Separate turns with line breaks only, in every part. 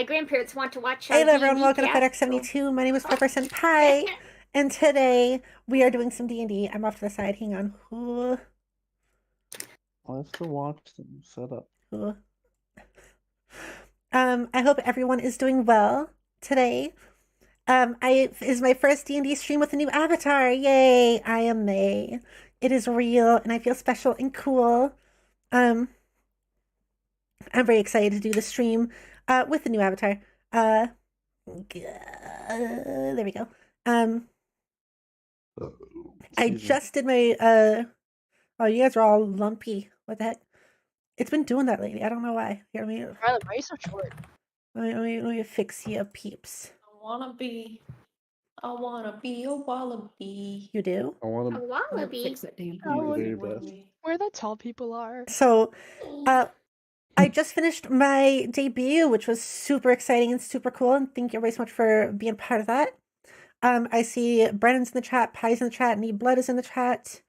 my grandparents want to watch
Hey everyone,
D&D
welcome to
cast,
FedEx72. My name is 4% Pie, and today we are doing some D&D. I'm off to the side. Hang on.
I have to watch them set up.
I hope everyone is doing well today. Is my first D&D stream with a new avatar. Yay! I am May. It is real, and I feel special and cool. I'm very excited to do the stream with the new avatar. There we go. I just did my oh, you guys are all lumpy. What the heck? It's been doing that lately. I don't know why. Here,
Riley, why are you so short?
Let me fix you, peeps.
I wanna be a wallaby.
You do?
a
I want to
wallaby.
Fix that damn
be the very
thing.
best.
Where the tall people are.
So, I just finished my debut, which was super exciting and super cool, and thank you very much for being part of that. I see Brennan's in the chat, Pie's in the chat, Need Blood is in the chat,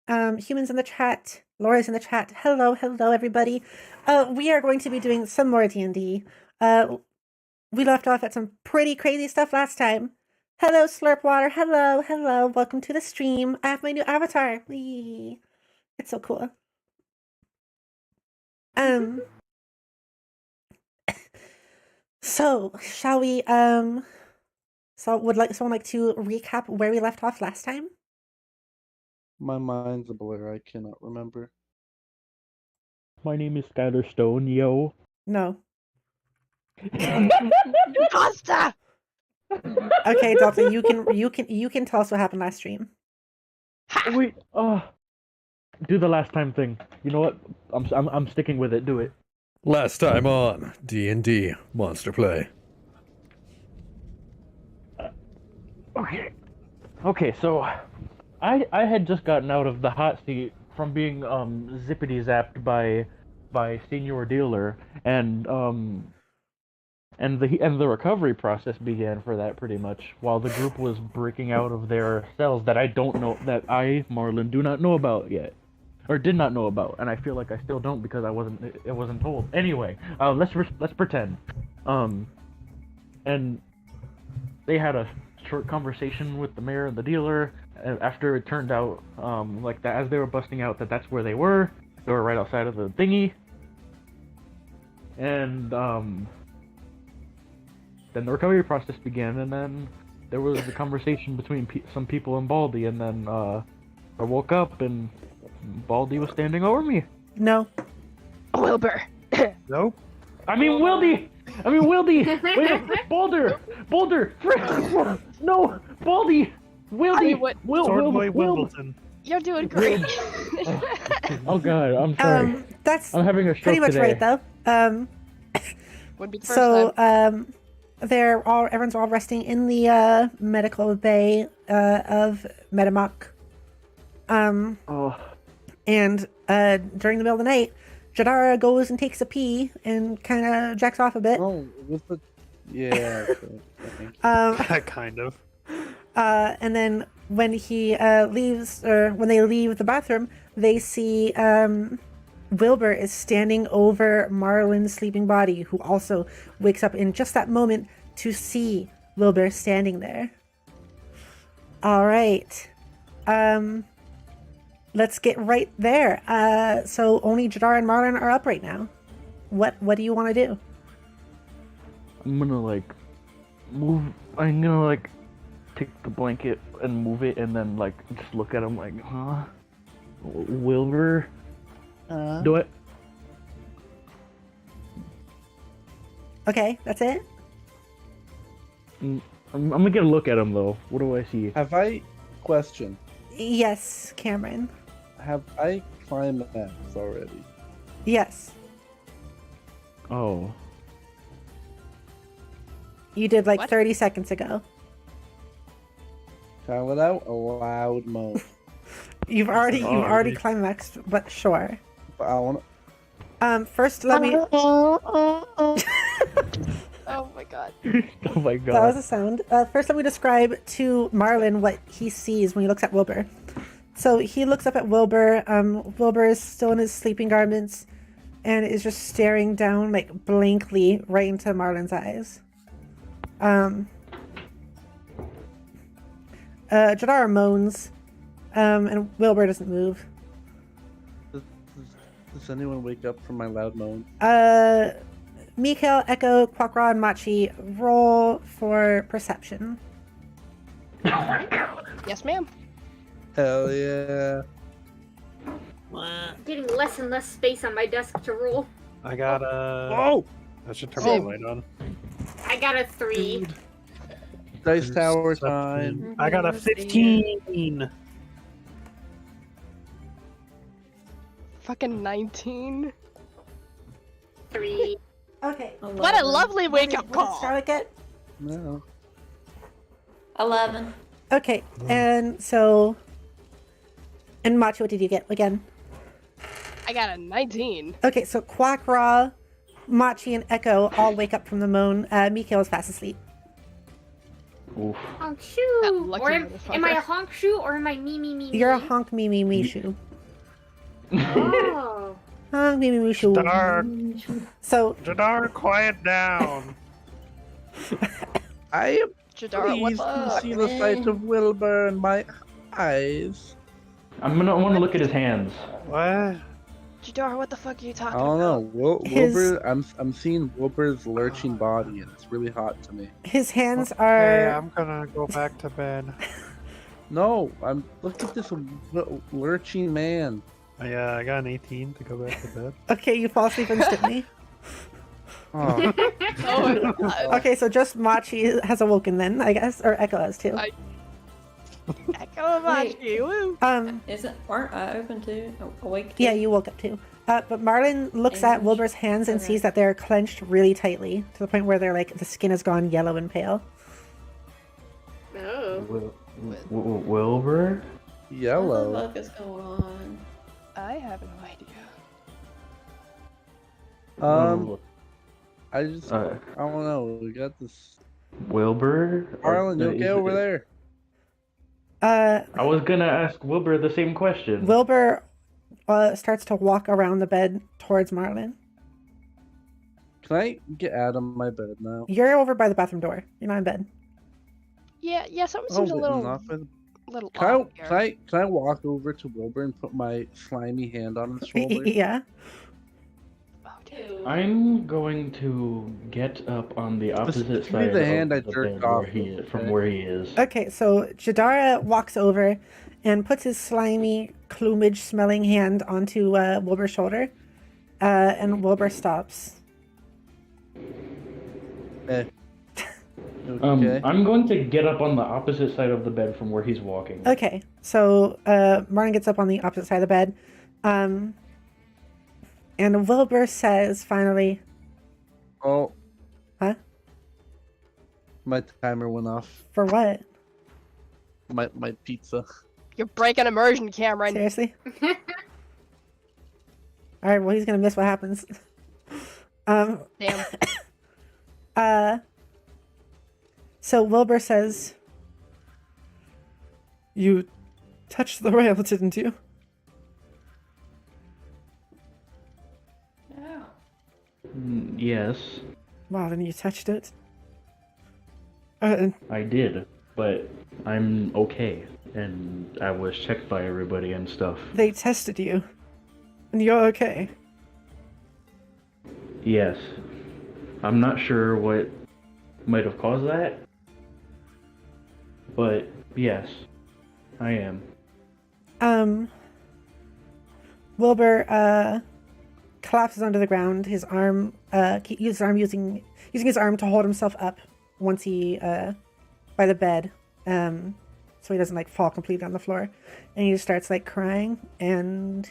Humans in the chat, Laura's in the chat. Hello, everybody. We are going to be doing some more D&D. We left off at some pretty crazy stuff last time. Hello, Slurpwater. Hello. Welcome to the stream. I have my new avatar. Whee! It's so cool. So shall we, so would someone like to recap where we left off last time?
My mind's a blur. I cannot remember.
My name is Skylar Stone, yo.
No.
Costa!
Okay, Delta, you can tell us what happened last stream.
Wait, do the last time thing. You know what? I'm sticking with it. Do it.
Last time on D&D Monster Play.
Okay, so I had just gotten out of the hot seat from being zippity zapped by Senior Dealer, and the recovery process began for that pretty much while the group was breaking out of their cells that Marlon, do not know about yet. Or did not know about, and I feel like I still don't because it wasn't told. Anyway, let's pretend. And they had a short conversation with the mayor and the dealer. After it turned out, like that, as they were busting out, that's where they were. They were right outside of the thingy. And then the recovery process began, and then there was the conversation between some people and Baldy, and then I woke up and Baldy was standing over me.
No.
Wilbur.
Nope.
I mean Wildy! Wait, Boulder! Frick! No! Baldy! Wildy!
Swordboy Wimbledon.
You're doing great.
Oh god, I'm sorry.
That's
I'm having a stroke
pretty much
today.
right though.
Would be the first time.
Everyone's all resting in the medical bay of Metamok. And during the middle of the night, Jadara goes and takes a pee and kind of jacks off a bit.
Oh, with the yeah. Okay.
Kind of.
And then when he leaves, or when they leave the bathroom, they see Wilbur is standing over Marlin's sleeping body, who also wakes up in just that moment to see Wilbur standing there. All right. Let's get right there. So only Jadar and Marlon are up right now. What do you want to do?
I'm gonna move. I'm gonna take the blanket and move it, and then just look at him like, huh? Wilbur? Do it.
Okay, that's it?
I'm gonna get a look at him though. What do I see?
Question.
Yes, Cameron.
Have I climbed Max already?
Yes.
Oh.
You did
What?
30 seconds ago.
Time without a loud moan.
You've already climaxed, but sure.
But I want
First let me
Oh my god.
Oh my god.
That was a sound. First let me describe to Marlon what he sees when he looks at Wilbur. So he looks up at Wilbur. Wilbur is still in his sleeping garments, and is just staring down like blankly right into Marlin's eyes. Jadara moans, and Wilbur doesn't move.
Does anyone wake up from my loud moan?
Mikael, Echo, Quackra, and Machi, roll for perception.
Yes, ma'am.
Hell yeah.
Getting less and less space on my desk to roll.
I got a.
Whoa!
I should turn my light on.
I got a 3.
Dice Tower time.
Perception. I got a 15.
Fucking 19.
3.
Okay.
What a lovely wake-up
What did
call.
Charlotte get?
No.
11.
Okay, and so... And Machi, what did you get again?
I got a 19.
Okay, so Quackra, Machi, and Echo all wake up from the moan. Mikael is fast asleep.
Oof.
Honk shoe.
lucky
Or am I a
motherfucker.
honk shoe or am I me me me?
You're a
me?
honk me me me shoe.
Oh.
Honk me me me shoe.
Dark.
So,
Jadar, quiet down.
I am
Jadara, what
pleased to
the
see the sight of Wilbur in my eyes.
I want to look at his hands.
What?
Jadara, what the fuck are you
I
talking
don't
about?
know.
His-
Wilbur, I'm seeing Wilbur's lurching body, and it's really hot to me.
his hands
Hey,
are...
I'm gonna go back to bed.
No, look at this lurching man.
I got an 18 to go back to bed.
Okay, you fall asleep instantly.
Oh,
Oh, God.
Okay, so just Machi has awoken then, I guess, or Echo has too.
Echo Machi, woo.
Aren't I open to awake?
Yeah, you woke up too. But Marlin looks at Wilbur's hands and
Okay.
sees that they're clenched really tightly to the point where they're like the skin has gone yellow and pale.
Oh.
Wilbur?
What the
yellow.
fuck is going on?
I have no idea.
I just, I don't know. We got this.
Wilbur?
Arlen, you okay over there?
I was gonna ask Wilbur the same question.
Wilbur starts to walk around the bed towards Marlin.
Can I get out of my bed now?
You're over by the bathroom door. You're not in bed.
Yeah, something seems a
wait,
little,
not by the-
little
Can
off here.
I walk over to Wilbur and put my slimy hand on his shoulder?
Yeah.
Oh, dude.
I'm going to get up on the opposite
give me
side
the hand I
of the
jerked
bed
off
where he is,
with,
from
okay?
where he is.
Okay, so Jadara walks over and puts his slimy, plumage-smelling hand onto Wilbur's shoulder, and Wilbur stops.
Okay. Okay.
I'm going to get up on the opposite side of the bed from where he's walking.
Okay, so Marlin gets up on the opposite side of the bed, and Wilbur says finally,
Oh.
Huh?
My timer went off.
"For what?
My pizza.
You're breaking immersion, Cameron.
Seriously?" All right, well he's gonna miss what happens.
Damn.
So Wilbur says, "You touched the rail, didn't you?"
Yeah.
Yes,
Wow, then you touched it.
I did, but I'm okay. And I was checked by everybody and stuff.
They tested you, and you're okay.
Yes. I'm not sure what might have caused that. But yes, I am.
Wilbur collapses onto the ground. His arm, using his arm to hold himself up once he by the bed, so he doesn't like fall completely on the floor, and he just starts like crying. And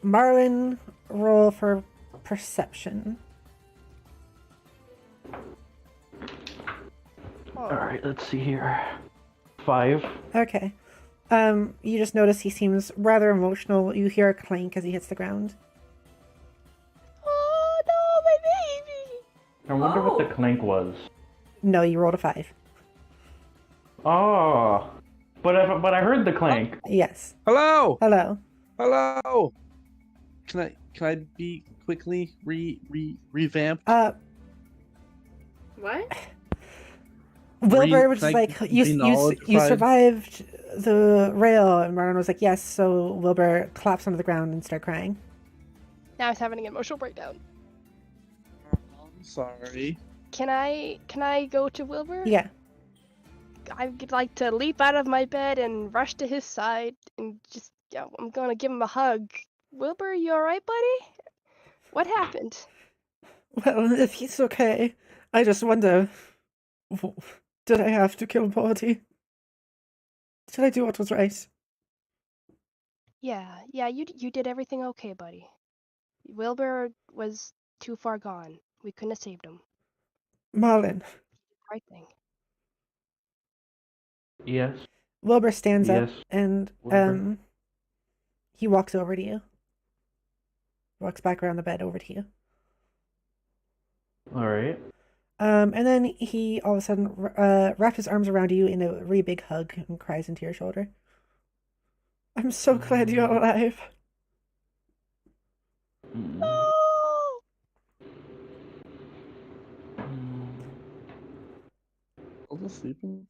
Marlin, roll for perception.
Alright, let's see here. 5.
Okay. You just notice he seems rather emotional. You hear a clank as he hits the ground.
Oh no, my baby!
I wonder what the
Oh.
clank was.
No, you rolled a 5.
Oh, but I heard the clank.
Yes.
Hello.
Hello.
Hello. Can can I be quickly revamped?
What?
Wilbur was
can
just
I
like, you
de-knowledgified?
survived the rail, and Marlon was like, yes. So Wilbur collapsed onto the ground and started crying.
Now he's having an emotional breakdown.
I'm sorry.
Can I go to Wilbur?
Yeah.
I'd like to leap out of my bed and rush to his side and just, I'm gonna give him a hug. Wilbur, you alright, buddy? What happened?
Well, if he's okay, I just wonder, did I have to kill Body? Did I do what was right?
Yeah, you did everything okay, buddy. Wilbur was too far gone. We couldn't have saved him.
Marlon.
Right thing.
Yes.
Wilbur stands up
Yes,
and
Wilbur.
he walks over to you. Walks back around the bed over to you.
All right.
And then he all of a sudden wraps his arms around you in a really big hug and cries into your shoulder. I'm so glad you're alive.
Oh!
I was sleeping.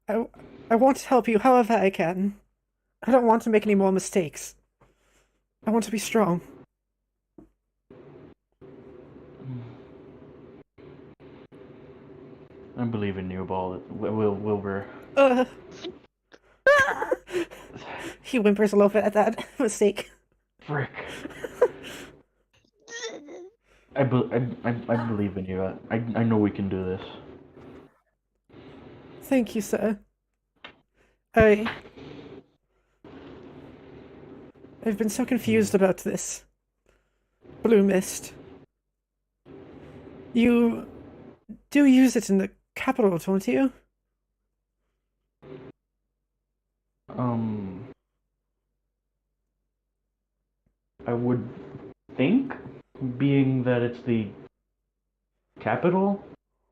I want to help you however I can. I don't want to make any more mistakes. I want to be strong.
I believe in you, Wilbur.
He whimpers a little bit at that mistake.
Frick. I believe in you. I know we can do this.
Thank you, sir. I've been so confused about this. Blue mist. You do use it in the capital, don't you?
I would think, being that it's the capital,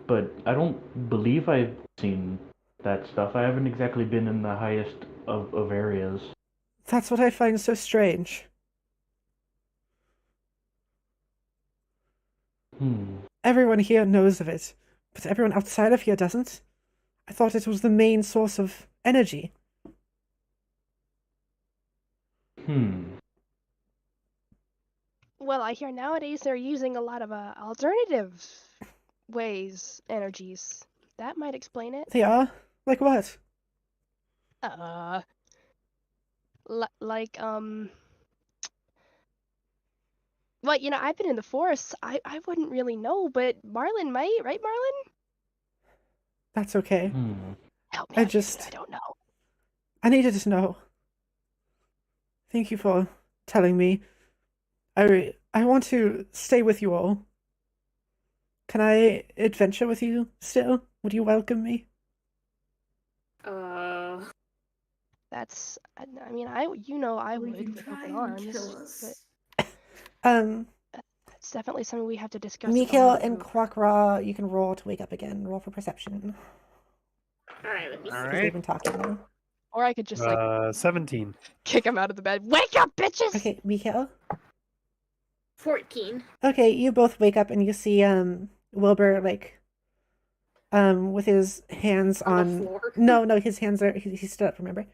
but I don't believe I've seen that stuff. I haven't exactly been in the highest of areas.
That's what I find so strange. Everyone here knows of it, but everyone outside of here doesn't. I thought it was the main source of energy.
Well, I hear nowadays they're using a lot of alternative ways, energies. That might explain it.
They are? Like what?
Like, well, I've been in the forest. I wouldn't really know, but Marlon might, right, Marlon?
That's okay.
Help me
I
out here,
just-
I don't know.
I needed to know. Thank you for telling me. I want to stay with you all. Can I adventure with you still? Would you welcome me?
That's, I mean, I would with open arms, but it's definitely something we have to discuss. with the
Mikhail
whole
and
group.
Quackra, you can roll to wake up again. Roll for perception.
Alright, let me see.
All
Because they've been talking now.
Or I could just,
17.
kick him out of the bed. Wake up, bitches!
Okay, Mikhail.
14.
Okay, you both wake up and you see Wilbur with his hands
On the floor?
No, his hands are he stood up, remember?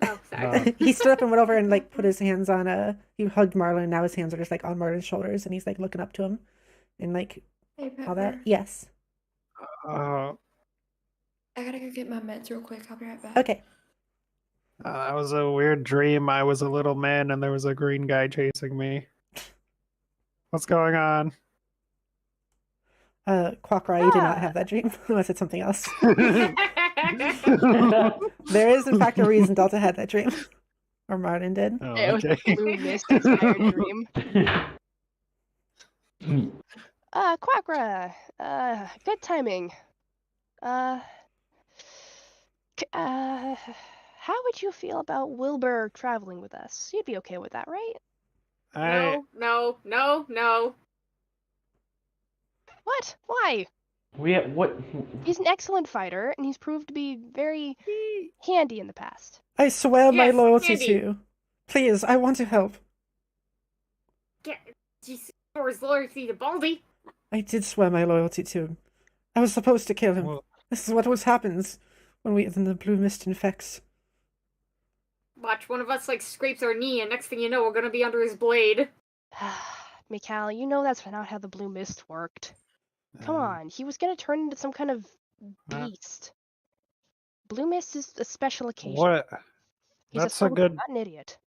Oh, sorry.
He stood up and went over and put his hands on he hugged Marlon, and now his hands are just on Marlon's shoulders and he's looking up to him and
Hey, Pepper.
all that. Yes.
Uh,
I gotta go get my meds real quick. I'll be right back.
Okay.
that was a weird dream. I was a little man and there was a green guy chasing me. What's going on?
Quackra, you did not have that dream, unless it's something else. There is in fact a reason Delta had that dream. Or Martin did.
Oh,
It was
okay.
a blue mist inspired dream. Quackra! Good timing. How would you feel about Wilbur traveling with us? You'd be okay with that, right?
No.
What? Why?
What?
He's an excellent fighter, and he's proved to be very handy in the past.
I swear my
Yes,
loyalty
Andy.
to you. Please, I want to help.
For his loyalty to Baldy.
I did swear my loyalty to him. I was supposed to kill him.
Well,
This is what always happens when the blue mist infects.
Watch, one of us, like, scrapes our knee, and next thing you know, we're gonna be under his blade.
Mikhail, you know that's not how the blue mist worked. Come on, he was gonna turn into some kind of beast. Blue mist is a special occasion.
What?
He's
That's a
soldier,
good.
not an idiot.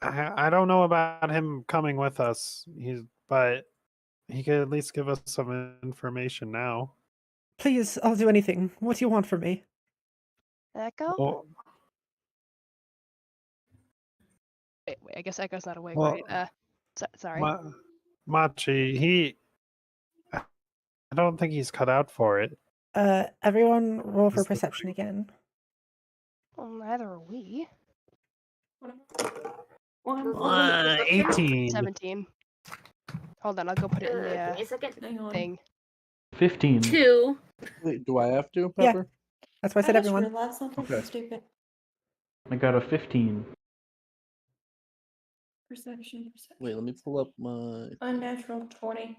I don't know about him coming with us. But he could at least give us some information now.
Please, I'll do anything. What do you want from me?
Echo?
Well,
Wait, I guess Echo's not awake,
Well,
right? Sorry.
Machi, I don't think he's cut out for it.
Everyone roll for
That's the
perception again.
Well, neither are we.
18.
17. Hold on, I'll go put it in
Give me
the
a second.
Hang on.
thing.
15.
2.
Wait, do I have to,
Yeah.
Pepper?
That's why I said
just
everyone.
realized something
Okay.
stupid.
I got a 15.
Perception.
Wait, let me pull up my.
Unnatural 20.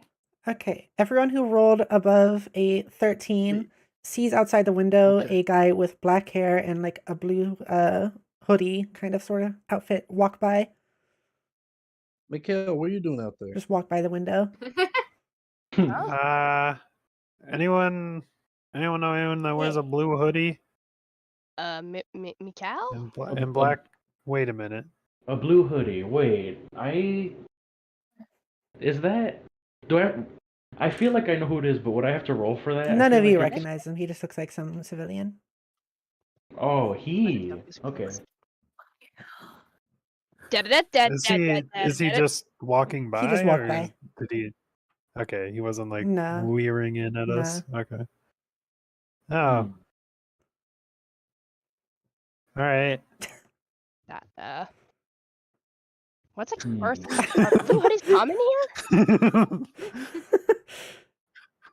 Okay, everyone who rolled above a 13 sees outside the window
Okay.
a guy with black hair and like a blue hoodie kind of sort of outfit walk by.
Mikhail, what are you doing out there?
Just walk by the window.
Oh.
Anyone know anyone that wears a blue hoodie
Mikhail?
and black? Wait a minute.
A blue hoodie. Wait, is that? I feel like I know who it is, but would I have to roll for that? I
None
feel
of you
like it's-
recognize him. He just looks like some civilian.
Oh, he. Okay.
Is he just walking by?
just walked
or
by.
Did he? Okay, he wasn't like
No.
wearing in at
No.
us. Okay. Oh,
Hmm.
all right.
What's a
Hmm.
are blue hoodies common here?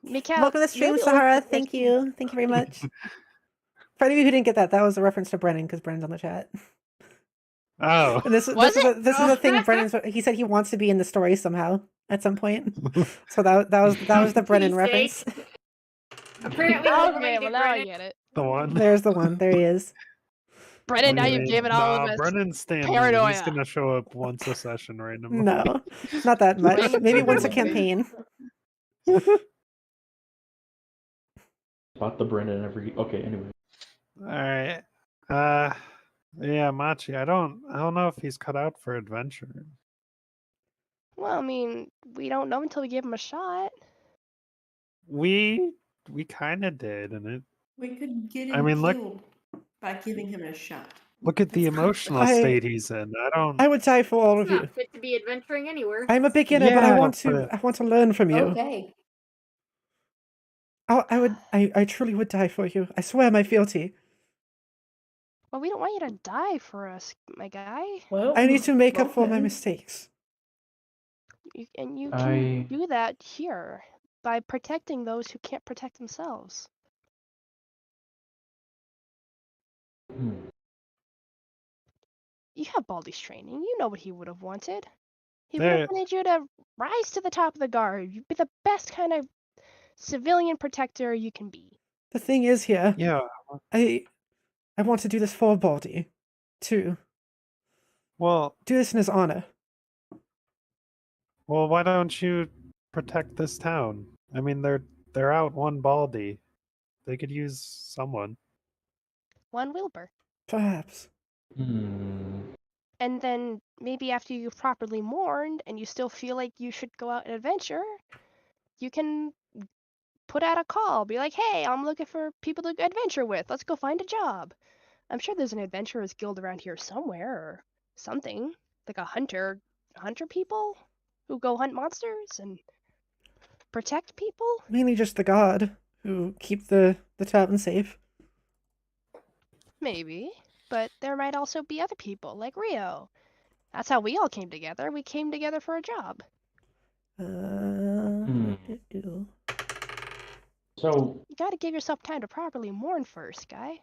Mikhail,
Welcome to the stream, Sahara. Thank you. Thank you very much. For any of you who didn't get that was a reference to Brennan because Brennan's on the chat.
Oh.
And this
Was
is
it?
this is the thing. He said he wants to be in the story somehow at some point. So that was the Brennan
Please
reference.
Apparently,
Okay, well now I get it.
The one.
There's the one. There he is.
Brennan, now you've given all of us
Brennan's standing. He's
paranoia.
gonna show up once a session randomly.
No, not that much.
Brennan-
Maybe once a campaign.
Spot the Brennan every. Okay, anyway.
All right. Yeah, Machi. I don't know if he's cut out for adventure.
Well, I mean, we don't know until we give him a shot.
We kind of did, and it.
We could get him
I mean, look-
killed by giving him a shot.
Look at the emotional
I-
state he's in.
I would die for all
It's
of you.
not fit to be adventuring anywhere.
I'm a beginner, but I
Yeah,
want to.
but-
I want to learn from you.
Okay.
I truly would die for you. I swear my fealty.
Well, we don't want you to die for us, my guy.
Well,
I need to make up for my
okay.
mistakes.
You can
I-
do that here by protecting those who can't protect themselves.
Hmm.
You have Baldy's training. You know what he would have wanted. He would
There-
have wanted you to rise to the top of the guard. You'd be the best kind of civilian protector you can be.
The thing is here,
Yeah.
I want to do this for Baldy, too.
Well,
Do this in his honor.
why don't you protect this town? I mean, they're out one Baldy. They could use someone.
One Wilbur.
Perhaps.
Hmm.
And then maybe after you've properly mourned and you still feel like you should go out and adventure, you can put out a call. Be like, hey, I'm looking for people to adventure with. Let's go find a job. I'm sure there's an adventurers guild around here somewhere or something. Like a hunter people who go hunt monsters and protect people.
Mainly just the guard who keep the town safe.
Maybe. But there might also be other people, like Rio. That's how we all came together. We came together for a job.
So,
You gotta give yourself time to properly mourn first, guy.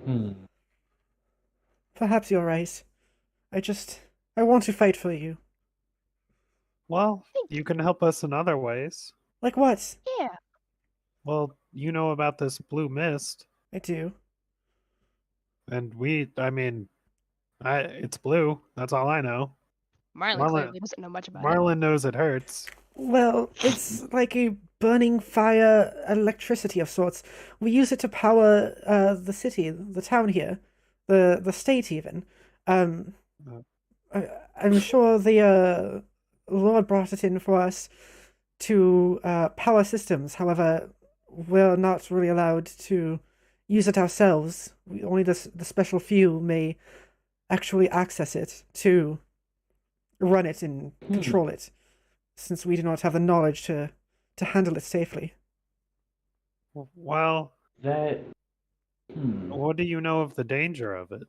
hmm.
Perhaps you're right. I want to fight for you.
Well, you can help us in other ways.
Like what?
Yeah.
Well, you know about this blue mist,
I do.
and it's blue. That's all I know.
Marlon clearly doesn't know much about it.
Marlon knows it hurts.
Well, it's like a burning fire electricity of sorts. We use it to power the city, the town here, the state even. I'm sure the Lord brought it in for us to power systems. However, we're not really allowed to use it ourselves. Only the special few may actually access it to run it and control it, since we do not have the knowledge to handle it safely.
Well,
That.
what do you know of the danger of it?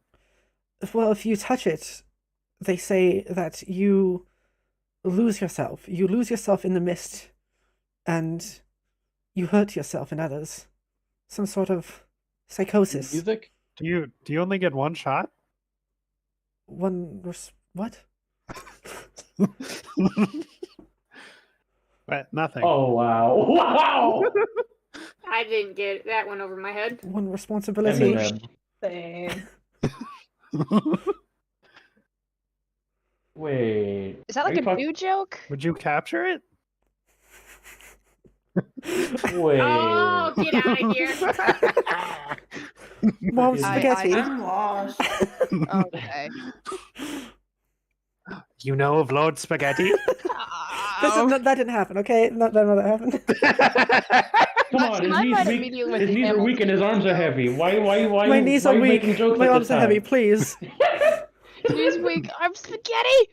Well, if you touch it, they say that you lose yourself. You lose yourself in the mist, and you hurt yourself and others. Some sort of psychosis.
Music?
Do you only get one shot?
What?
Nothing.
Oh wow! Wow!
I didn't get that one over my head.
One responsibility.
Eminem.
Same.
Wait.
Is that like a new joke?
Would you capture it?
Wait.
Oh, get out of here.
Mom spaghetti.
I'm lost.
Okay.
You know of Lord Spaghetti?
That didn't happen, okay? None of that happened.
Come on, his knees are weak and his arms are heavy. Why
My knees are weak.
making jokes
My
at
arms
this
are heavy,
time?
please.
Knees weak. I'm spaghetti.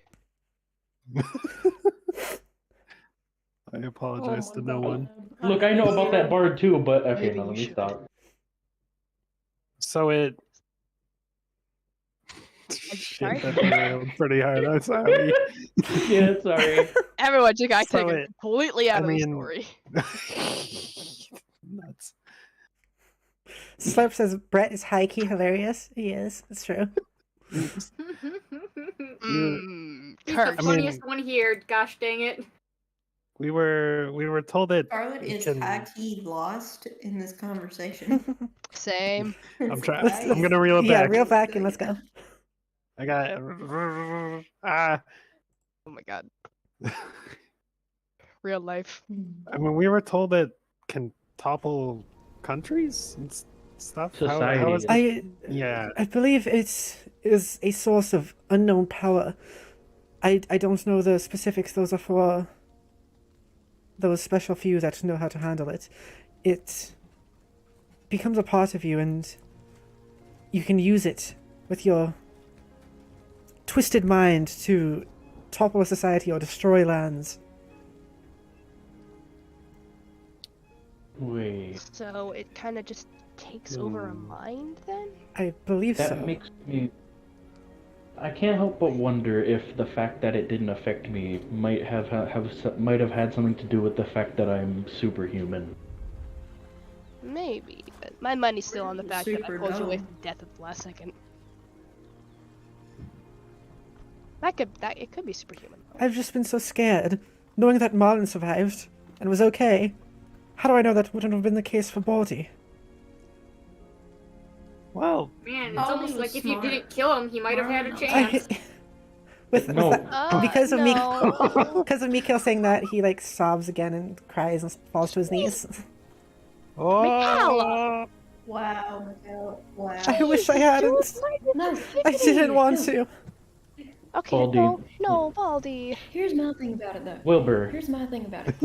I apologize to no one.
Look, I know about that bard too, but okay,
Maybe
no, let
you
me stop.
So it.
Sorry?
Shit, that derailed pretty hard. I'm sorry.
Yeah, sorry.
Everyone just got
So
taken
it-
completely out
I
of the
mean-
story.
Nuts.
Slurp says Brett is high-key hilarious. He is. It's true.
He's
Curse.
the funniest one here. Gosh dang it.
We were told that
Charlotte
we
is
can-
high-key lost in this conversation.
Same.
I'm trying.
Let's-
I'm gonna reel it
Yeah,
back.
reel back and let's go.
I got
Oh my god. Real life.
I mean, we were told that can topple countries and stuff. How is it? Yeah.
I believe it is a source of unknown power. I don't know the specifics. Those are for those special few that know how to handle it. It becomes a part of you, and you can use it with your twisted mind to topple a society or destroy lands.
Wait.
So it kind of just takes over a mind then?
I believe
That
so.
makes me. I can't help but wonder if the fact that it didn't affect me might have had something to do with the fact that I'm superhuman.
Maybe, but my money's still on the fact that I
Super
pulled you away
dumb.
from death at the last second. It could be superhuman.
I've just been so scared, knowing that Marlon survived and was okay. How do I know that wouldn't have been the case for Baldy?
Well,
Man, it's
Baldy
almost
was
like if you
smart.
didn't kill him, he might have had a
Marlon
chance.
No.
Because of
no.
because of Mikhail saying that, he like sobs again and cries and falls to his knees.
oh,
Wow, Miguel. Wow.
I wish I hadn't.
No,
I didn't want to.
Okay,
Baldy.
no, Baldy.
Here's my thing about it though.
Wilbur.
Here's my thing about it.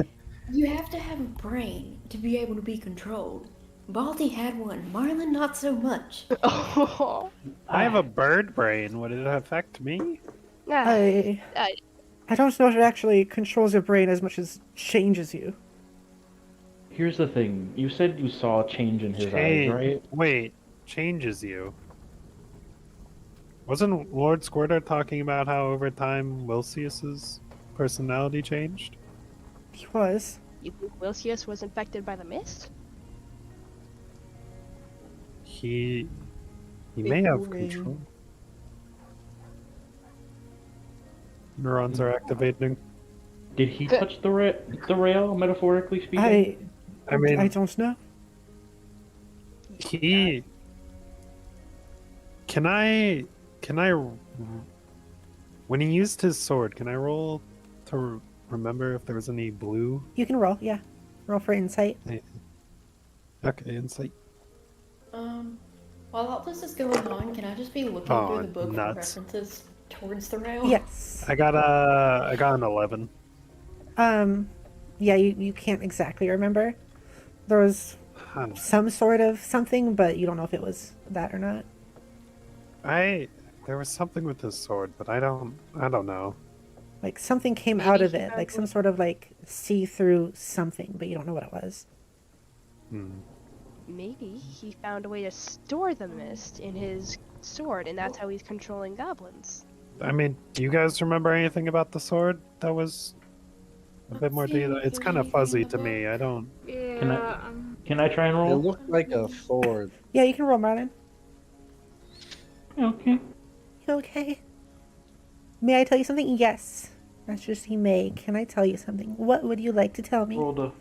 You have to have a brain to be able to be controlled. Baldy had one. Marlon, not so much.
Oh.
I have a bird brain. Would it affect me?
I don't know if it actually controls your brain as much as changes you.
Here's the thing. You said you saw a change in his eyes, right?
Wait, changes you. Wasn't Lord Squirter talking about how over time Wilcius's personality changed?
He was.
You think Wilcius was infected by the mist?
He may have
Wait.
control. Neurons are activating.
Did he touch the rail, metaphorically speaking?
I mean,
I don't know.
he. Can I? When he used his sword, can I roll to remember if there was any blue?
You can roll, yeah. Roll for insight.
Okay, insight.
While all this is going on, can I just be looking
Oh,
through the book
nuts.
for references towards the rail?
Yes.
I got an 11.
Yeah, you can't exactly remember. There was
Huh.
some sort of something, but you don't know if it was that or not.
There was something with his sword, but I don't know.
Like something came
Maybe
out of
he
it,
found
like some
one.
sort of like see-through something, but you don't know what it was.
Maybe he found a way to store the mist in his sword, and that's how he's controlling goblins.
I mean, do you guys remember anything about the sword that was a bit more detailed? It's kind of fuzzy to me. I don't.
Yeah.
Can I try and
It
roll?
looked like a sword.
Yeah, you can roll, Marlon.
Okay.
Okay. May I tell you something? Yes. That's just he may. Can I tell you something? What would you like to tell me?
Rolled a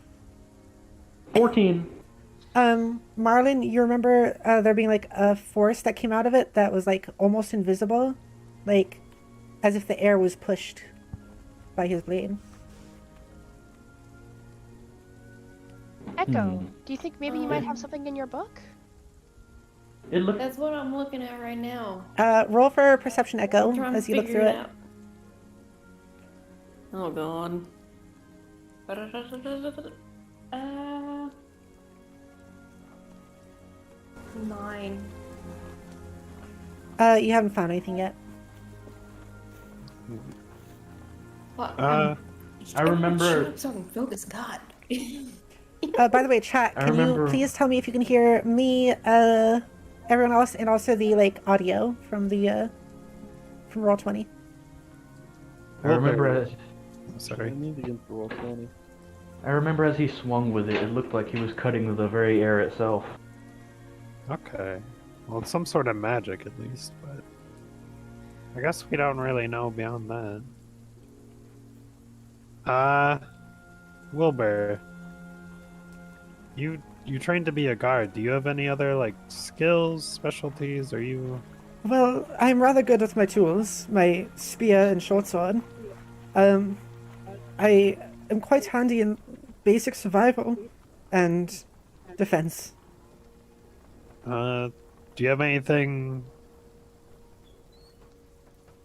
14.
Marlon, you remember there being like a force that came out of it that was like almost invisible? Like as if the air was pushed by his blade.
Echo, do you think maybe you might have something in your book?
It looked.
That's what I'm looking at right now.
Roll for perception echo
I'm trying
as
to
you look
figure
through
it
it.
out. Oh god. 9.
You haven't found anything yet.
What?
I remember.
Shut up so I can focus. God.
By the way, chat,
I
can you
remember-
please tell me if you can hear me, everyone else, and also the like audio from the from Roll20?
I remember as.
Sorry.
I need to get the roll 20.
I remember as he swung with it, it looked like he was cutting the very air itself.
Okay. Well, it's some sort of magic at least, but I guess we don't really know beyond that. Wilbur, you trained to be a guard. Do you have any other like skills, specialties? Are you?
Well, I'm rather good with my tools, my spear and short sword. I am quite handy in basic survival and defense.
Do you have anything?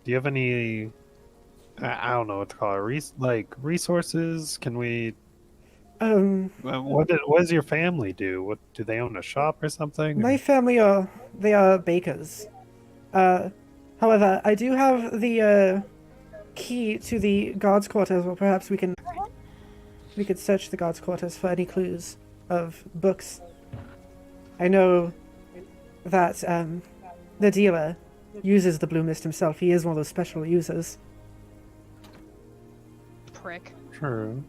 Do you have any? I don't know what to call it. Like resources? Can we? What does your family do? What do they own a shop or something?
My family they are bakers. However, I do have the key to the guards' quarters. Well, perhaps we could search the guards' quarters for any clues of books. I know that the dealer uses the blue mist himself. He is one of those special users.
Prick.
True.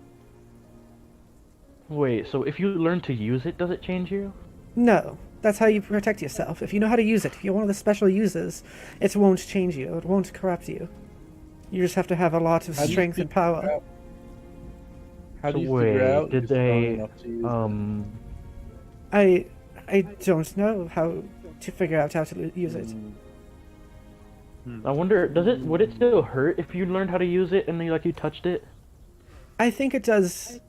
Wait, so if you learn to use it, does it change you?
No, that's how you protect yourself. If you know how to use it, if you're one of the special users, it won't change you. It won't corrupt you. You just have to have a lot of
How do you
strength and
figure
power.
out- How do
So
you figure
wait,
out
did
you're strong
they,
enough to use it?
I don't know how to figure out how to use it.
I wonder, would it still hurt if you learned how to use it and you touched it?
I think it does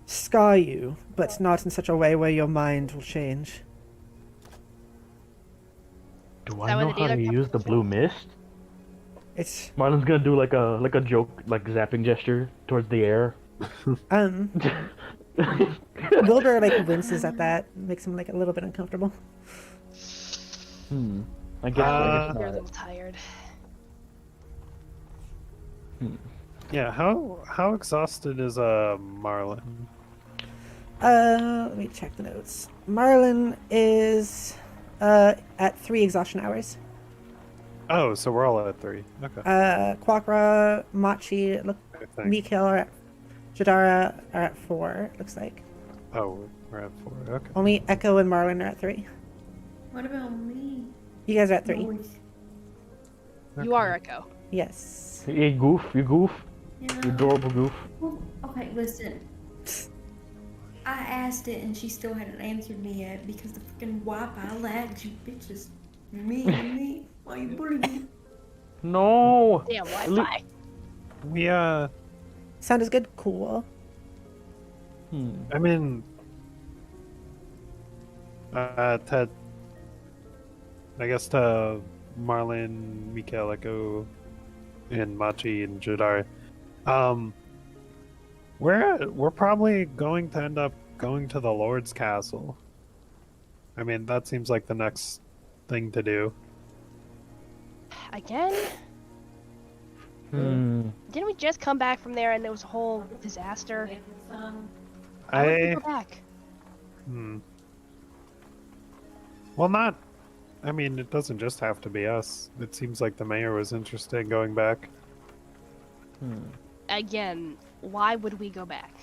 scar you, but not in such a way where your mind will change.
Do
that
I
what
know
the
how to
dealer kept
use the blue mist?
It's
Marlon's gonna do like a joke, like zapping gesture towards the air.
Wilbur like winces at that, makes him like a little bit uncomfortable.
I guess
You're a
not.
little tired.
Yeah. How exhausted is Marlon?
Let me check the notes. Marlon is at 3 exhaustion hours.
Oh, so we're all at 3. Okay.
Quakra, Machi,
Thanks.
Mikhail are at Jadara are at 4, looks like.
Oh, we're at 4. Okay.
Only Echo and Marlon are at 3.
What about me?
You guys are at 3.
Noise.
You are Echo.
Yes.
Hey, goof, you goof.
Yeah.
You adorable goof.
Well, okay, listen. I asked it and she still hadn't answered me yet because the freaking Wi-Fi lags, you bitches. Me. Why you bullying me?
No!
Damn
At lea-
Wi-Fi.
We
Sound is good. Cool.
I mean, to I guess to Marlin, Mikael, Echo, and Machi and Jadar, we're probably going to end up going to the Lord's castle. I mean, that seems like the next thing to do.
Again? Didn't we just come back from there and there was a whole disaster? Why would we go back?
Well, not. I mean, it doesn't just have to be us. It seems like the mayor was interested in going back.
Again, why would we go back?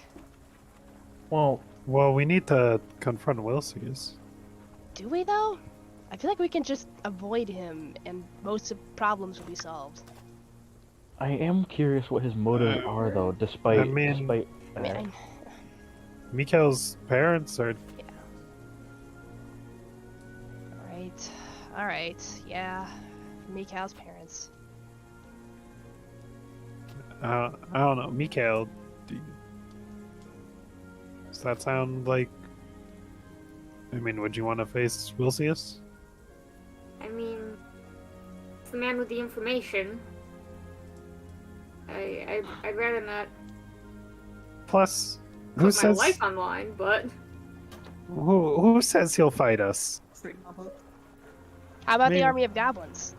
Well,
we need to confront Wilsius.
Do we though? I feel like we can just avoid him and most of the problems will be solved.
I am curious what his motives are, though, despite...
I mean, Mikael's parents are...
Alright, yeah. Mikael's parents.
I don't know. Mikael, does that sound like... I mean, would you want to face Wilsius?
I mean, it's the man with the information. I'd rather not
Plus,
put
who
my
says...
life online, but
Who says he'll fight us?
How about the
Maybe.
army of goblins?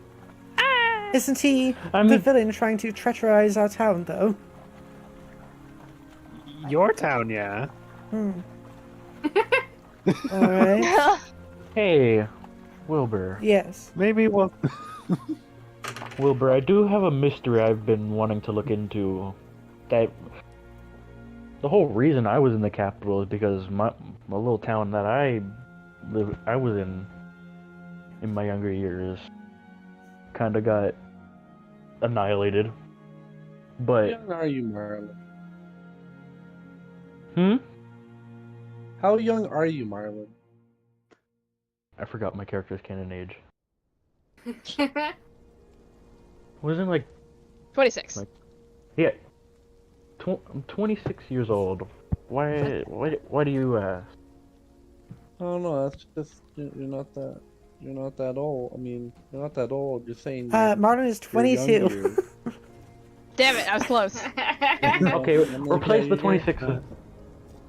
Isn't he
I
the
mean-
villain trying to treacheronize our town, though?
Your town, yeah.
Alright.
Hey, Wilbur.
Yes.
Maybe we'll...
Wilbur, I do have a mystery I've been wanting to look into. That the whole reason I was in the capital is because my little town that I was in my younger years kind of got annihilated.
How
But
young are you, Marlon?
How
young are you, Marlon?
I forgot my character's canon age. Wasn't like
26.
yeah. I'm 26 years old. Why do you ask?
I don't know. That's just you're not that old. I mean, you're not that old. You're saying.
Marlon is 22.
Damn it, I was close.
Okay, replace the 26.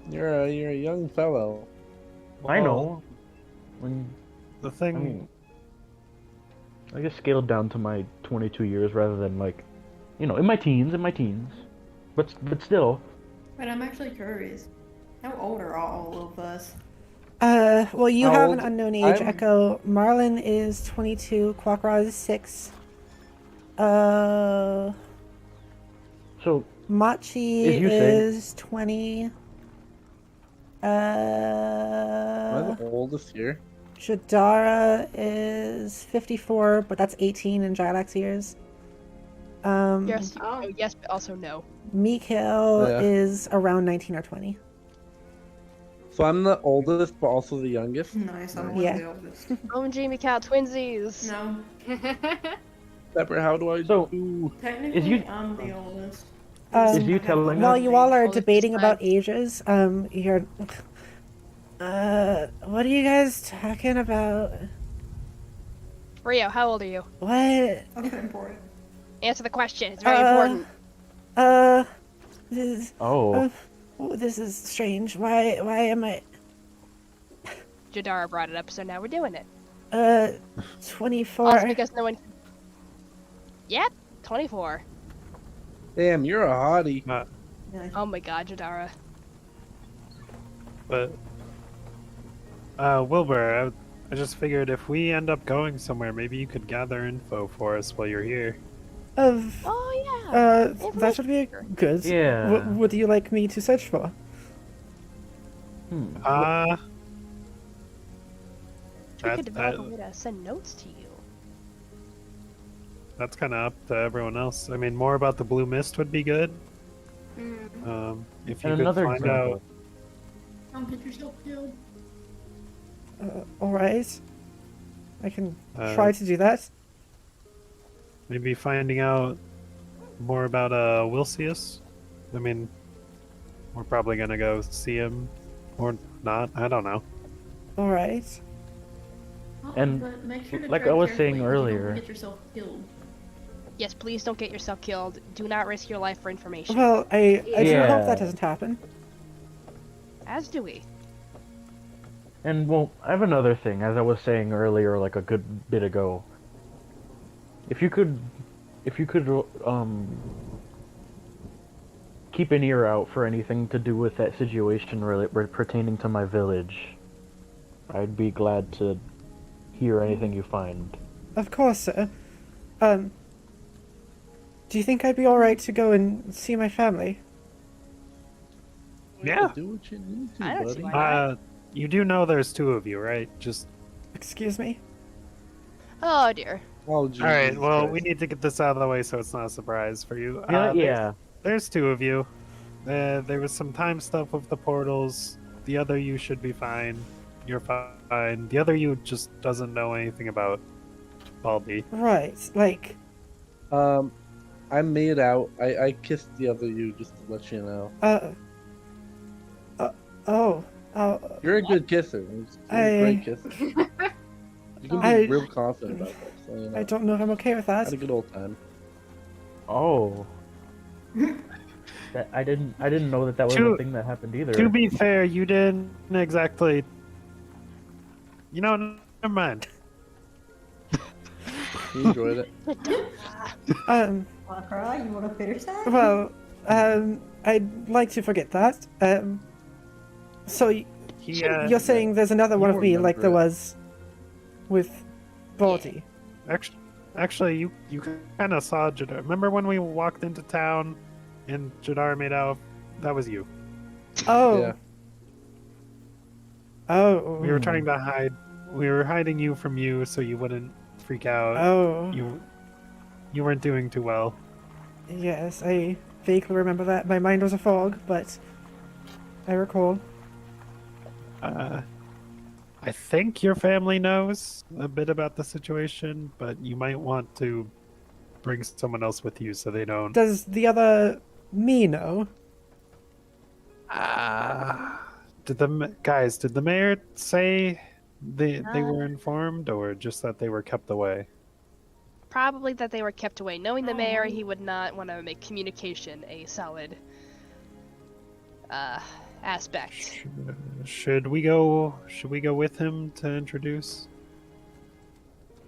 You're a young fellow.
I know. When
The thing...
I mean, I just scaled down to my 22 years rather than like, in my teens. But still.
But I'm actually curious. How old are all of us?
Well, you
How
have
old-
an unknown age,
I'm-
Echo. Marlon is 22, Quackra is 6.
So
Machi
Is you saying-
is 20.
Am I the oldest here?
Jadara is 54, but that's 18 in Jylak's years.
Yes,
Oh.
yes, but also no.
Mikael
Yeah.
is around 19 or 20.
So I'm the oldest, but also the youngest.
Nice, I'm
Yeah.
one of the oldest.
OMG, Mikael, twinsies.
No,
Pepper, how do I
So-
do?
technically
you-
I'm the oldest.
Is you telling
While
us?
you all are
Oldest
debating
is
about
fine.
ages, you're... what are you guys talking about?
Rio, how old are you?
What?
Okay, important.
Answer the question. It's very important.
This is,
Oh,
this is strange. Why am I,
Jadara brought it up, so now we're doing it.
24?
Also because no one... Yep, 24.
Damn, you're a hottie.
Not,
Nice.
Oh my god, Jadara.
but... Wilbur, I just figured if we end up going somewhere, maybe you could gather info for us while you're here.
Of,
Oh yeah.
that would be good.
Yeah.
What do you like me to search for?
We could develop a way to send notes to you.
that's kind of up to everyone else. I mean, more about the blue mist would be good. If you
And
could
another
find
example.
out.
Don't get yourself killed.
Alright. I can try to do that.
Maybe finding out more about Wilcius. I mean, we're probably gonna go see him, or not. I don't know.
Alright.
And
But make sure to
like
tread
I was
carefully
saying
so you don't
earlier-
get yourself killed.
Yes, please don't get yourself killed. Do not risk your life for information.
Well, I do hope
Yeah.
that doesn't happen.
As do we.
And well, I have another thing, as I was saying earlier, like a good bit ago. If you could, keep an ear out for anything to do with that situation pertaining to my village, I'd be glad to hear anything you find.
Of course, sir. Do you think I'd be alright to go and see my family?
Yeah.
Do what you need to,
I don't see
buddy.
why not.
You do know there's two of you, right? Just.
Excuse me?
Oh dear.
Oh,
All right.
Jesus
Well, we
Christ.
need to get this out of the way so it's not a surprise for you.
Yeah.
There's two of you. There was some time stuff with the portals. The other you should be fine. You're fine. The other you just doesn't know anything about Baldy.
Right, like,
I made out. I kissed the other you just to let you know. You're a good kisser. You're a great kisser. You can be real confident about that. So, you know,
I don't know if I'm okay with
had a
that.
good old time.
Oh. I didn't know that was
To-
a thing that happened either.
To be fair, you didn't exactly. You know, never mind.
You enjoyed it.
Um,
Wanna cry? You wanna finish that?
well, I'd like to forget that. So you're saying there's another one
you
of me like there
remember it.
was with Baldy?
Actually, you kind of saw Jadar. Remember when we walked into town and Jadar made out? That was you.
Oh.
Yeah.
Oh.
We were trying to hide. We were hiding you from you so you wouldn't freak out.
Oh.
You weren't doing too well.
Yes, I vaguely remember that. My mind was a fog, but I recall.
I think your family knows a bit about the situation, but you might want to bring someone else with you so they don't.
Does the other me know?
Did the mayor say they were informed, or just that they were kept away?
Probably that they were kept away. Knowing the mayor, he would not want to make communication a solid aspect.
Should we go with him to introduce?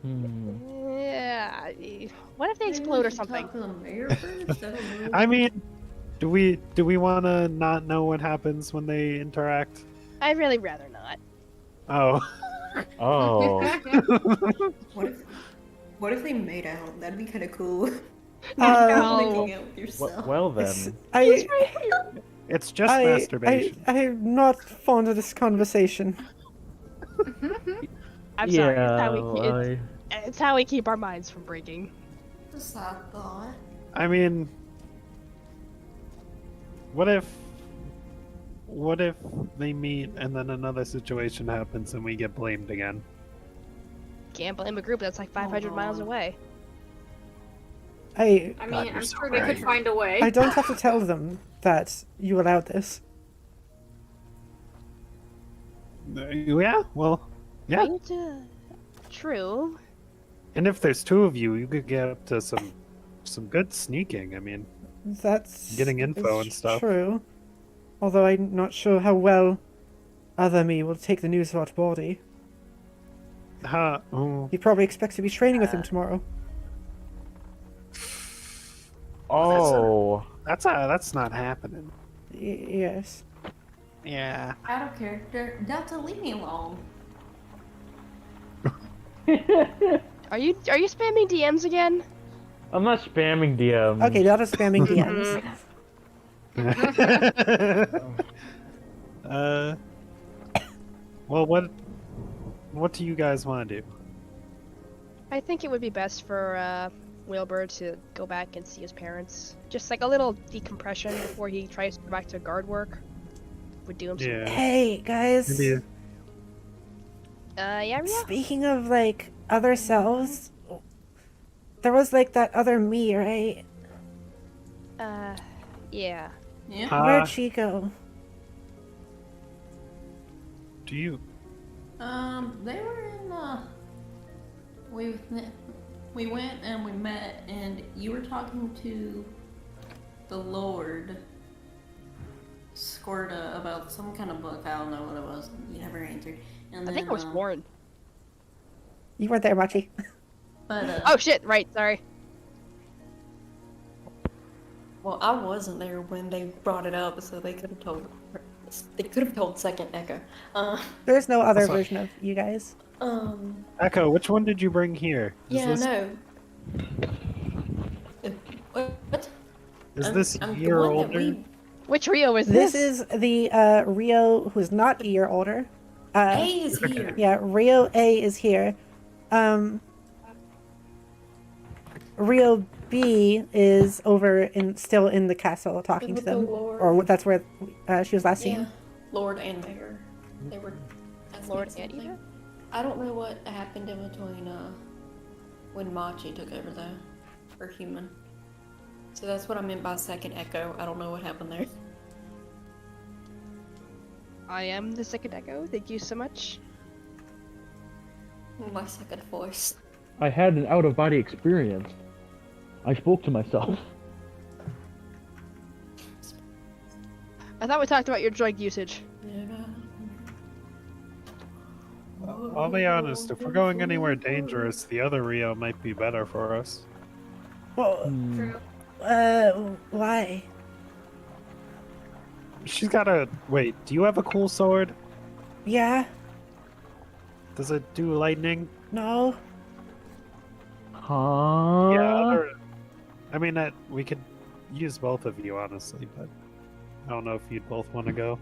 Yeah. What if they explode or something?
Talk to the mayor first? I don't know.
I mean, do we want to not know what happens when they interact?
I'd really rather not.
Oh.
Oh.
What if they made out? That'd be kind of cool.
No.
Making out with yourself.
Well then.
It's just masturbation.
I'm not fond of this conversation.
I'm sorry.
Yeah,
It's how we keep our minds from breaking.
Just that thought.
I mean, what if they meet and then another situation happens and we get blamed again?
Can't blame a group that's like 500 miles away.
I
I
God,
mean,
you're
I'm
so
sure they
right.
could find a way.
I don't have to tell them that you allowed this.
Yeah, well, yeah.
True.
And if there's two of you, you could get up to some good sneaking. I mean,
That's
Getting info
is
and stuff.
True. Although I'm not sure how well other me will take the news about Baldy. He probably expects to be training with him tomorrow.
Oh.
that's not happening.
Yes.
Yeah.
Out of character. Delta, leave me alone.
Are you spamming DMs again?
I'm not spamming DMs.
Okay, not a spamming DMs.
Well, what do you guys want to do?
I think it would be best for Wilbur to go back and see his parents. Just like a little decompression before he tries to go back to guard work. Would do him some
Yeah.
Hey, guys.
Maybe.
yeah, Rio?
Speaking of, like, other selves, there was, like, that other me, right?
Yeah.
Yeah.
Where'd she go?
Do you?
They were in we went and we met, and you were talking to the Lord Scorda about some kind of book. I don't know what it was. You never answered. And
I think I was born.
You weren't there, Machi.
But
Oh shit! Right. Sorry.
well, I wasn't there when they brought it up, so they could have told. They could have told Second Echo.
There's no other
That's fine.
version of you guys.
Echo, which one did you bring here?
Yeah, no. What?
Is this
I'm
a
the
year
one that
older?
we-
Which Rio is
This
this?
is the Rio who's not a year older.
A is here.
Yeah, Rio A is here. Rio B is over still in the castle talking to
With the
them,
Lord.
or that's where she was last
Yeah,
seen.
Lord and Mayor. They were asking
Lord and
something.
Eva?
I don't know what happened in between when Machi took over though, for human. So that's what I meant by Second Echo. I don't know what happened there.
I am the Second Echo. Thank you so much.
My second voice.
I had an out-of-body experience. I spoke to myself.
I thought we talked about your drug usage.
I'll be honest, if we're going anywhere dangerous, the other Rio might be better for us.
Well,
True.
why?
She's got a... Wait, do you have a cool sword?
Yeah,
Does it do lightning?
no.
Huh?
Yeah, I mean, we could use both of you, honestly, but I don't know if you'd both want to go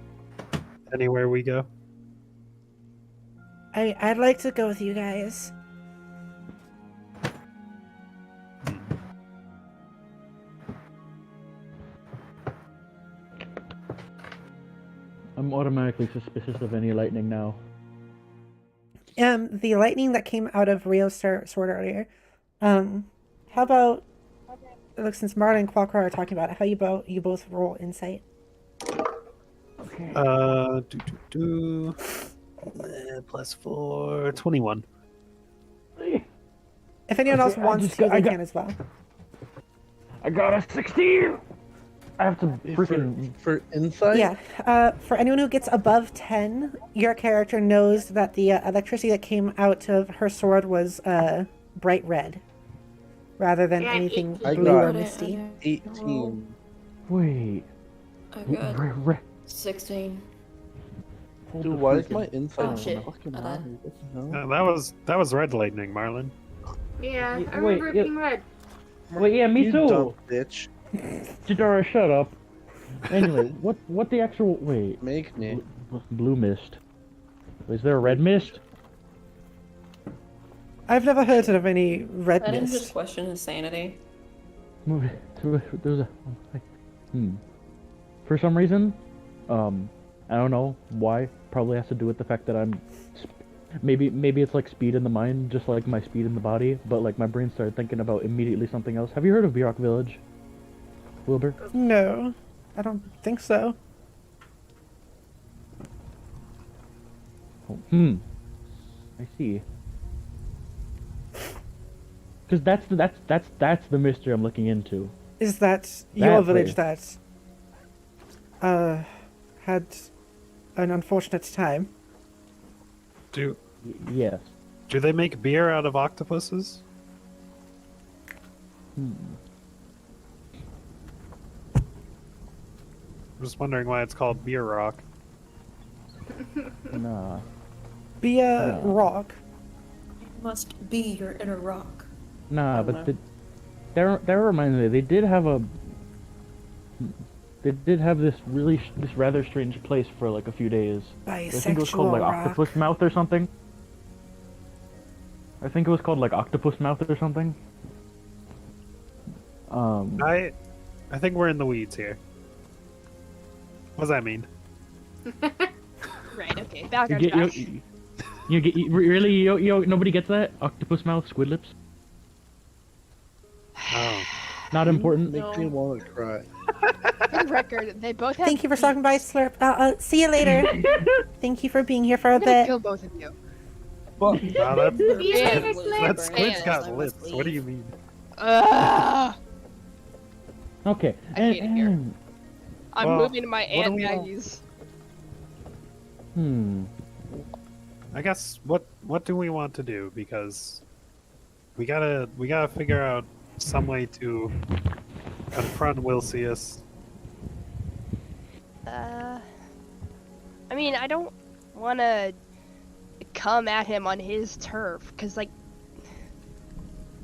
anywhere we go.
I'd like to go with you guys.
I'm automatically suspicious of any lightning now.
The lightning that came out of Rio's sword earlier. How about, look, since Marlon and Qualcra are talking about it, how you both roll insight?
Okay.
+4, 21.
If anyone else wants to, they can as well.
I got a 16! I have to freaking...
For insight?
Yeah. For anyone who gets above 10, your character knows that the electricity that came out of her sword was bright red, rather than
Yeah,
anything
I
blue
got
or
it.
misty.
18.
Wait.
I got 16.
Hold
Dude,
the
why is
freaking-
my insight
Oh, shit.
fucking
I
high?
died.
What the hell?
That was red lightning, Marlon.
Yeah,
Wait,
I remember it
yeah.
being red.
Wait, yeah, me
You
too!
dumb bitch.
Jadara, shut up. Anyway, what the actual... Wait.
Make me.
Blue mist. Is there a red mist?
I've never heard of any red
I didn't just
mist.
question his sanity.
There's a... For some reason, I don't know why. Probably has to do with the fact that I'm... Maybe it's like speed in the mind, just like my speed in the body, but like my brain started thinking about immediately something else. Have you heard of Bjork Village? Wilbur?
No, I don't think so.
Oh, I see. Because that's the mystery I'm looking into.
Is that your
That
village
place.
that had an unfortunate time?
Yes.
Do they make beer out of octopuses? I'm just wondering why it's called Beer Rock.
Nah.
Be a
Yeah.
rock.
Must be your inner rock.
Nah,
I don't
but that reminds me. They did have this this rather strange place for like a few days. I think it was called
Bisexual
like
rock.
Octopus Mouth or something. I think it was called like Octopus Mouth or something.
I think we're in the weeds here. What does that mean?
Right. Okay.
You
Background's
get,
back.
really, nobody gets that? Octopus mouth, squid lips?
Oh.
Not important?
Make me want to cry.
For the record, they both have.
Thank you for stopping by, Slurp. See you later. Thank you for being here for a
I'm gonna
bit.
kill both of you.
Well,
No, that
Yeah.
squid's got
Yeah.
lips. What do you mean?
Okay.
I hate it here. I'm
Well,
moving to my
what do
Aunt
we want?
Maggie's.
I guess what do we want to do? Because we gotta figure out some way to confront Wilcius.
I mean, I don't want to come at him on his turf, because, like,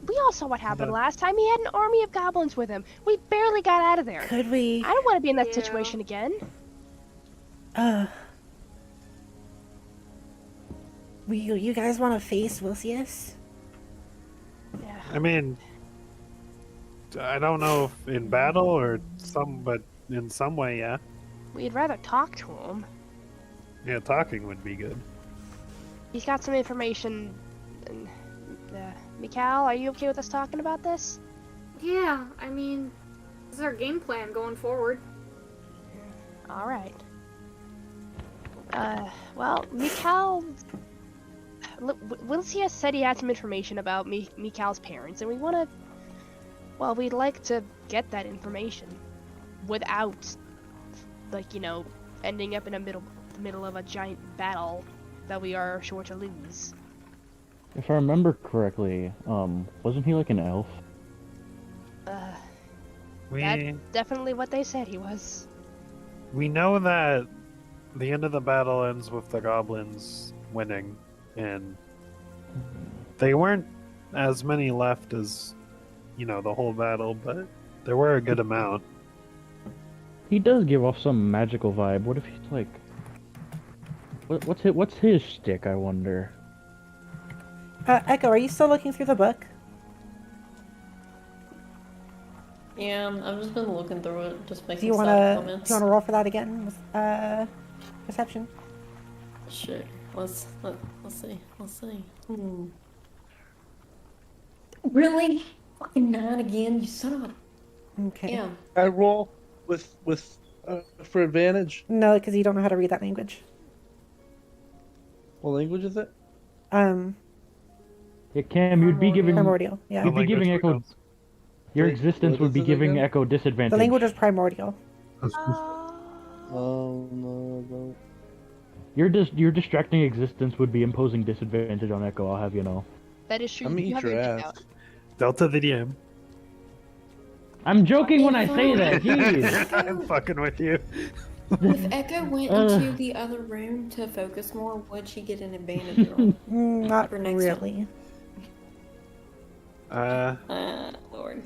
we all saw what happened last time. He had an army of goblins with him. We barely got out of there.
Could we?
I don't want to be in that
Yeah.
situation again.
You guys want to face Wilcius?
Yeah.
I mean, I don't know if in battle or but in some way, yeah.
We'd rather talk to him.
Yeah, talking would be good.
He's got some information. And, Mikal, are you okay with us talking about this?
Yeah, I mean, this is our game plan going forward.
All right. Well, Mikal. Wilcius said he had some information about Mikal's parents, and we want to. Well, we'd like to get that information without, like, ending up in the middle of a giant battle that we are sure to lose.
If I remember correctly, wasn't he like an elf?
That's definitely what they said he was.
We know that the end of the battle ends with the goblins winning, and they weren't as many left as, the whole battle, but there were a good amount.
He does give off some magical vibe. What if he's like... What's his shtick, I wonder?
Echo, are you still looking through the book?
Yeah, I've just been looking through it, just
Do
making
you
side
wanna
comments.
roll for that again? With, perception.
Sure. Let's see. Really? Fucking 9 again, you son of a.
Okay.
Yeah.
I roll with for advantage.
No, because you don't know how to read that language.
What language is it?
Yeah, Cam, you'd be giving...
Primordial. Yeah.
You'd be giving Echo... Your existence would be giving Echo disadvantage.
The language is primordial.
Oh no, don't.
Your distracting existence would be imposing disadvantage on Echo, I'll have you know.
That is true.
I'm gonna
You
eat
have
your
your
ass.
Delta the DM.
I'm joking when I say that, jeez!
I'm fucking with you.
If Echo went into the other room to focus more, would she get an advantage roll?
Not
For next
really.
Lord.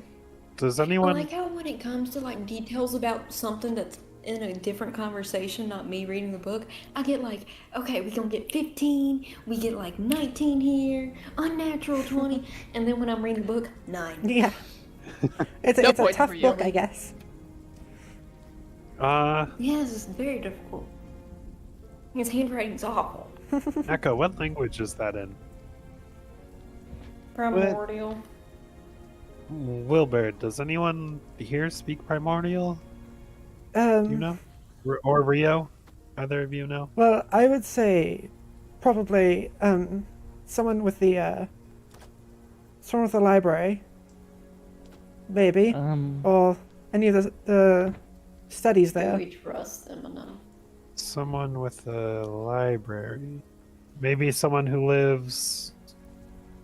Does
I
anyone...
like how when it comes to like details about something that's in a different conversation, not me reading the book, I get like, okay, we're gonna get 15, we get like 19 here, unnatural 20, and then when I'm reading the book, 9.
Yeah. It's a
point
tough
for you.
book, I guess.
Yes, it's very difficult. His handwriting's awful.
Echo, what language is that in?
Primordial.
Wilbur, does anyone here speak Primordial?
Um,
Do you know? Or Rio? Either of you know?
Well, I would say probably someone with the library, maybe, or any of the studies
Do
there.
we trust them enough?
Someone with a library. Maybe someone who lives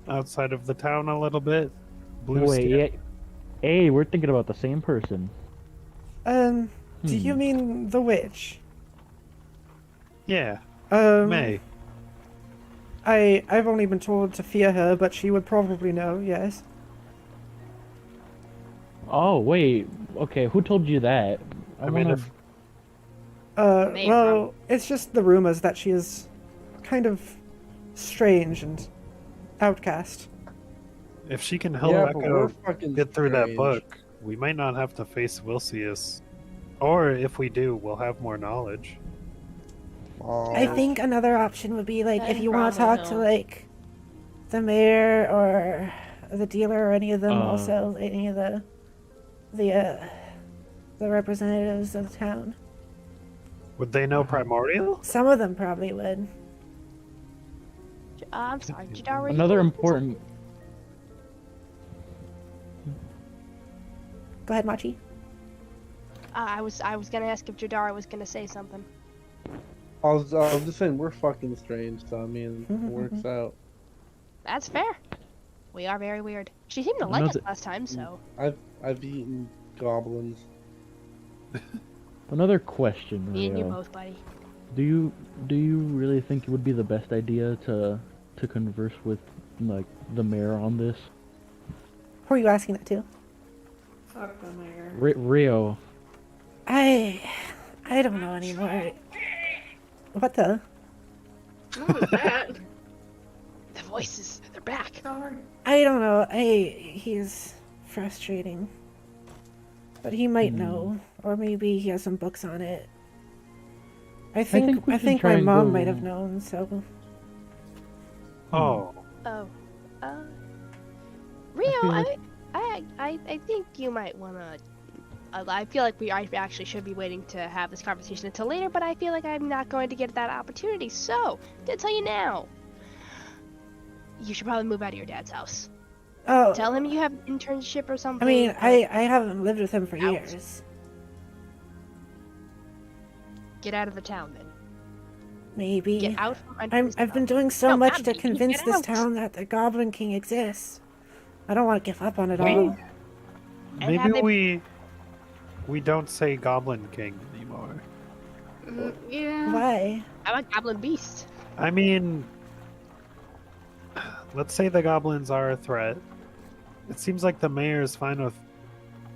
outside of the town a little bit. Blue
Wait,
skin.
yeah. Hey, we're thinking about the same person.
Do you mean the witch?
Yeah,
Um,
May.
I've only been told to fear her, but she would probably know, yes.
Oh, wait. Okay, who told you that?
I mean, if
May
Well, it's just the rumors that she is kind of strange and outcast.
if she can help
Yeah, but we're
Echo
fucking
get through that
strange.
book, we might not have to face Wilcius. Or if we do, we'll have more knowledge.
I think another option would be like if
I'd
you want to
probably
talk to
know.
like the mayor or the dealer or any of them,
Uh.
also any of the representatives of the town.
Would they know Primordial?
Some of them probably would.
I'm sorry, Jadar, were you
Another
gonna say
important.
Go ahead, Machi.
I was gonna ask if Jadar was gonna say something.
I was just saying we're fucking strange, so I mean, it works out.
That's fair. We are very weird. She seemed to like us
Another-
last time, so
I've eaten goblins.
Another question,
me and you
Rio.
both, buddy.
Do you really think it would be the best idea to converse with like the mayor on this?
Who are you asking that to?
Fuck the mayor.
Rio.
I don't know anymore. What the?
What was that?
The voices, they're back.
Sorry.
I don't know. He's frustrating. But he might know, or maybe he has some books on it. I
think we
I
should
think
try
my
and
mom
go-
might have known. So
Oh.
Oh, Rio,
feel like-
I think you might wanna. I feel like I actually should be waiting to have this conversation until later, but I feel like I'm not going to get that opportunity. So, I'm gonna tell you now. You should probably move out of your dad's house.
oh,
Tell him you have an internship or
I
something.
mean,
or
I haven't lived with him for
Out.
years.
get out of the town then.
Maybe.
Get out from under
I've
his
been
thumb.
doing so
No,
much
Adam,
to
you can
convince
get
this
out.
town that the Goblin King exists. I don't want to give up on it
Wait.
all.
And have
Maybe
they-
we don't say Goblin King anymore.
Yeah.
Why?
I'm a goblin beast.
I mean, let's say the goblins are a threat. It seems like the mayor is fine with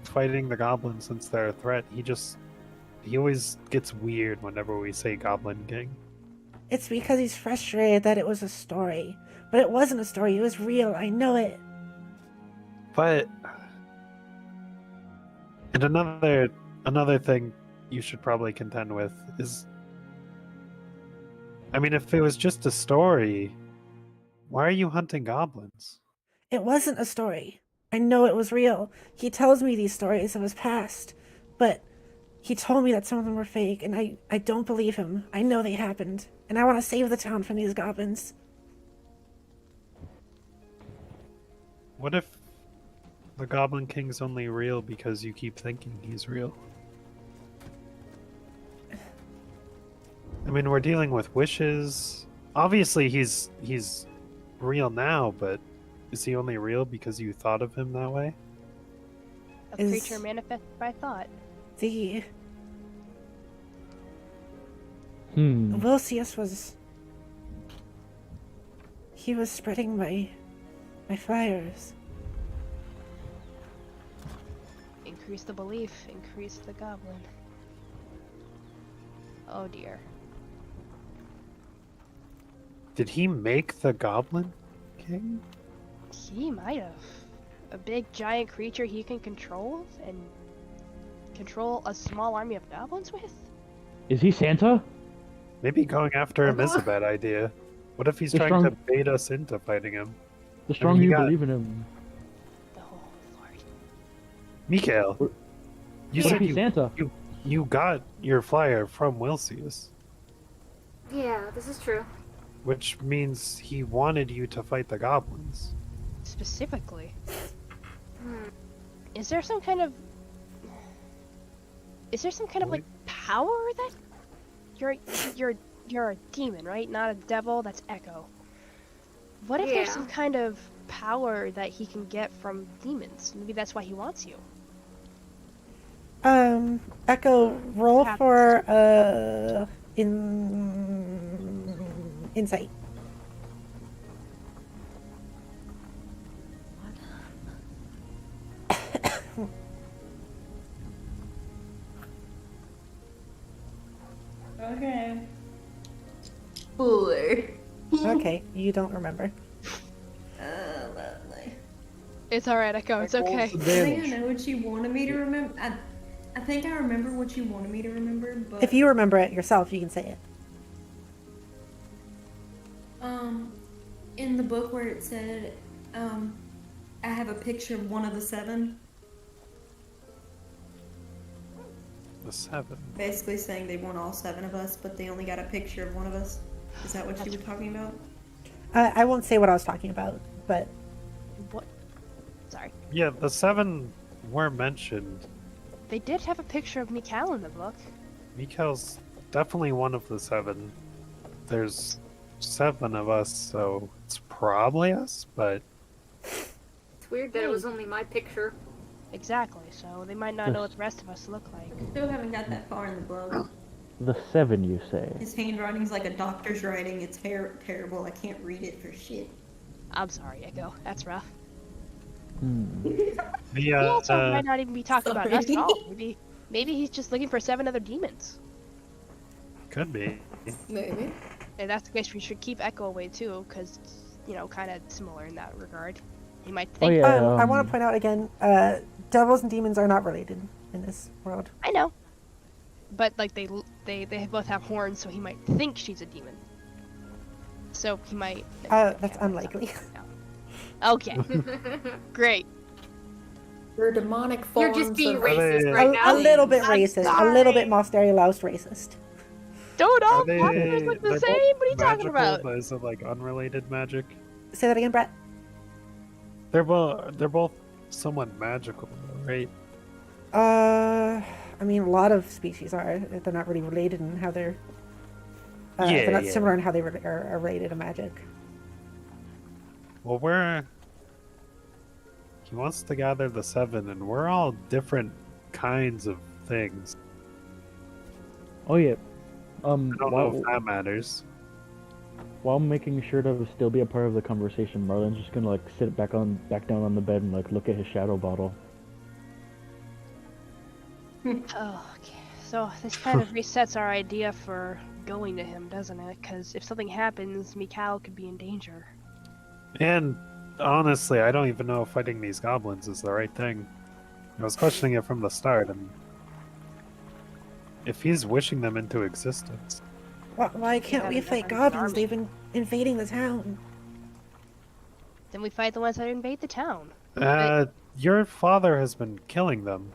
fighting the goblins since they're a threat. He always gets weird whenever we say Goblin King.
It's because he's frustrated that it was a story. But it wasn't a story, it was real. I know it.
But and another thing you should probably contend with is, I mean, if it was just a story, why are you hunting goblins?
It wasn't a story. I know it was real. He tells me these stories of his past. But he told me that some of them were fake, and I don't believe him. I know they happened. And I want to save the town from these goblins.
What if the Goblin King's only real because you keep thinking he's real? I mean, we're dealing with wishes. Obviously, he's real now, but is he only real because you thought of him that way?
A
Is-
creature manifested by thought.
The
Hmm.
Wilcius was... He was spreading my fires.
Increase the belief, increase the goblin. Oh dear.
Did he make the Goblin King?
He might have. A big giant creature he can control and control a small army of goblins with?
Is he Santa?
Maybe going after him is a bad idea. What if he's
The
trying to
strong-
bait us into fighting him?
The stronger
he
you
got-
believe in him.
Oh lord.
Mikael,
What-
you
What if
said
he's Santa?
you got your flyer from Wilcius,
Yeah, this is true.
which means he wanted you to fight the goblins.
Specifically.
Hmm.
Is there some kind of like power that you're a demon, right? Not a devil, that's Echo. What if there's
Yeah.
some kind of power that he can get from demons? Maybe that's why he wants you.
Echo, roll
Perhaps.
for insight.
Okay. 4.
Okay, you don't remember.
Lovely.
It's alright, Echo. It's okay.
I think I know what you wanted me to remember. I think I remember what you wanted me to remember, but
If you remember it yourself, you can say it.
in the book where it said, I have a picture of one of the 7.
The 7.
Basically saying they want all 7 of us, but they only got a picture of one of us. Is that what you were talking about?
I won't say what I was talking about, but
What? Sorry.
Yeah, the 7 were mentioned.
They did have a picture of Mikal in the book.
Mikhail's definitely one of the 7. There's 7 of us, so it's probably us, but
It's weird that it was only my picture.
Exactly, so they might not know what the rest of us look like.
Still haven't got that far in the book.
The 7, you say?
His handwriting's like a doctor's writing. It's terrible. I can't read it for shit.
I'm sorry, Echo. That's rough.
the
He also might not even be talking about us at
sorry.
all. Maybe he's just looking for 7 other demons.
could be.
Maybe.
If that's the case, we should keep Echo away too, because it's, you know, kind of similar in that regard. He might think.
Oh yeah.
I want to point out again, devils and demons are not related in this world.
I know. But like they both have horns, so he might think she's a demon. So he might.
That's unlikely.
Okay. Great.
They're demonic
You're
forms.
just being
of-
racist right now.
A little bit
I'm
racist. A
sorry.
little bit Mostery Loust racist.
Dude, all
Are they-
monsters look the
they're
same.
both
What are you talking
magical,
about?
But is it like unrelated magic?
Say that again, Brett.
They're both somewhat magical, right?
I mean, a lot of species are. They're not really related in how they're. They're not similar in how they are related to magic.
Well, he wants to gather the 7, and we're all different kinds of things.
Oh yeah.
I don't know if that matters.
While making sure to still be a part of the conversation, Marlon's just gonna like sit back down on the bed and like look at his shadow bottle.
Oh, okay. So this kind of resets our idea for going to him, doesn't it? Because if something happens, Mikal could be in danger.
And honestly, I don't even know if fighting these goblins is the right thing. I was questioning it from the start, and if he's wishing them into existence,
Why can't we
Yeah,
fight
they're
goblins?
army.
They've been invading the town.
Then we fight the ones that invade the town.
your father has been killing them.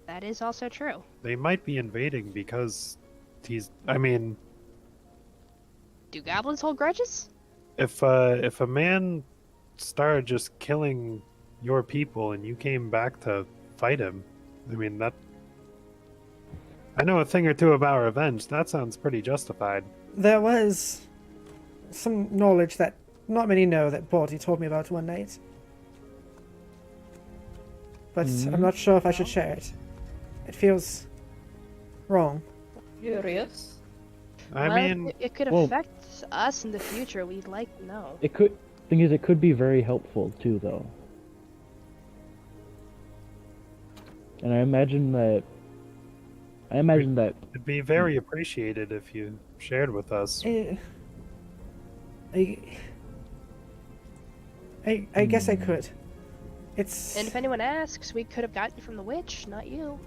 That is also true.
They might be invading because I mean,
Do goblins hold grudges?
if a man started just killing your people and you came back to fight him, I mean that. I know a thing or two about revenge. That sounds pretty justified.
There was some knowledge that not many know that Baldy told me about one night. But I'm not sure if I should share it. It feels wrong.
Curious.
I
Well,
mean,
it could
well-
affect us in the future. We'd like to know.
It could be very helpful too, though. And I imagine that
it'd be very appreciated if you shared with us.
I guess I could. It's
And if anyone asks, we could have gotten it from the witch, not you.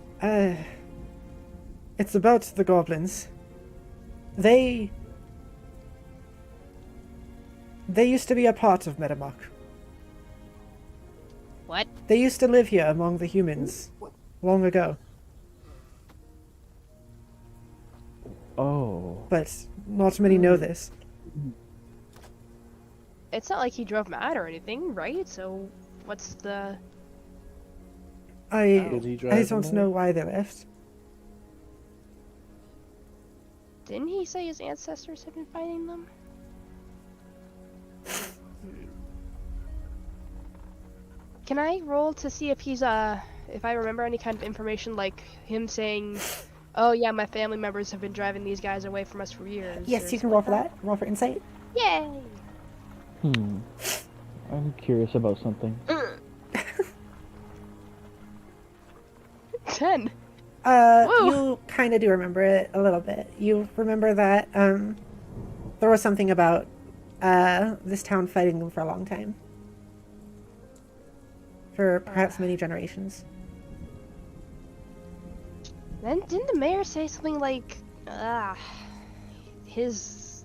it's about the goblins. They used to be a part of Metamok.
What?
They used to live here among the humans long ago,
oh,
but not many know this.
It's not like he drove them out or anything, right? So, what's the...
I
Did he
I
drive
don't
them
know why they left.
Didn't he say his ancestors had been fighting them? Can I roll to see if he's, if I remember any kind of information, like him saying, oh yeah, my family members have been driving these guys away from us for years?
Yes,
or
you can
something
roll
like
for that. Roll for insight.
Yay!
I'm curious about something.
10! Woo!
You kind of do remember it a little bit. You remember that there was something about this town fighting them for a long time. For perhaps many generations.
Then didn't the mayor say something like, his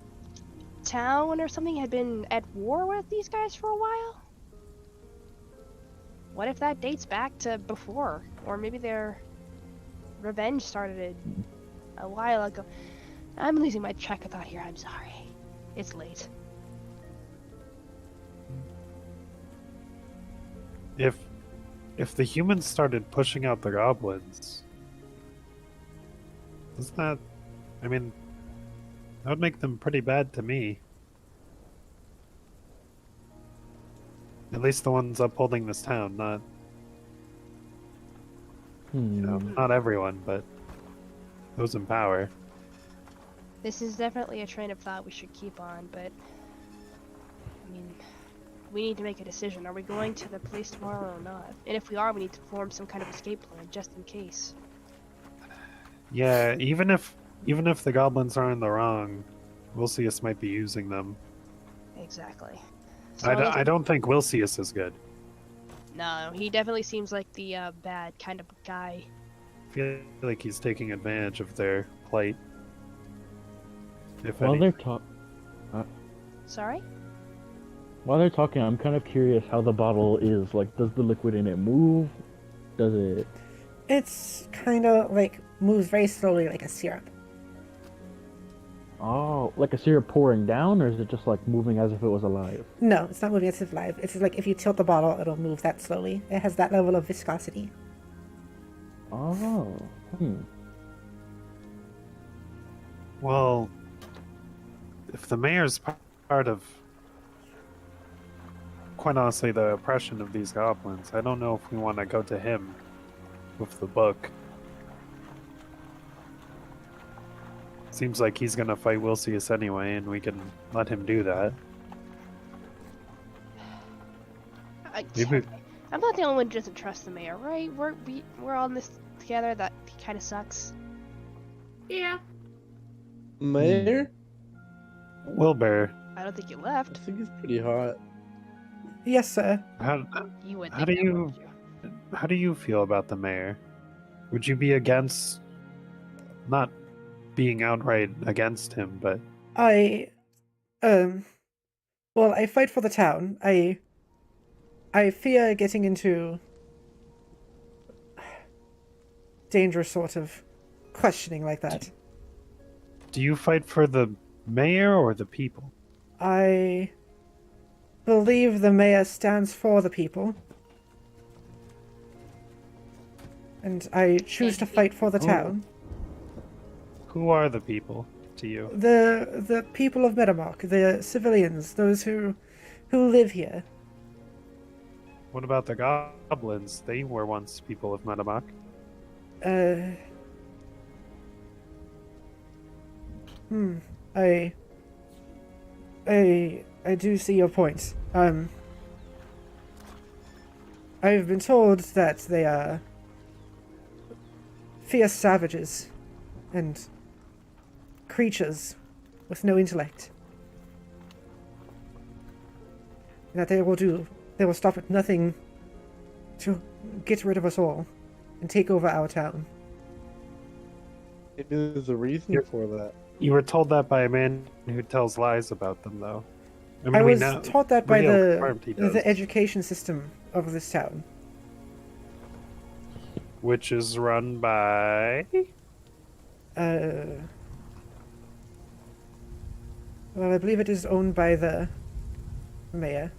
town or something had been at war with these guys for a while? What if that dates back to before? Or maybe their revenge started a while ago. I'm losing my track of thought here, I'm sorry. It's late.
If the humans started pushing out the goblins, doesn't that, I mean, that would make them pretty bad to me. At least the ones upholding this town, not, you know, not everyone, but those in power.
This is definitely a train of thought we should keep on, but I mean, we need to make a decision. Are we going to the place tomorrow or not? And if we are, we need to form some kind of escape plan just in case.
Yeah, even if the goblins are in the wrong, Wilcius might be using them.
Exactly. So
I don't think Wilcius is good.
No, he definitely seems like the bad kind of guy.
I feel like he's taking advantage of their plight. If
While
any.
they're talk,
Sorry?
while they're talking, I'm kind of curious how the bottle is. Like, does the liquid in it move? Does it?
It's kind of like moves very slowly like a syrup.
Oh, like a syrup pouring down, or is it just like moving as if it was alive?
No, it's not moving as if live. It's just like if you tilt the bottle, it'll move that slowly. It has that level of viscosity.
Oh,
Well, if the mayor's part of, quite honestly, the oppression of these goblins, I don't know if we want to go to him with the book. Seems like he's gonna fight Wilcius anyway, and we can let him do that. Maybe.
I'm not the only one who doesn't trust the mayor, right? We're all in this together. That kind of sucks.
Yeah.
Mayor?
Wilbur,
I don't think you
I
left.
think he's pretty hot.
Yes, sir.
You would.
How
think
do
that,
you-
wouldn't you?
how do you feel about the mayor? Would you be against, not being outright against him, but
I well, I fight for the town. I fear getting into dangerous sort of questioning like that.
do you fight for the mayor or the people?
I believe the mayor stands for the people. And I choose to fight for the town.
Who are the people to you?
The people of Metamark, the civilians, those who live here.
What about the goblins? They were once people of Metamark.
I do see your point. I've been told that they are fierce savages and creatures with no intellect. And that they will stop at nothing to get rid of us all and take over our town.
Maybe there's a reason
You're-
for that.
You were told that by a man who tells lies about them, though. mean,
I
we
was
know-
taught that by
Rio confirmed he does.
the education system of this town.
Which is run by.
Well, I believe it is owned by the mayor.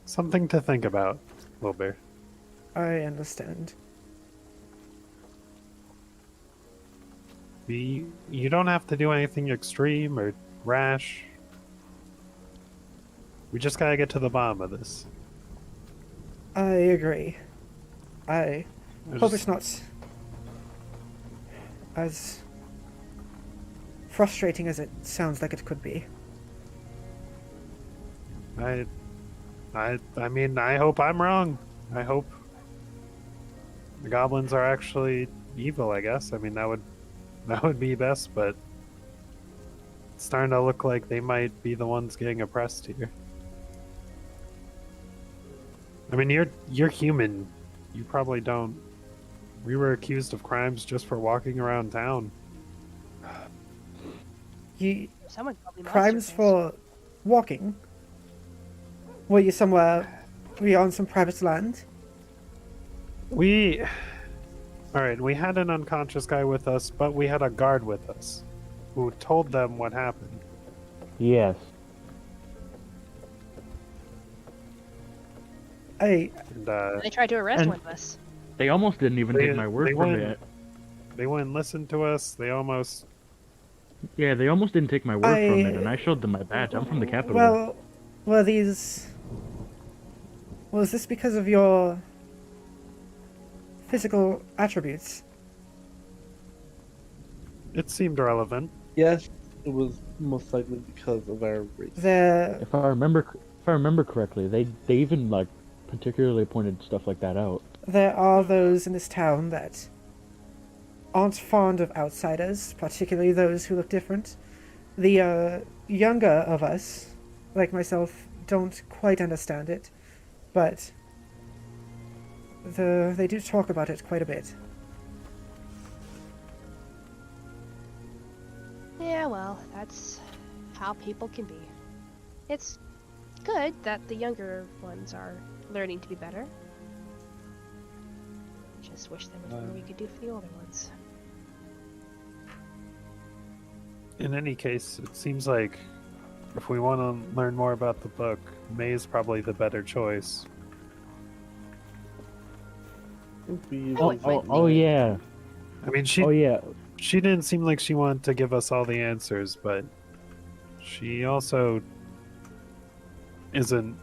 Something to think about, Wilbur.
I understand.
You don't have to do anything extreme or rash. We just gotta get to the bottom of this.
I agree. I hope
There's-
it's not as frustrating as it sounds like it could be.
I mean, I hope I'm wrong. I hope the goblins are actually evil, I guess. I mean, that would that would be best, but it's starting to look like they might be the ones getting oppressed here. I mean, you're human. You probably don't. We were accused of crimes just for walking around town.
Someone probably
Crimes
monster
for walking? Were you on some private land?
Alright, we had an unconscious guy with us, but we had a guard with us who told them what happened.
Yes.
And,
They tried to arrest one of us.
They almost didn't even take my word from it.
They wouldn't listen to us. They almost...
Yeah, they almost didn't take my word from it, and I showed them my badge. I'm from the capital.
Well, was this because of your physical attributes?
It seemed relevant.
Yes, it was most likely because of our race.
If I remember correctly, they even like particularly pointed stuff like that out.
There are those in this town that aren't fond of outsiders, particularly those who look different. The younger of us, like myself, don't quite understand it, but they do talk about it quite a bit.
Yeah, well, that's how people can be. It's good that the younger ones are learning to be better. Just wish there was more we could do for the older ones.
In any case, it seems like if we want to learn more about the book, May is probably the better choice.
Oh yeah.
I mean, she didn't seem like she wanted to give us all the answers, but she also isn't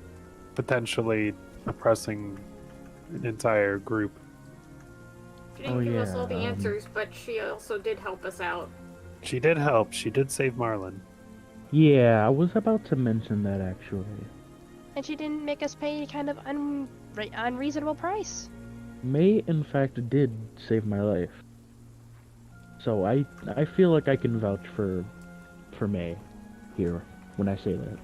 potentially oppressing an entire group.
She didn't give us all the answers, but she also did help us out.
She did help. She did save Marlin.
Yeah, I was about to mention that actually.
And she didn't make us pay any kind of unreasonable price.
May, in fact, did save my life. So I feel like I can vouch for May here when I say that.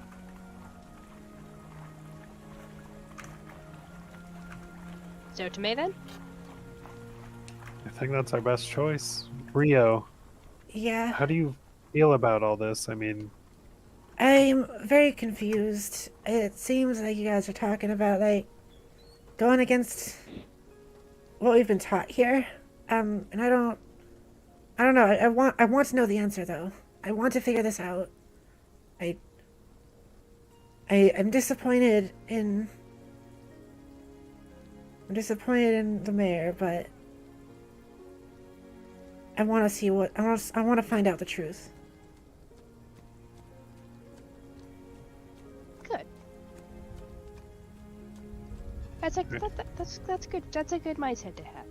So to May then?
I think that's our best choice. Rio,
Yeah.
how do you feel about all this? I mean,
I'm very confused. It seems like you guys are talking about, like, going against what we've been taught here. And I don't know. I want to know the answer, though. I want to figure this out. I'm disappointed in the mayor, but I want to find out the truth.
Good. That's good. That's a good mindset to have.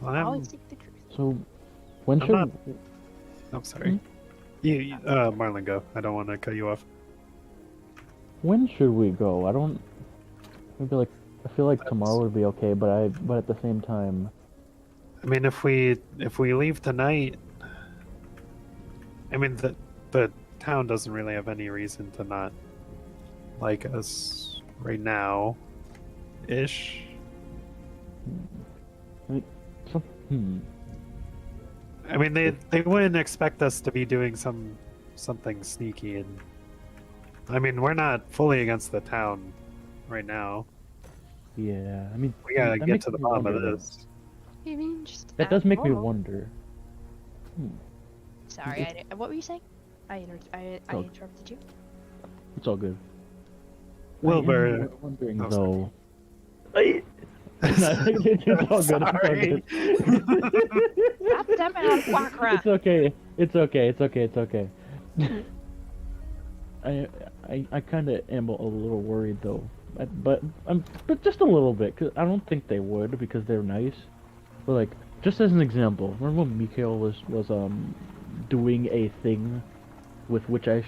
well,
Always seek the truth.
So when
I'm
should
not- I'm sorry. Marlon, go. I don't want to cut you off.
when should we go? I feel like tomorrow would be okay, but at the same time,
I mean, if we leave tonight, I mean the town doesn't really have any reason to not like us right now, ish. I mean, they wouldn't expect us to be doing something sneaky, and I mean, we're not fully against the town right now.
Yeah, I mean,
We gotta
that
get
makes
to the
me
bottom of
wonder,
this.
You mean just
That
act
does make me
normal.
wonder.
Sorry, what were you saying? I interrupted you.
It's all good.
Wilbur,
Wondering
Oh,
though. It's all good. It's all
Sorry.
good.
Stop stepping on Warcraft.
It's okay. It's okay. It's okay. It's okay. I kind of am a little worried though, but just a little bit, cause I don't think they would because they're nice. But like, just as an example, remember when Mikhail was doing a thing, with which I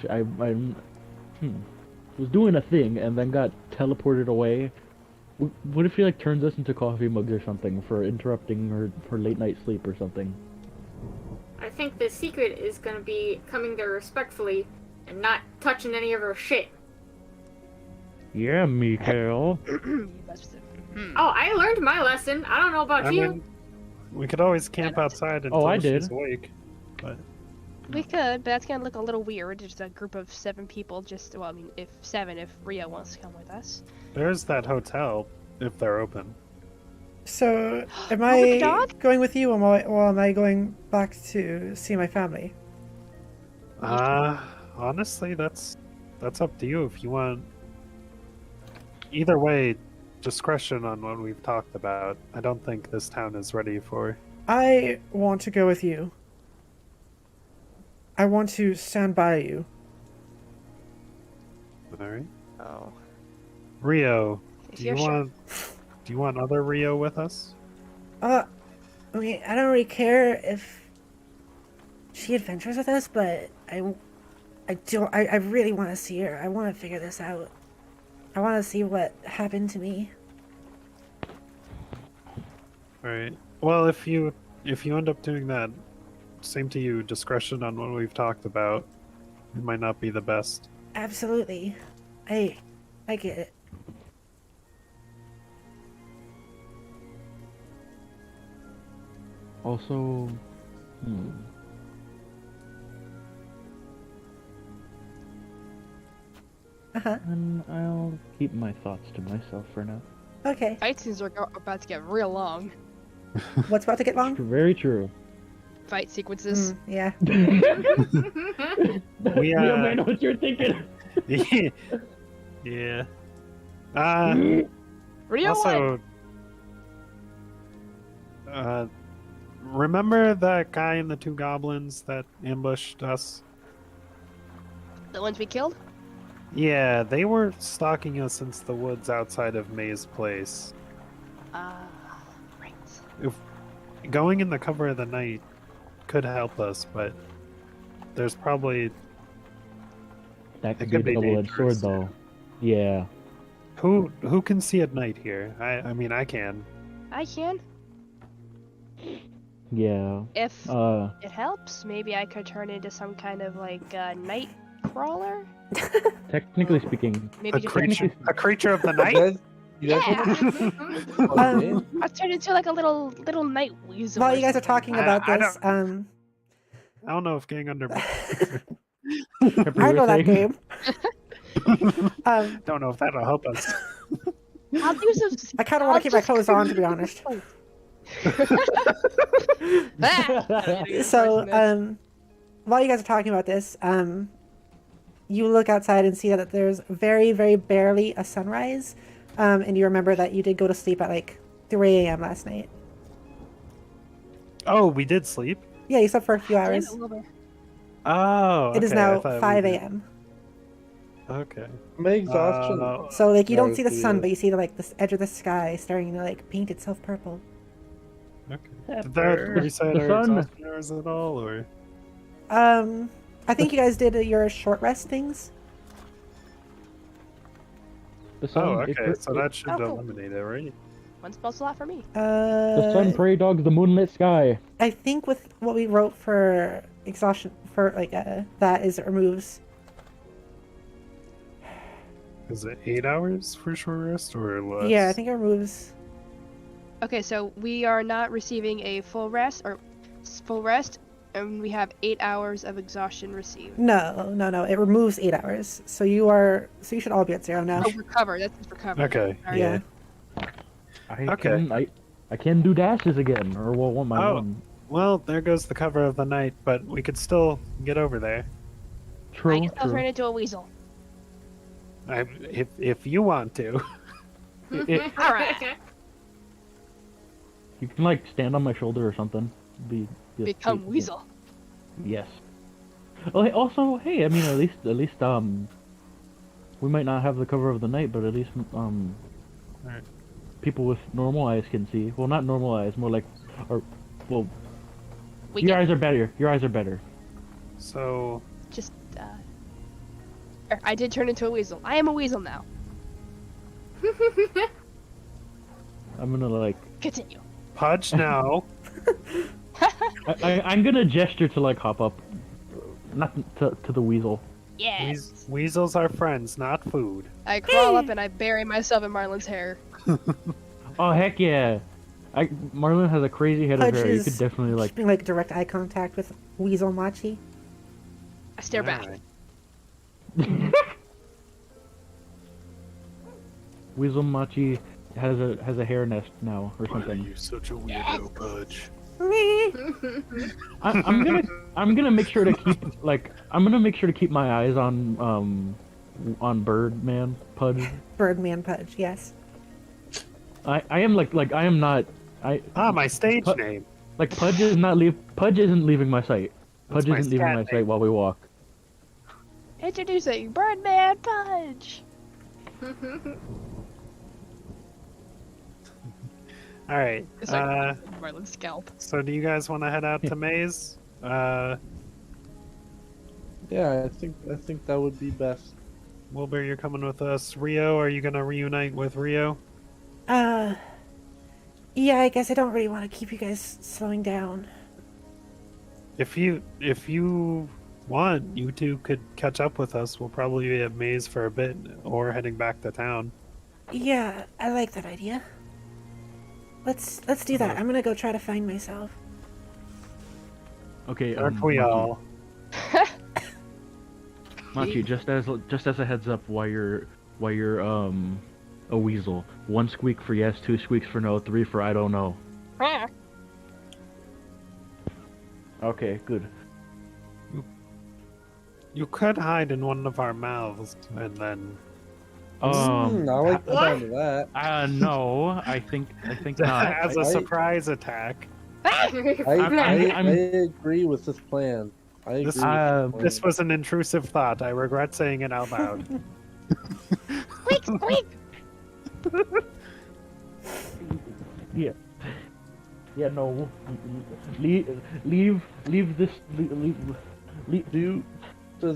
was doing a thing and then got teleported away. What if he like turns us into coffee mugs or something for interrupting her late night sleep or something?
I think the secret is gonna be coming there respectfully and not touching any of her shit.
Yeah, Mikhail.
You must have-
Oh, I learned my lesson. I don't know about
I
you.
mean, we could always camp outside until
I
she's
did.
awake. But
We could, but that's gonna look a little weird. Just a group of 7 people. Well, I mean, if Rio wants to come with us.
there's that hotel if they're open.
So, am
with the
I
dog?
going with you, or am I going back to see my family?
Honestly, that's up to you if you want. Either way, discretion on what we've talked about. I don't think this town is ready for.
I want to go with you. I want to stand by you.
All right,
Oh.
Rio.
If
Do
you're
you
sure.
want? Do you want other Rio with us?
I mean, I don't really care if she adventures with us, but I really want to see her. I want to figure this out. I want to see what happened to me.
All right. Well, if you end up doing that, same to you. Discretion on what we've talked about. It might not be the best.
Absolutely. I get it.
Also,
Uh-huh.
and I'll keep my thoughts to myself for now.
Okay.
Fight scenes are about to get real long.
What's about to get long?
Very true.
Fight sequences.
Yeah.
We
I know what you're thinking.
yeah.
Rio
Also, remember that guy and the 2 goblins that ambushed us?
the ones we killed?
Yeah, they were stalking us since the woods outside of May's place.
Right.
If going in the cover of the night could help us, but there's probably
That could
It
be a
could be
double-edged sword,
dangerous,
though. Yeah.
who can see at night here? I mean I can.
I can.
Yeah.
If
Uh,
it helps, maybe I could turn into some kind of like night crawler.
technically speaking,
Maybe
A
just
creature of the
You
night.
guys, you guys
Yeah.
okay?
I'll turn into like a little night weasel.
While
or
you guys are
something.
talking
I-
about
I
this,
I don't know if getting under.
I know that game.
Don't know if that'll help us.
I'll do some.
I kind of want to keep my clothes on, to be honest. So, while you guys are talking about this, you look outside and see that there's very, very barely a sunrise, and you remember that you did go to sleep at like 3 a.m. last night.
Oh, we did sleep.
Yeah, you slept for a few hours.
Oh,
It is
okay, I
now
thought we
5
did.
a.m.
Okay.
My exhaustion.
So like you don't
Right,
see the sun,
yeah.
but you see like the edge of the sky starting to like paint itself purple.
Okay. Did that reset
The
our
sun.
exhaustion hours at all, or?
I think you guys did your short rest things.
the sun,
Oh,
it
okay.
cr-
So that should
Oh, cool.
eliminate it, right?
One spell slot for me.
the sun, prairie dogs, the moonlit sky.
I think with what we wrote for exhaustion for like that is it removes.
Is it 8 hours for short rest or less?
Yeah, I think it removes.
Okay, so we are not receiving a full rest, and we have 8 hours of exhaustion received.
No. It removes 8 hours. So you should all be at 0 now.
Oh, recover. That's just recover.
Okay.
Sorry.
Yeah.
I can do dashes again, or well, want my
Oh.
one.
Well, there goes the cover of the night, but we could still get over there.
I
True,
guess I'll turn
true.
into a weasel.
If you want to.
Alright.
You can like stand on my shoulder or something.
Become weasel.
Yes. Oh, hey, also, hey, I mean, at least, we might not have the cover of the night, but at least,
Alright.
people with normal eyes can see. Well, not normal eyes, more like, well,
We
your
can
eyes are better. Your eyes are better.
So,
just. I did turn into a weasel. I am a weasel now.
I'm gonna like.
Continue.
Pudge now.
I'm gonna gesture to like hop up, not to the weasel.
Yes.
Weasels are friends, not food.
I crawl up and I bury myself in Marlin's hair.
Oh heck yeah! Marlon has a crazy head of
Pudge
hair. You
is
could definitely like.
keeping like direct eye contact with Weasel Machi.
I stare back.
Alright.
Weasel Machi has a hair nest now or something.
You're such a weirdo, Pudge.
I'm gonna make sure to keep my eyes on Birdman Pudge.
Birdman Pudge, yes.
I am like I am not
My stage name.
like Pudge isn't leaving my sight.
That's
Pudge
my
isn't leaving
scat
my
name.
sight while we walk.
Introducing Birdman Pudge.
Alright.
It's like Marlin's scalp.
So do you guys want to head out to Maze?
Yeah, I think that would be best.
Wilbur, you're coming with us. Rio, are you gonna reunite with Rio?
Yeah, I guess I don't really want to keep you guys slowing down.
If you want, you two could catch up with us. We'll probably be at Maze for a bit, or heading back to town.
Yeah, I like that idea. Let's do that. I'm gonna go try to find myself.
Okay,
Aren't we
Machi,
all?
Machi, just as a heads up, while you're a weasel, 1 squeak for yes, 2 squeaks for no, 3 for I don't know. Okay, good.
You could hide in one of our mouths, and then
I like the sound of that.
No, I think not.
as a surprise attack.
I
I'm-
agree with this plan. I agree.
This was an intrusive thought. I regret saying it out loud.
Squeak, squeak.
Yeah, no. Leave this.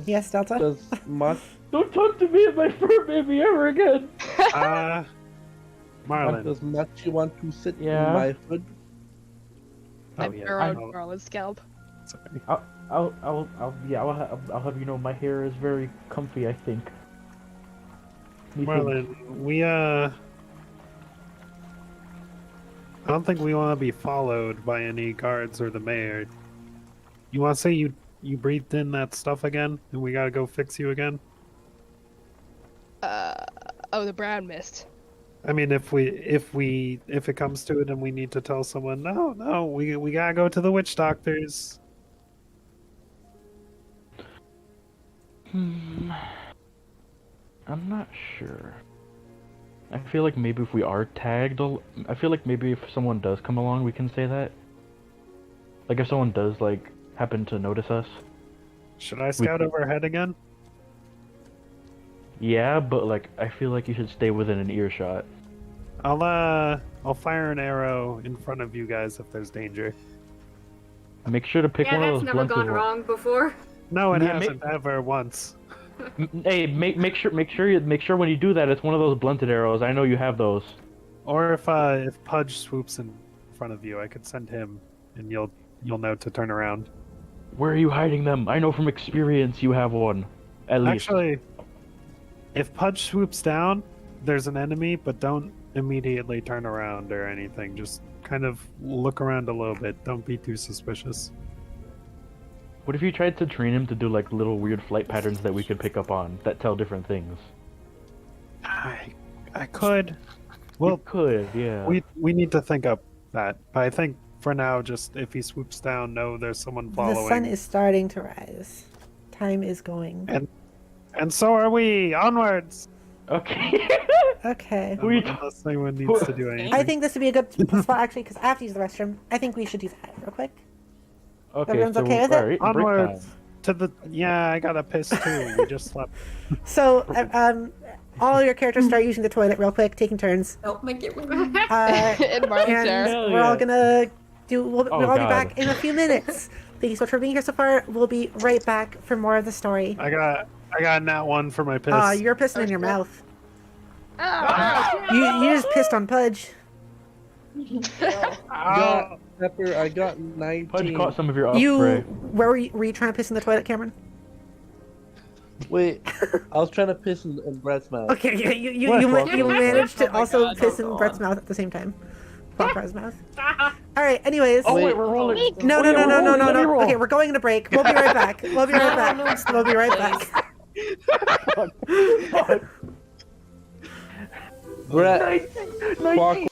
Yes, Delta?
Does much
Don't talk to me and my fur baby ever again.
Marlon.
does much you want to sit
Yeah.
in my hood?
I
Oh, yeah.
burrowed
Oh,
Marlin's scalp.
sorry.
I'll have you know my hair is very comfy. I think.
Marlon, I don't think we want to be followed by any guards or the mayor. You want to say you breathed in that stuff again, and we gotta go fix you again?
Oh, the brown mist.
I mean, if it comes to it and we need to tell someone, no, we gotta go to the witch doctors.
I'm not sure. I feel like maybe if we are tagged, I feel like maybe if someone does come along, we can say that. Like if someone does like happen to notice us.
Should I scout overhead again?
Yeah, but like I feel like you should stay within an earshot.
I'll fire an arrow in front of you guys if there's danger.
Make sure to pick
Yeah,
one of
that's
those
never
blunted
gone
ones.
wrong before.
No, it
Yeah,
hasn't ever once.
Hey, make sure when you do that, it's one of those blunted arrows. I know you have those.
Or if Pudge swoops in front of you, I could send him, and you'll know to turn around.
Where are you hiding them? I know from experience you have one. At least.
Actually, if Pudge swoops down, there's an enemy, but don't immediately turn around or anything. Just kind of look around a little bit. Don't be too suspicious.
What if you tried to train him to do like little weird flight patterns that we could pick up on that tell different things?
I could. Well,
You could, yeah.
we need to think up that. But I think for now, just if he swoops down, know there's someone following.
The sun is starting to rise. Time is going.
And so are we. Onwards.
Okay.
Okay.
Unless anyone needs to do anything.
I think this would be a good spot actually, because I have to use the restroom. I think we should do that real quick.
Okay,
Everyone's
so,
okay with it?
alright, break
Onwards
time.
to the. Yeah, I got a piss too. We just slept.
So, all your characters start using the toilet real quick, taking turns.
Help me get rid of
In Marlin's
And
hair.
Hell
we're all
yeah.
gonna we'll
Oh,
all be
God.
back in a few minutes. Thank you so much for being here so far. We'll be right back for more of the story.
I got nat one for my piss.
You're pissing in your mouth.
Ah!
You just pissed on Pudge.
Oh,
Pepper, I got
Pudge
19.
caught some of your
You
osprey.
were you trying to piss in the toilet, Cameron?
Wait, I was trying to piss in Brett's mouth.
Okay, yeah, you
What?
managed to
Oh my
also
God,
piss
oh
in
God.
Brett's mouth at the same time. Quack's mouth. All right. Anyways.
Oh
Wait.
wait, we're rolling.
No.
Let me roll.
Okay, we're going to break. We'll be right back. We'll be right back. We'll be right back.
Brett, Quack,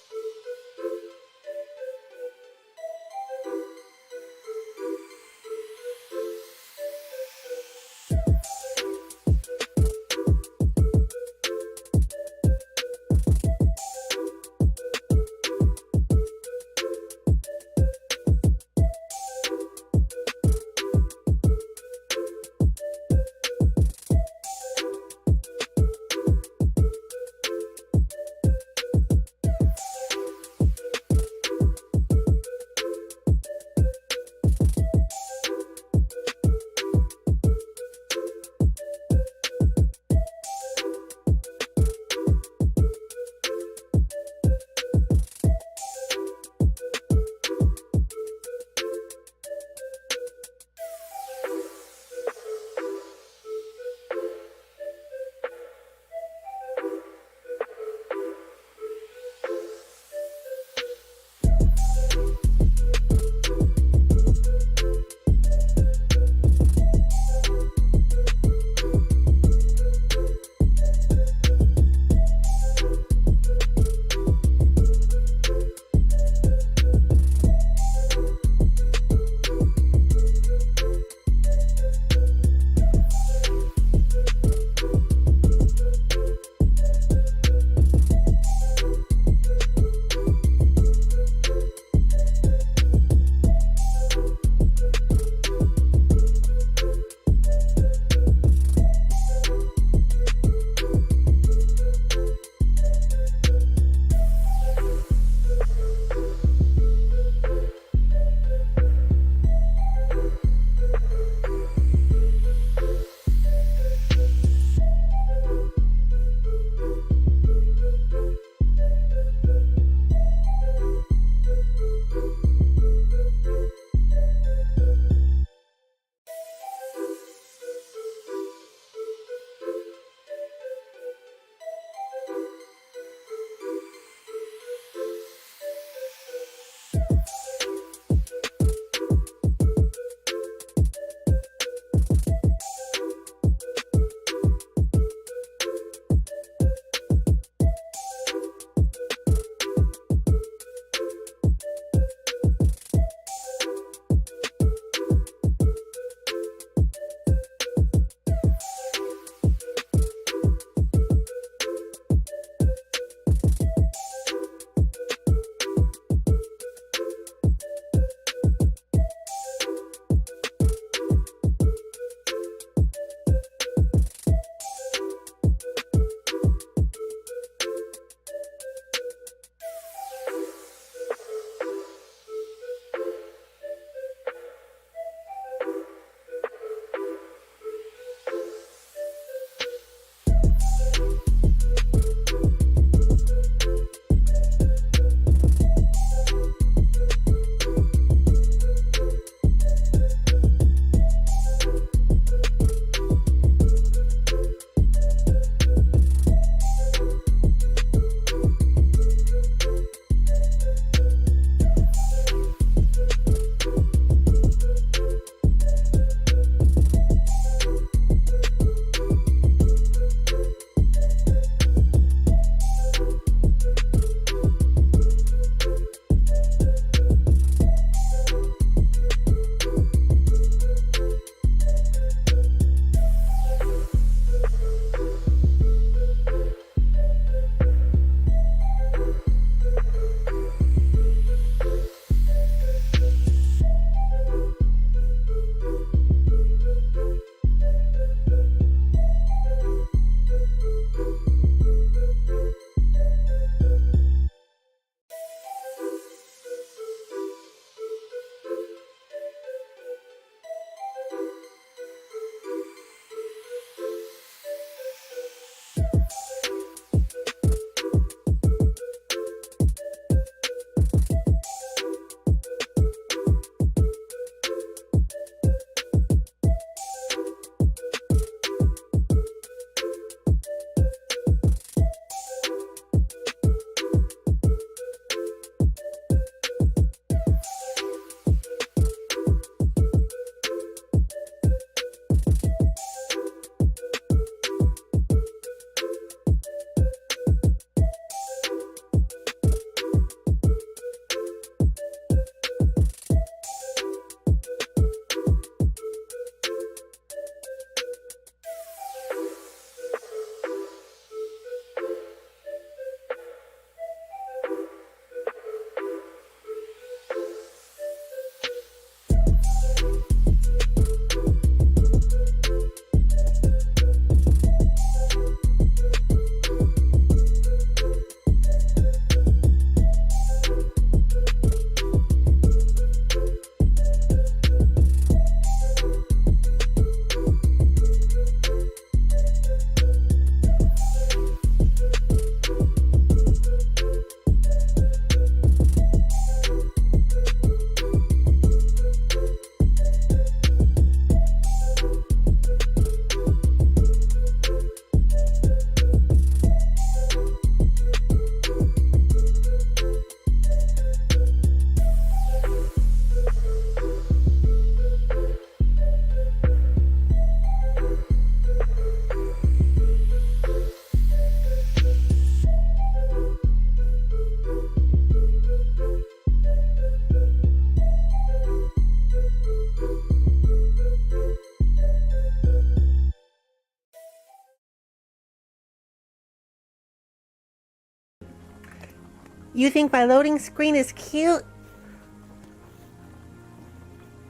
You think my loading screen is cute?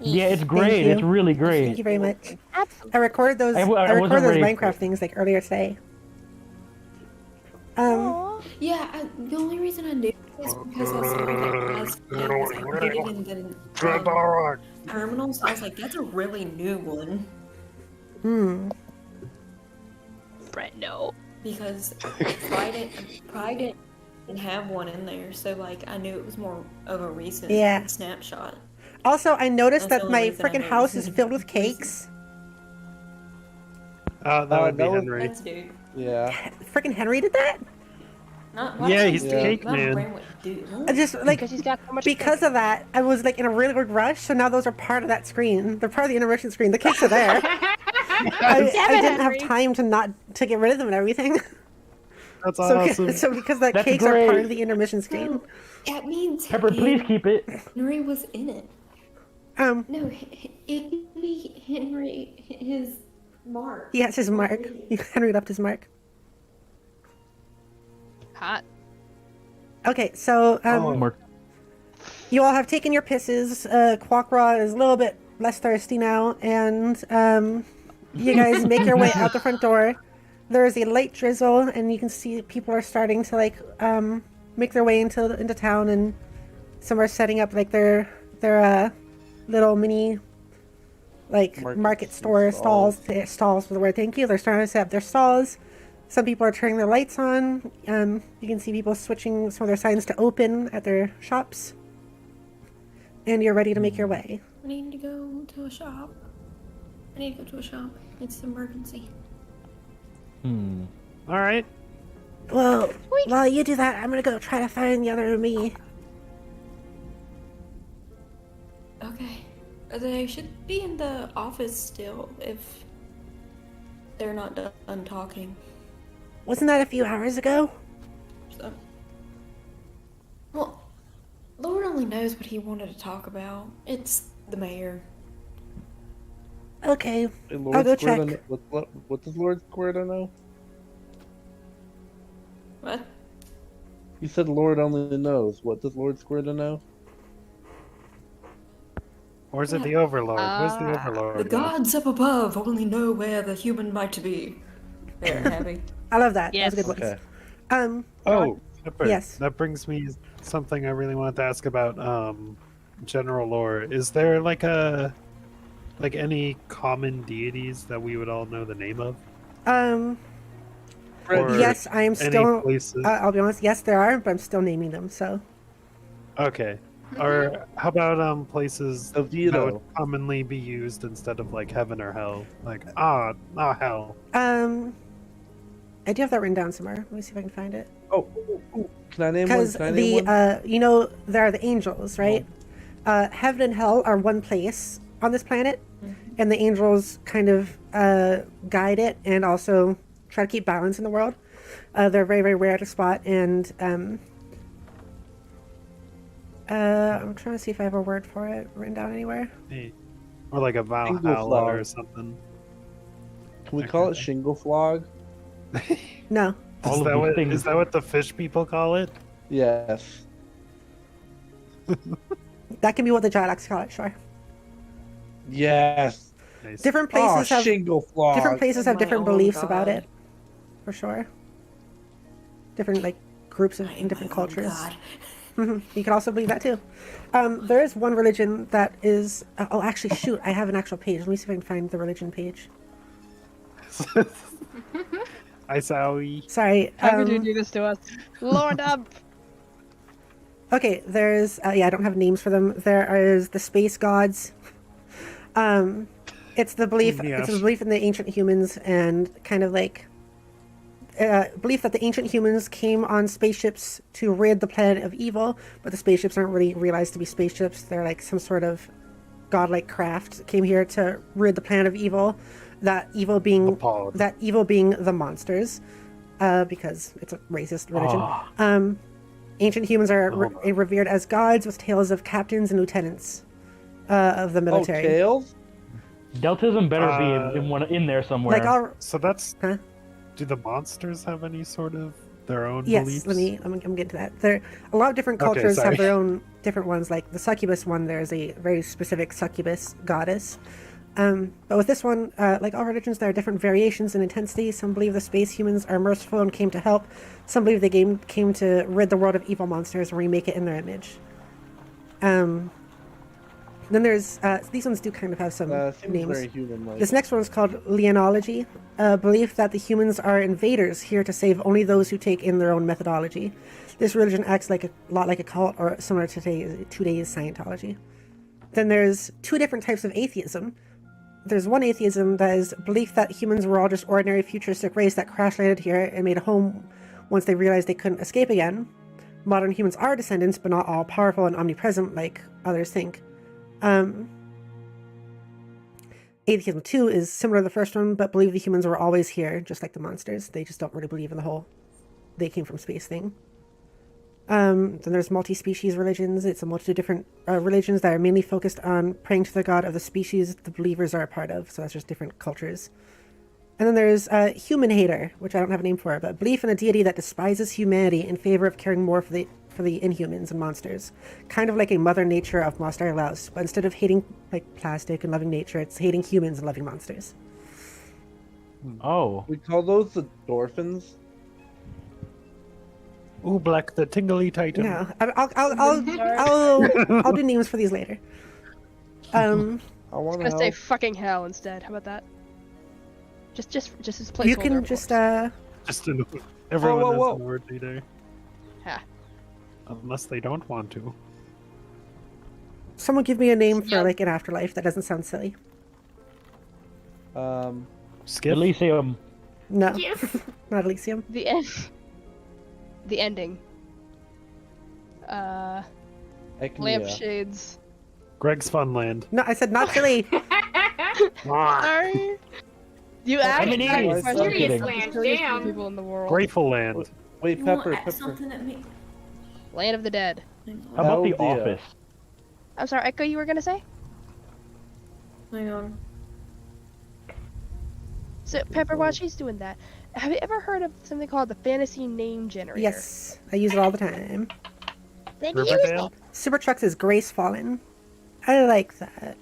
Yeah, it's great.
you.
It's really
Thank
great.
you very much.
Absolutely.
I recorded those.
I
I recorded
wasn't
those
ready for
Minecraft
it.
things like earlier today.
Aw.
Yeah, the only reason I knew is because I saw that last thing was like put it in the terminal, so I was like, that's a really new one.
Hmm.
Brett, no.
Because Pride didn't have one in there, so like I knew it was more of a recent
Yeah.
snapshot.
Also, I noticed
That's
that
the
my
only reason I
freaking
know it
house
was
is filled with cakes.
That would be
that was-
Henry.
That's dude.
Yeah.
Freaking Henry did that?
Not
Yeah, he's
the
cake
my
man.
brain went, dude.
I just like
Because he's got so much
because
cake.
of that, I was like in a really good rush. So now those are part of that screen. They're part of the intermission screen. The cakes are there. I didn't have time to get rid of them and everything.
That's
So,
awesome.
so because that
That's
cakes are part
great.
of the intermission screen.
No, that means
Pepper, please keep it.
Henry was in it.
It
No, it could be Henry, his mark.
He has his mark. Henry left his mark.
Hot.
Okay, so
Mark.
you all have taken your pisses. Quackra is a little bit less thirsty now, and you guys make your way out the front door. There is a light drizzle, and you can see people are starting to like make their way into town, and some are setting up like their little mini like market store stalls for the word thank you. They're starting to set up their stalls. Some people are turning their lights on. You can see people switching some of their signs to open at their shops. And you're ready to make your way.
I need to go to a shop. It's an emergency.
Hmm.
All right.
Well, while you do that, I'm gonna go try to find the other me.
Okay. They should be in the office still if they're not done talking.
Wasn't that a few hours ago?
So. Well, Lord only knows what he wanted to talk about. It's the mayor.
Okay,
Hey,
I'll go check.
What does Lord Squirtle know?
What?
You said Lord only knows. What does Lord Squirtle know?
Or is it the Overlord? Where's the Overlord?
The gods up above only know where the human might be. They're happy.
I love that.
Yes.
That was a good
Okay.
one.
Oh, Pepper,
Yes.
That brings me something I really wanted to ask about general lore. Is there like any common deities that we would all know the name of? Or
Yes, I am
any
still.
places?
I'll be honest. Yes, there are, but I'm still naming them. So.
Okay. Or how about places that
Oviedo.
would commonly be used instead of like heaven or hell? Like hell.
I do have that written down somewhere. Let me see if I can find it.
Oh, can I name one?
Because
Can I name one?
there are the angels, right? Heaven and hell are one place on this planet, and the angels kind of guide it and also try to keep balance in the world. They're very, very rare to spot, and I'm trying to see if I have a word for it written down anywhere.
Hey. Or like a Valhalla
Shingleflog.
or something.
Can we call it Shingle Flog?
No.
All
Is
of
that,
these
what,
things.
is that what the fish people call it?
Yes.
That can be what the Jylaks call it, sure.
Yes.
Nice.
Different
Oh,
places have
Shingle Flog.
different places have
My
different
own
beliefs about
God.
it, for sure. Different like groups in
My
different
own
cultures.
God.
You can also believe that too. There is one religion that is. Oh, actually, shoot! I have an actual page. Let me see if I can find the religion page.
Isaoi.
Sorry.
How could you do this to us? Lord up!
Okay, there's. I don't have names for them. There is the space gods. It's the belief.
Yes.
It's the belief in the ancient humans and kind of like. Belief that the ancient humans came on spaceships to rid the planet of evil, but the spaceships aren't really realized to be spaceships. They're like some sort of godlike craft came here to rid the planet of evil. That evil being
Appalled.
the monsters, because it's a racist religion. Ancient humans are revered as gods with tales of captains and lieutenants of the
Oh,
military.
Tails?
Deltism better be in there somewhere.
Like all
So that's.
Huh?
Do the monsters have any sort of their own
Yes,
beliefs?
I'm getting to that. There, a lot of different
Okay,
cultures have
sorry.
their own different ones. Like the succubus one, there's a very specific succubus goddess. But with this one, like all religions, there are different variations in intensity. Some believe the space humans are merciful and came to help. Some believe they came to rid the world of evil monsters and remake it in their image. Then there's these ones do kind of have some
Seems
names.
very human-like.
This next one is called Leonology, a belief that the humans are invaders here to save only those who take in their own methodology. This religion acts like a lot like a cult, or similar to today's Scientology. Then there's two different types of atheism. There's one atheism that is belief that humans were all just ordinary futuristic race that crash landed here and made a home once they realized they couldn't escape again. Modern humans are descendants, but not all powerful and omnipresent like others think. Atheism 2 is similar to the first one, but believe the humans were always here, just like the monsters. They just don't really believe in the whole they came from space thing. Then there's multi-species religions. It's a multitude of different religions that are mainly focused on praying to the god of the species the believers are a part of. So that's just different cultures. And then there's human hater, which I don't have a name for, but belief in a deity that despises humanity in favor of caring more for the inhumans and monsters. Kind of like a mother nature of Monster Laos, but instead of hating like plastic and loving nature, it's hating humans and loving monsters.
Oh.
We call those the Dorphins.
Oobleck, the tingly titan.
No, I'll do names for these later.
I
I
want
was
to
gonna say
help.
fucking hell instead. How about that? Just as placeholder.
You can
of
just
course.
Just an, everyone
whoa.
has an word leader.
Ha.
Unless they don't want to.
someone give me a name for
Yeah.
like an afterlife that doesn't sound silly.
Skip.
Elysium.
No,
Yes.
not Elysium.
The end. The ending.
Ecnia.
Lampshades.
Greg's Funland.
No, I said not silly.
Sorry. You asked
M&E.
that
I'm
question
kidding.
to the
Land,
silliest
damn.
people in the world.
Grateful Land.
Wait,
You
Pepper,
won't ask
Pepper.
something at me.
Land of the Dead.
How about The
Eldia.
Office?
I'm sorry, Echo, you were gonna say?
Hang on.
So, Pepper, while she's doing that, have you ever heard of something called the Fantasy Name Generator?
Yes, I use it all the time.
Then use
Riverdale.
it.
Super Trucks is Grace Fallen. I like that.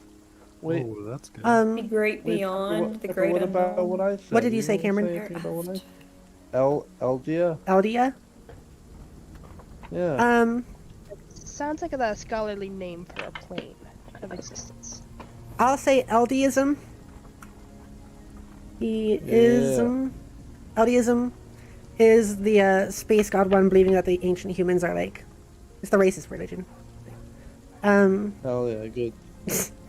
Wait,
Oh, that's good.
The Great
wait,
Beyond, the
Pepper,
Great
what about
Unknown.
what I said?
What did you say,
wanna
Cameron?
anything about what I said? Eldia?
Eldia.
Yeah.
Sounds like the scholarly name for a plane of existence.
I'll say Eldeism. Eldeism is the space god one believing that the ancient humans are like, it's the racist religion.
Hell yeah, good.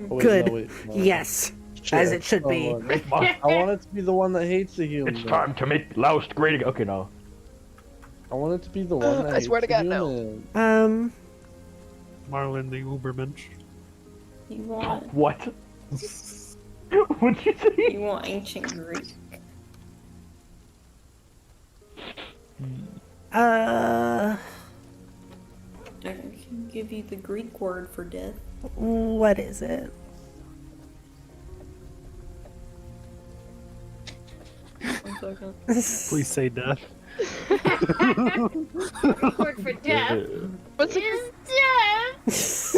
Oh, wait,
Good.
no, wait, no.
Yes, as it should be.
Oh, I want it to be the one that hates the humans.
It's time to make Laos great again. Okay, no.
I want it to be the one that
I
hates
swear to
the
God, no.
humans.
Marlin the Ubermensch.
You want
What? What'd you say?
you want ancient Greek.
Uh,
I can give you the Greek word for death.
what is it?
One second.
Please say death.
Word for death
What's it?
is death.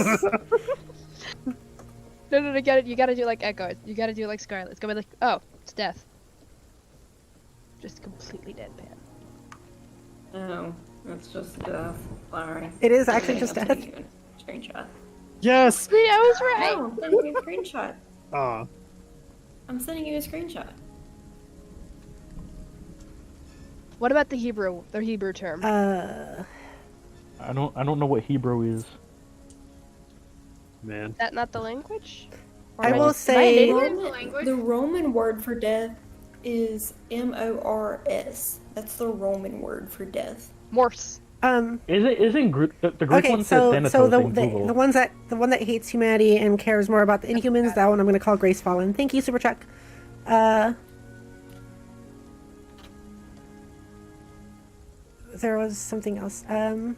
No, you gotta do like Echo. You gotta do like Scarlet. It's gonna be like, oh, it's death. Just completely deadpan.
Oh, that's just death. Sorry.
It is actually
Okay,
just
I'm
death.
sending you a screenshot.
Yes!
See, I was right.
No, I'm sending you a screenshot.
Aw.
I'm sending you a screenshot.
What about the Hebrew term?
I don't know what Hebrew is.
Man.
Is that not the language? Or
I
am
will
just- am
say-
an
Roman
idiot?
language.
The Roman word for death is Mors. That's the Roman word for death.
Morse.
Isn't the Greek
Okay,
one says
so
Thanatos
the
in Google?
the one that hates humanity and cares more about the Inhumans, that one I'm gonna call Grace Fallen. Thank you, Super Chuck. There was something else.
To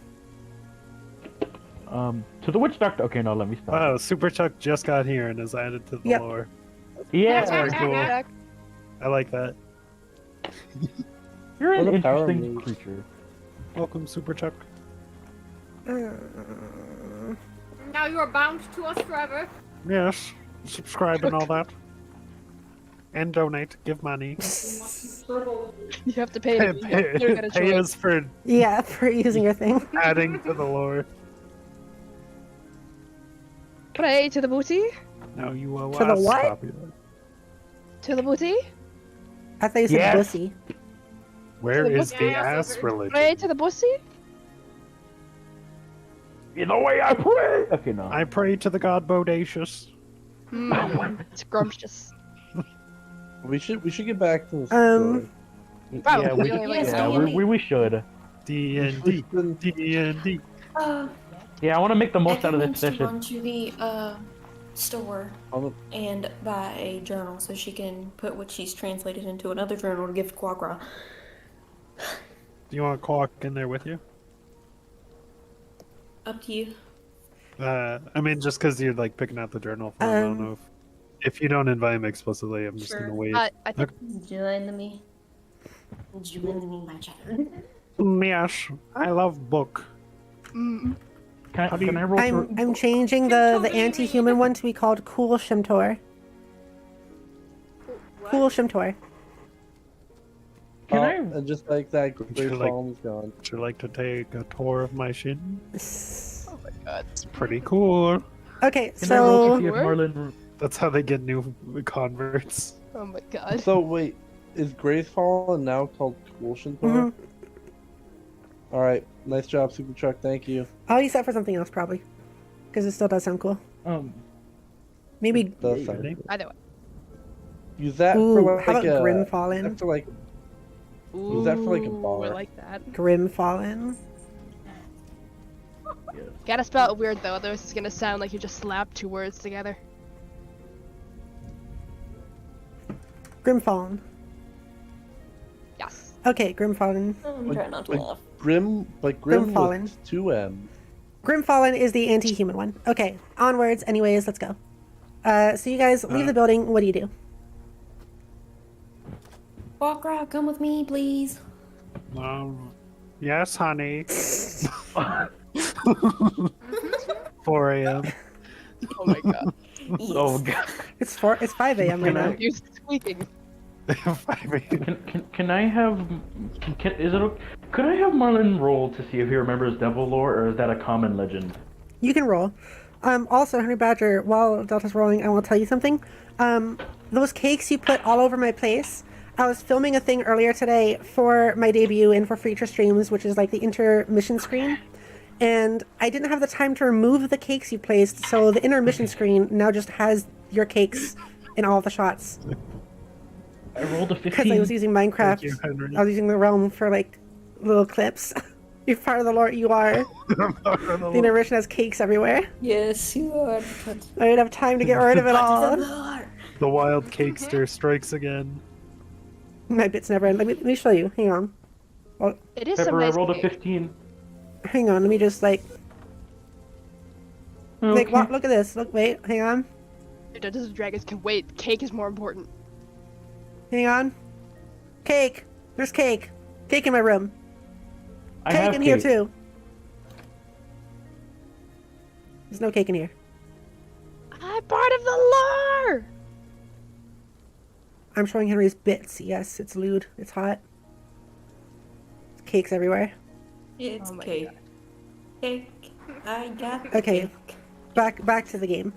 the witch doctor. Okay, no, let me stop.
Wow, Super Chuck just got here and is added to the
Yep.
lore.
Yeah,
Very cool.
Jack.
I like that.
you're an
What a power
interesting
move.
creature.
Welcome, Super Chuck.
Now you are bound to us forever.
Yes, subscribe and all that. And donate, give money.
You have to pay to be here. You don't get a
Pay
choice.
us for
Yeah, for using your thing.
adding to the lore.
Pray to the booty.
Now you owe
To the
us
what?
copyright.
To the booty.
I thought you said
Yes.
bussy.
Where
To the
is the
booty.
ass
Pray
religion?
to the bussy.
In the way I pray. Okay, no.
I pray to the god Bodacious.
Scrumptious.
We should get back to this
Um,
story.
Wow,
Yeah,
we
we,
only
Yes,
yeah,
D&D.
we should.
D&D. D&D.
Yeah, I want to make the most out of
Evan
this
wants to
session.
run to the store
On the-
and buy a journal so she can put what she's translated into another journal to give to Quagra.
Do you want Quack in there with you?
Up to you.
I mean, just because you're like picking out the journal for him, I don't know if you don't invite him explicitly, I'm just
Sure.
gonna wait.
I think
Join me. Join me, my child.
Yes, I love book.
Can
How do
I
you-
roll for...
I'm changing the anti-human one to be called Cool Shimtor. Cool Shimtor.
Can I-
And just like that,
Would
Great
you like-
Falls gone.
Would you like to take a tour of my shin?
oh my god.
It's pretty cool.
Okay,
Can I roll to
so
see if Marlin...
That's how they get new converts.
Oh my god.
So wait, is Grace Fallen now called Coolshintor?
Mhm.
All right, nice job, Super Truck. Thank you.
I'll use that for something else probably, because it still does sound cool. Maybe.
Does sound
Yeah.
cool.
Either way.
Use that
Ooh,
for like
how about
a.
Grim
Use
Fallen?
that for like.
Ooh,
that for, like, a
I
bar?
like that.
Grim Fallen.
Gotta spell it weird though, otherwise it's gonna sound like you just slapped two words together.
Grim Fallen.
Yes.
Okay, Grim Fallen.
I'm trying not to
like-
laugh.
Grim, like
Grim
Grim
Fallen.
with 2 M.
Grim Fallen is the anti-human one. Okay, onwards. Anyways, let's go. So you guys leave the building. What do you do?
Quagra, come with me, please.
Yes, honey. 4 a.m.
Oh my god.
Oh god.
It's 5 a.m. right now.
You're squeaking.
5 a.m.
Can I have... is it okay? Could I have Marlin roll to see if he remembers devil lore, or is that a common legend?
You can roll. Also, Henry Badger, while Delta's rolling, I will tell you something. Those cakes you put all over my place, I was filming a thing earlier today for my debut and for future streams, which is like the intermission screen. And I didn't have the time to remove the cakes you placed, so the intermission screen now just has your cakes in all of the shots.
I rolled a
Because
15.
I was using
Thank
Minecraft.
you, Henry.
I was using the realm for like little clips. You're part of the lore. You are. The intermission has cakes everywhere.
Yes, you are.
I didn't have time to get rid of it all.
The wild cakester strikes again.
My bits never end. Let me show you. Hang on.
It is some
Pepper, I
nice
rolled a
cake.
15.
Hang on. Let me just like
Okay.
what? Look at this. Look. Wait. Hang on.
Dungeons and Dragons can wait. Cake is more important.
Hang on. Cake. There's cake. Cake in my room.
I
Cake
have
in here
cake.
too. There's no cake in here.
I'm part of the lore!
I'm showing Henry's bits. Yes, it's lewd. It's hot. Cakes everywhere.
It's
Oh my
cake. Cake. I got
Okay.
cake.
Back to the game.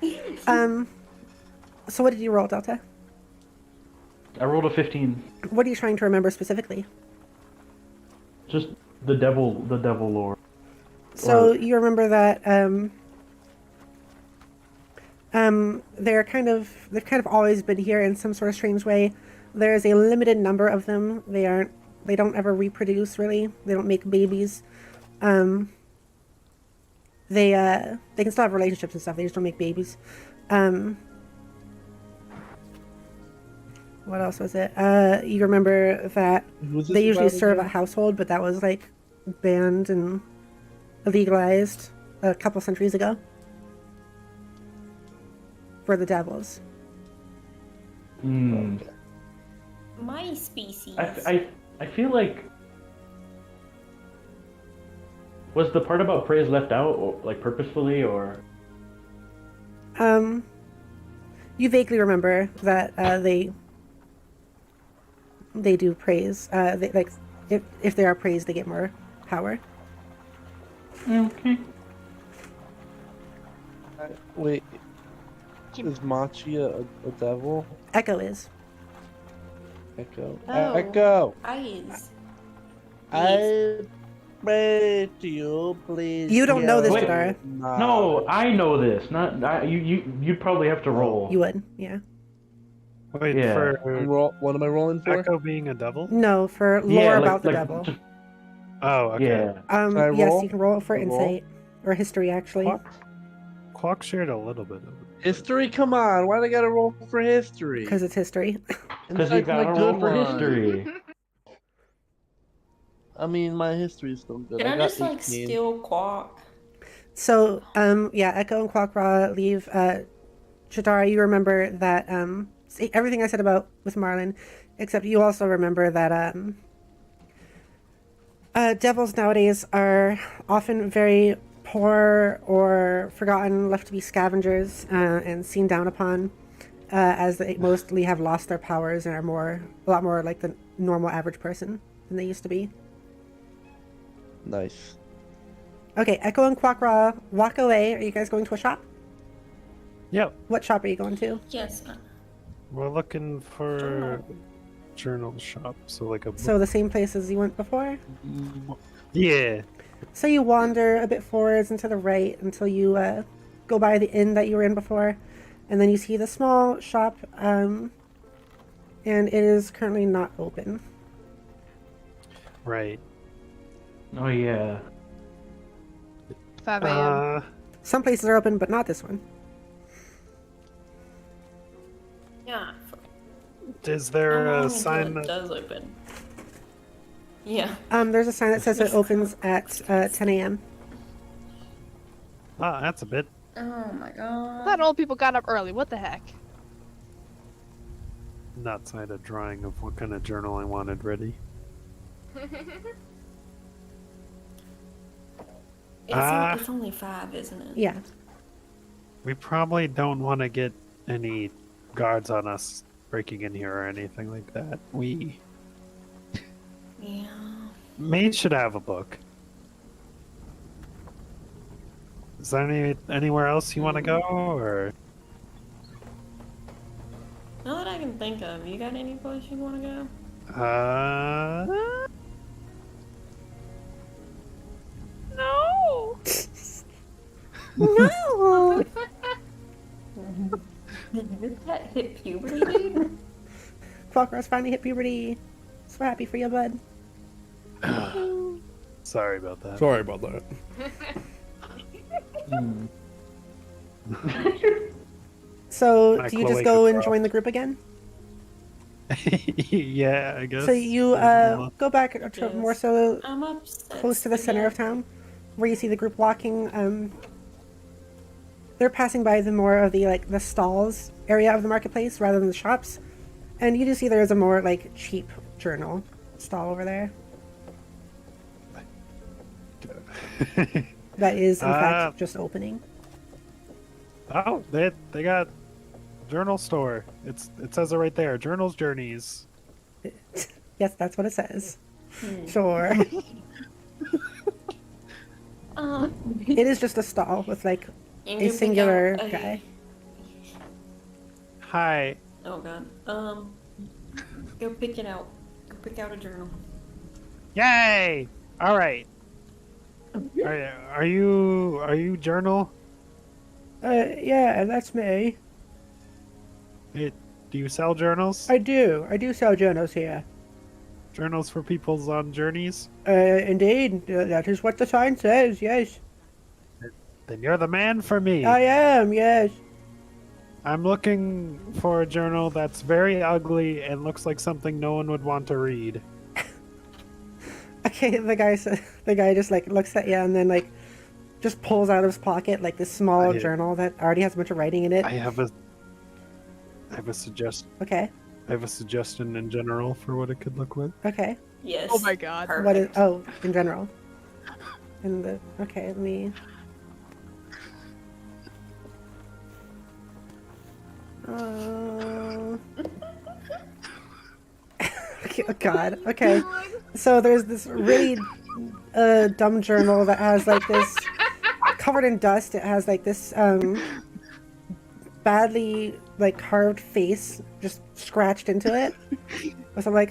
So what did you roll, Delta?
I rolled a 15.
What are you trying to remember specifically?
Just the devil lore.
So
Or-
you remember that they've kind of always been here in some sort of strange way. There's a limited number of them. They don't ever reproduce really. They don't make babies. They can still have relationships and stuff. They just don't make babies. What else was it? You remember that
Who's this
they usually
about
serve a
again?
household, but that was like banned and legalized a couple centuries ago for the devils.
Hmm.
My species.
I feel like Was the part about praise left out, or, like purposefully, or?
You vaguely remember that they do praise. They, like if they are praised, they get more power.
Okay.
Wait, is Machi a devil?
Echo is.
Echo?
Oh.
Echo!
Eyes.
I pray to you, please.
You don't know this,
heal
Spidere.
my
No, I know this. Not you'd probably have to roll.
You would, yeah.
Wait,
Yeah.
for
What am I rolling for?
Echo being a devil?
No, for lore
Yeah,
about the devil.
just-
Oh, okay.
yeah.
Can I
Yes,
roll?
you can roll it for
Can I roll?
insight or history, actually.
Clock shared a little bit of it.
History? Come on, why do I gotta roll for history?
Because it's history.
Because you
Insight's my
gotta
good
roll for
one.
history.
I mean, my history is still good.
Can I
got
just like
18.
steal Quack?
So, yeah, Echo and Quackra leave. Chitara, you remember that, see, everything I said about with Marlin, except you also remember that, devils nowadays are often very poor or forgotten, left to be scavengers, and seen down upon, as they mostly have lost their powers and are a lot more like the normal average person than they used to be.
Nice.
Okay, Echo and Quackra walk away. Are you guys going to a shop?
Yep.
What shop are you going to?
Yes.
We're looking for journal shop, so like a
So the same place as you went before?
yeah.
So you wander a bit forwards and to the right until you go by the inn that you were in before, and then you see the small shop, and it is currently not open.
Right.
Oh yeah.
5 a.m.
Some places are open, but not this one.
Yeah.
Is there
How long
a
until
sign
it
that
does open? Yeah.
There's a sign that says it opens at 10 a.m.
that's a bit.
Oh my
I
god.
thought old people got up early. What the heck?
Not signed a drawing of what kind of journal I wanted ready.
It's only 5, isn't it?
Yeah.
We probably don't want to get any guards on us breaking in here or anything like that.
Yeah.
Maid should have a book. Is there anywhere else you want to go, or?
Not that I can think of. You got any place you want to go?
No.
No!
Did that hit puberty, dude?
Quackro's finally hit puberty. So happy for you, bud.
Sorry about that.
Sorry about that.
So,
My
do you just
cloaca
go and
crossed.
join the group again?
Yeah, I guess.
So you go back to
Yes.
more so
I'm upset.
close to the center of town, where you see the group walking. They're passing by the more of the stalls area of the marketplace rather than the shops, and you do see there is a more cheap journal stall over there that is in fact just opening.
Oh, they got journal store. It says it right there. Journals Journeys.
Yes, that's what it says. Sure. It is just a stall with
You
a
can pick
singular
out a-
guy.
Hi.
Oh god. Go pick it out. Go pick out a journal.
Yay! All right. Are you journal?
Yeah, that's me.
Do you sell journals?
I do sell journals here.
Journals for people's on journeys?
Indeed, that is what the sign says, yes.
Then you're the man for me.
I am, yes.
I'm looking for a journal that's very ugly and looks like something no one would want to read.
Okay, the guy just looks at you and then just pulls out of his pocket this small journal that already has a bunch of writing in it.
I have a suggestion.
Okay,
I have a suggestion in general for what it could look like.
okay.
Yes.
Oh my god.
What is?
Perfect.
Oh, in general. in the. Okay, let me. Okay, oh God. Okay. So there's this really dumb journal that has like this covered in dust. It has like this badly like carved face just scratched into it with like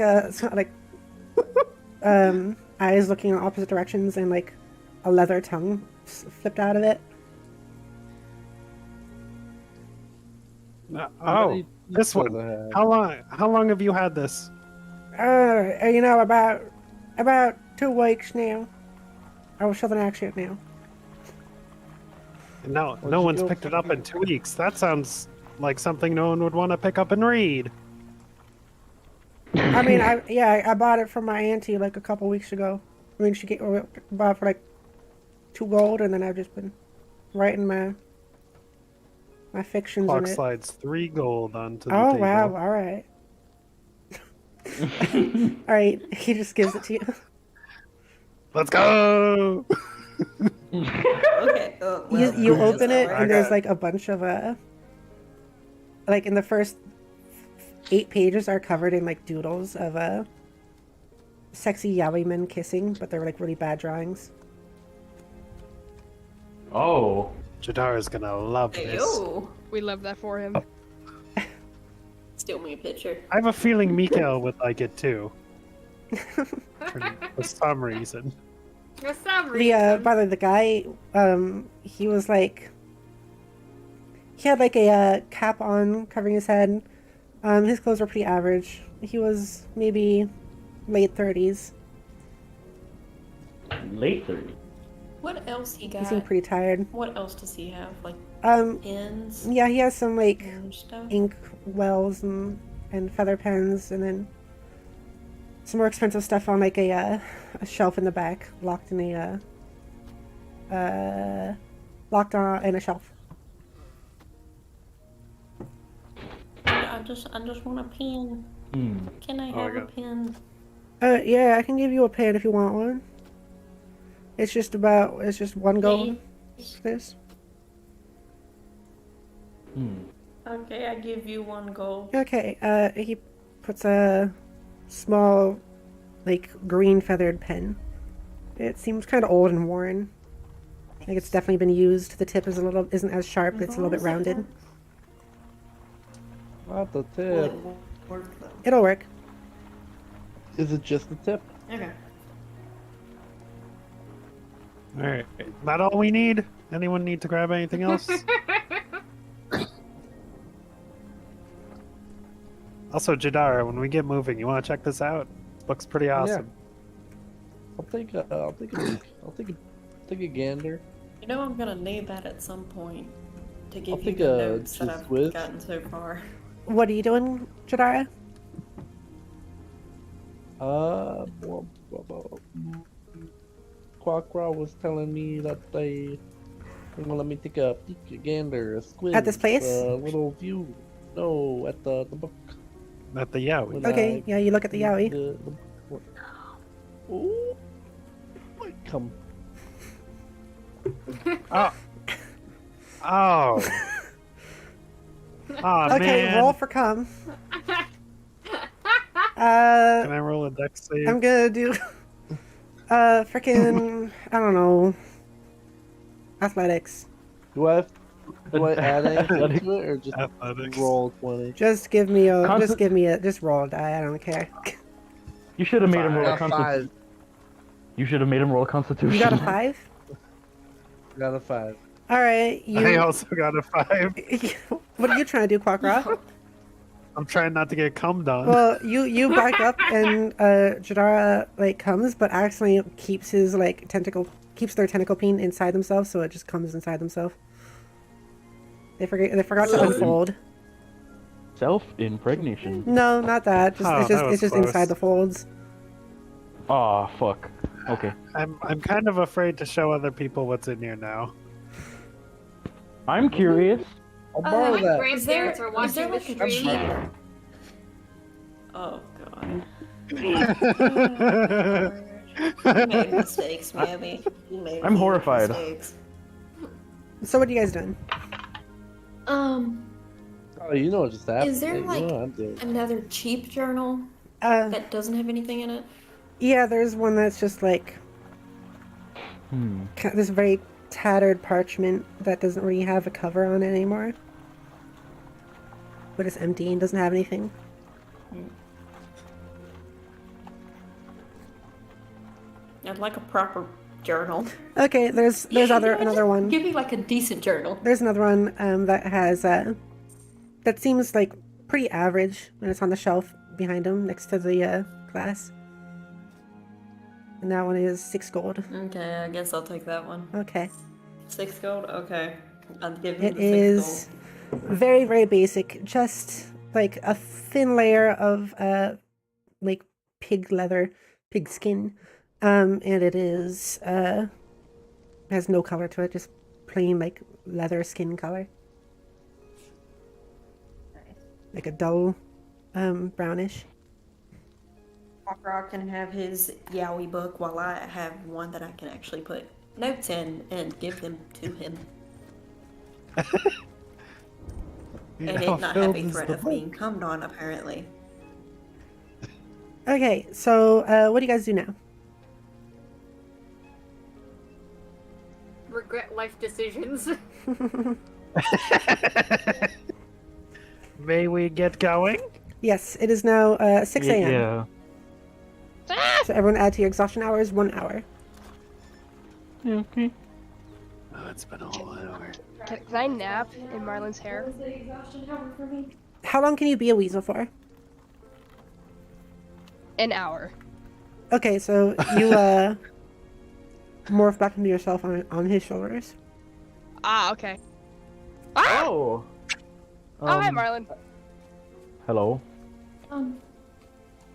eyes looking in opposite directions and like a leather tongue flipped out of it.
Oh, this one. How long have you had this?
You know, about 2 weeks now. I was Southern accent now.
No one's picked it up in 2 weeks. That sounds like something no one would want to pick up and read.
I mean, I bought it from my auntie like a couple weeks ago. I mean, she bought it for like 2 gold, and then I've just been writing my fictions
Clock
in it.
slides 3 gold onto the
Oh
table.
wow! All right. All right. He just gives it to you.
Let's go.
Okay.
You open it,
I
and there's
got-
like a bunch of like in the first 8 pages are covered in like doodles of sexy yaoi men kissing, but they're like really bad drawings.
Oh.
Jadara's gonna love this.
Ew.
We love that for him.
Steal me a picture.
I have a feeling Mikael would like it too. For some reason.
For some reason.
By the way, the guy, he was like, he had like a cap on covering his head. His clothes were pretty average. He was maybe late 30s.
Late 30s.
What else he
He
got?
seemed pretty tired.
What else does he have? Like pens
Yeah, he has some like
and stuff?
ink wells and feather pens, and then some more expensive stuff on like a shelf in the back, locked in a shelf.
I just want a pen. Can I have a pen?
Yeah, I can give you a pen if you want one. It's just 1 gold. This.
Okay, I give you 1 gold.
Okay, he puts a small, like, green feathered pen. It seems kind of old and worn. I think it's definitely been used. The tip isn't as sharp, but it's a little bit rounded.
Not the
Will
tip.
it work though?
It'll work.
Is it just the tip?
Okay.
Alright. That all we need? Anyone need to grab anything else? Also, Jadara, when we get moving, you want to check this out? Looks pretty awesome.
I'll take a gander.
You know I'm gonna need that at some point to give
I'll
you
take
the
a
notes that I've
Swiss.
gotten so far.
What are you doing, Jadara?
Quackra was telling me that they gonna let me take a peek, a gander, a squid.
At this place?
A little view. No, at the book.
At the Yowie.
When
Okay, yeah, you look at the yaoi.
Oh, might come.
Oh. Oh. Oh,
Okay,
man.
roll for come.
Can I roll a dex save?
I'm gonna do frickin' I don't know, athletics.
Do I add anything to it or just
Athletics.
roll 20?
Just roll a die. I don't care.
You should have made him roll a
Got
constitution.
5.
You should have made him roll a constitution.
You got a 5?
Got a 5.
All right.
I also got a 5.
What are you trying to do, Quackra?
I'm trying not to get cummed on.
Well, you back up and Jadara like comes, but accidentally keeps his like keeps their tentacle peen inside themselves, so it just comes inside themselves. They forgot to unfold.
Self-impregnation.
No, not that.
Oh, that was
It's just
close.
inside the folds.
Aw, fuck. Okay.
I'm kind of afraid to show other people what's in here now.
I'm curious.
I'll borrow
My
that.
grandparents are
Is there
watching the
like a
stream.
cheat? Oh god.
You made mistakes, Mammy. You made
I'm
huge
horrified.
mistakes.
So what are you guys doing?
Oh, you know what just happened.
Is there
You know
like
what I'm doing.
another cheap journal
Uh,
that doesn't have anything in it?
yeah, there's one that's just like this very tattered parchment that doesn't really have a cover on it anymore. But it's empty and doesn't have anything.
I'd like a proper journal.
Okay, there's another one.
Give me like a decent journal.
There's another one that has that seems like pretty average, and it's on the shelf behind him next to the glass. And that one is 6 gold.
Okay, I guess I'll take that one.
Okay.
6 gold? Okay. I'll give him
It
the 6
is very, very basic. Just like a thin layer of like pig leather, pig skin. And it is has no color to it, just plain like leather skin color. Like a dull brownish.
Rock can have his Yowie book while I have one that I can actually put notes in and give them to him. And it not have a threat of being cummed on, apparently.
Okay, so what do you guys do now?
Regret life decisions.
May we get going?
Yes, it is now 6 a.m.
Yeah.
So everyone add to your exhaustion hours 1 hour.
Yeah, okay.
Oh, it's been a whole hour.
Can I nap in Marlon's hair?
How long can you be a weasel for?
An hour.
Okay, so you morph back into yourself on his shoulders.
Ah, okay. Ah!
Oh!
Oh, hi, Marlon.
Hello.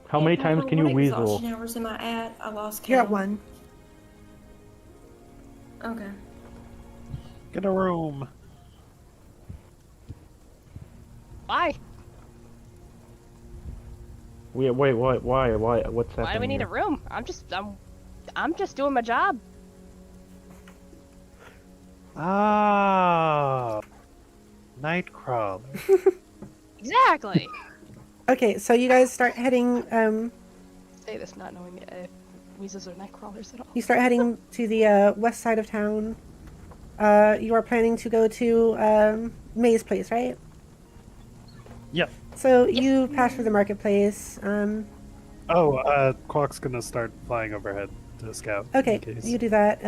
How many times can you
what
weasel?
exhaustion hours am I at? I lost count.
You're at 1.
Okay.
Get a room.
Why?
Wait, what? Why? What's happening?
Why do we need a room? I'm just doing my job.
Ah, Nightcrawler.
Exactly.
Okay, so you guys start heading
Say this not knowing if weasels are night crawlers at all.
you start heading to the west side of town. You are planning to go to May's place, right?
Yep.
So you pass through the marketplace.
Quack's gonna start flying overhead to scout.
Okay,
in case.
you do that.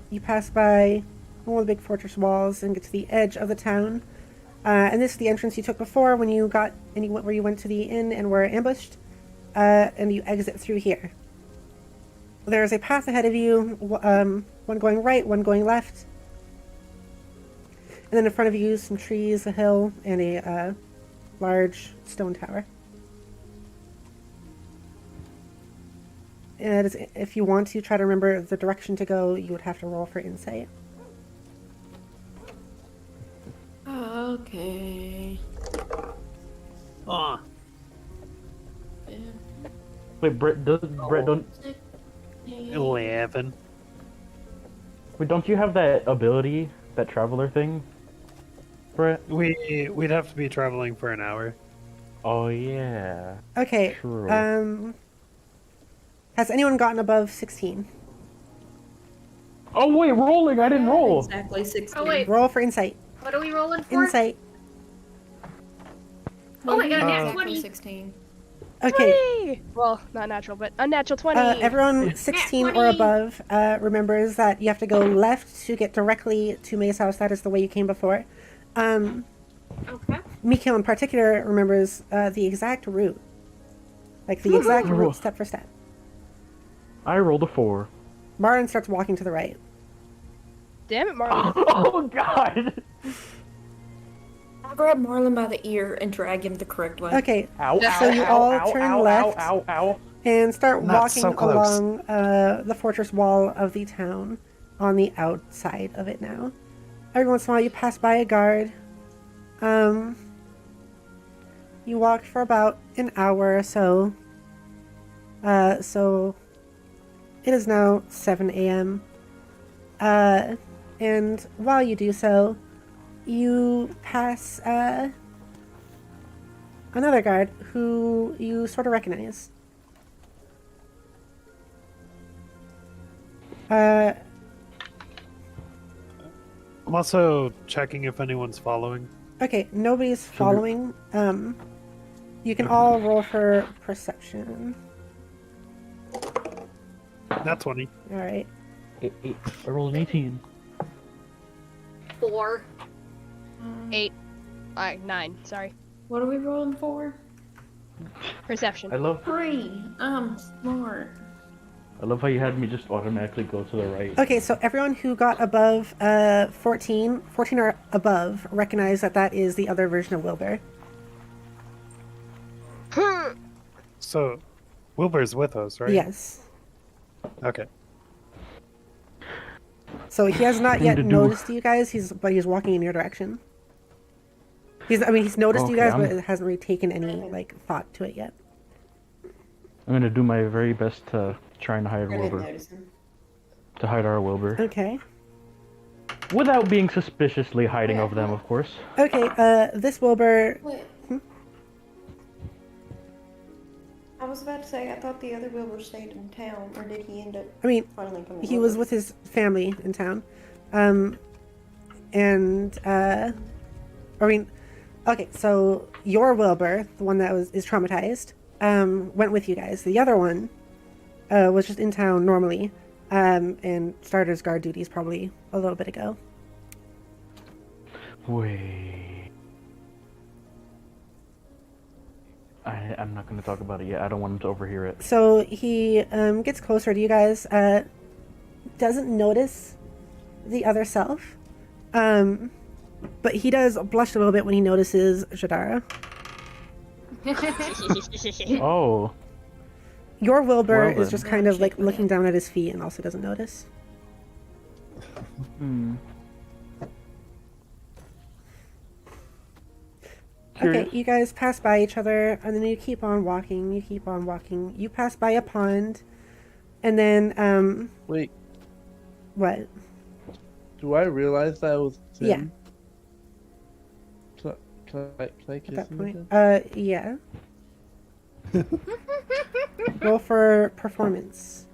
You pass by one of the big fortress walls and get to the edge of the town. And this is the entrance you took before when you got where you went to the inn and were ambushed. And you exit through here. There's a path ahead of you, one going right, one going left. And then in front of you, some trees, a hill, and a large stone tower. And if you want to try to remember the direction to go, you would have to roll for insight.
Okay.
Aw.
Wait, Brett don't.
11.
Wait, don't you have that ability, that traveler thing, Brett?
We'd have to be traveling for an hour.
Oh yeah.
Okay.
True.
Has anyone gotten above 16?
Oh wait, rolling! I didn't roll.
Exactly 16.
Oh wait,
Roll for insight.
what are we rolling for?
Insight.
Oh my god, I got
Exactly
20.
16.
Okay.
20! Well, not natural, but unnatural 20.
Everyone 16 or
20.
above remembers that you have to go left to get directly to May's house. That is the way you came before.
Okay.
Mikhail in particular remembers the exact route. Like the exact route, step for step.
I rolled a 4.
Martin starts walking to the right.
Damn it, Marlon.
Oh god!
I'll grab Marlon by the ear and drag him the correct way.
Okay,
Ow,
so
ow,
you
ow,
all
ow,
turn
ow,
left
Ow, ow, ow.
and start
Not
walking
so close.
along the fortress wall of the town on the outside of it now. Every once in a while you pass by a guard. You walk for about an hour or so. It is now 7 a.m. And while you do so, you pass another guard who you sort of recognize.
I'm also checking if anyone's following.
Okay, nobody's following. You can all roll for perception.
Not 20.
All right.
Eight. I rolled an 18.
4.
8. 9. Sorry.
What are we rolling for?
Perception.
I love
3. I'm smart.
how you had me just automatically go to the right.
Okay, so everyone who got above 14 or above, recognize that that is the other version of Wilbur.
So, Wilbur's with us, right?
Yes.
Okay.
So he has not
Thing
yet
to do.
noticed you guys. But he's walking in your direction. He's noticed you
Okay,
guys, but it hasn't really taken any thought to it yet.
I'm gonna do my very best to try and hide
I didn't
Wilbur.
notice him.
To hide our Wilbur.
Okay.
Without being suspiciously hiding of them, of course.
Okay. This Wilbur.
Wait. I was about to say, I thought the other Wilbur stayed in town, or did he end up
I mean,
finally coming
he was
over?
with his family in town. Okay, so your Wilbur, the one that is traumatized, went with you guys. The other one was just in town normally, and started his guard duties probably a little bit ago.
Wait. I'm not going to talk about it yet. I don't want him to overhear it.
So he gets closer to you guys, doesn't notice the other self, but he does blush a little bit when he notices Jadara.
Oh.
Your Wilbur
Well
is
then.
just kind of like looking down at his feet and also doesn't notice.
Hmm.
Okay, you guys pass by each other, and then you keep on walking, You pass by a pond, and then,
Wait,
what?
do I realize that was Tim?
Yeah.
Can I kiss
At that
him
point?
again?
Yeah. Roll for performance.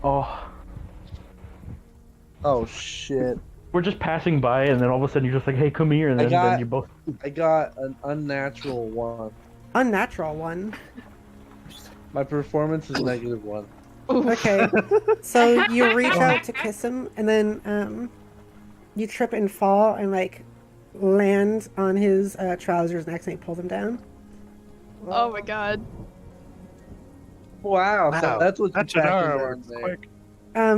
Oh.
Oh shit.
We're just passing by, and then all of a sudden you're just like, hey, come here, and then you both...
I got an unnatural 1.
Unnatural one.
My performance is -1.
Okay. So you reach out to kiss him, and then, you trip and fall and, land on his trousers and accidentally pull them down.
Oh my god.
Wow, so that's what you
That Jadara
packed
works
in there.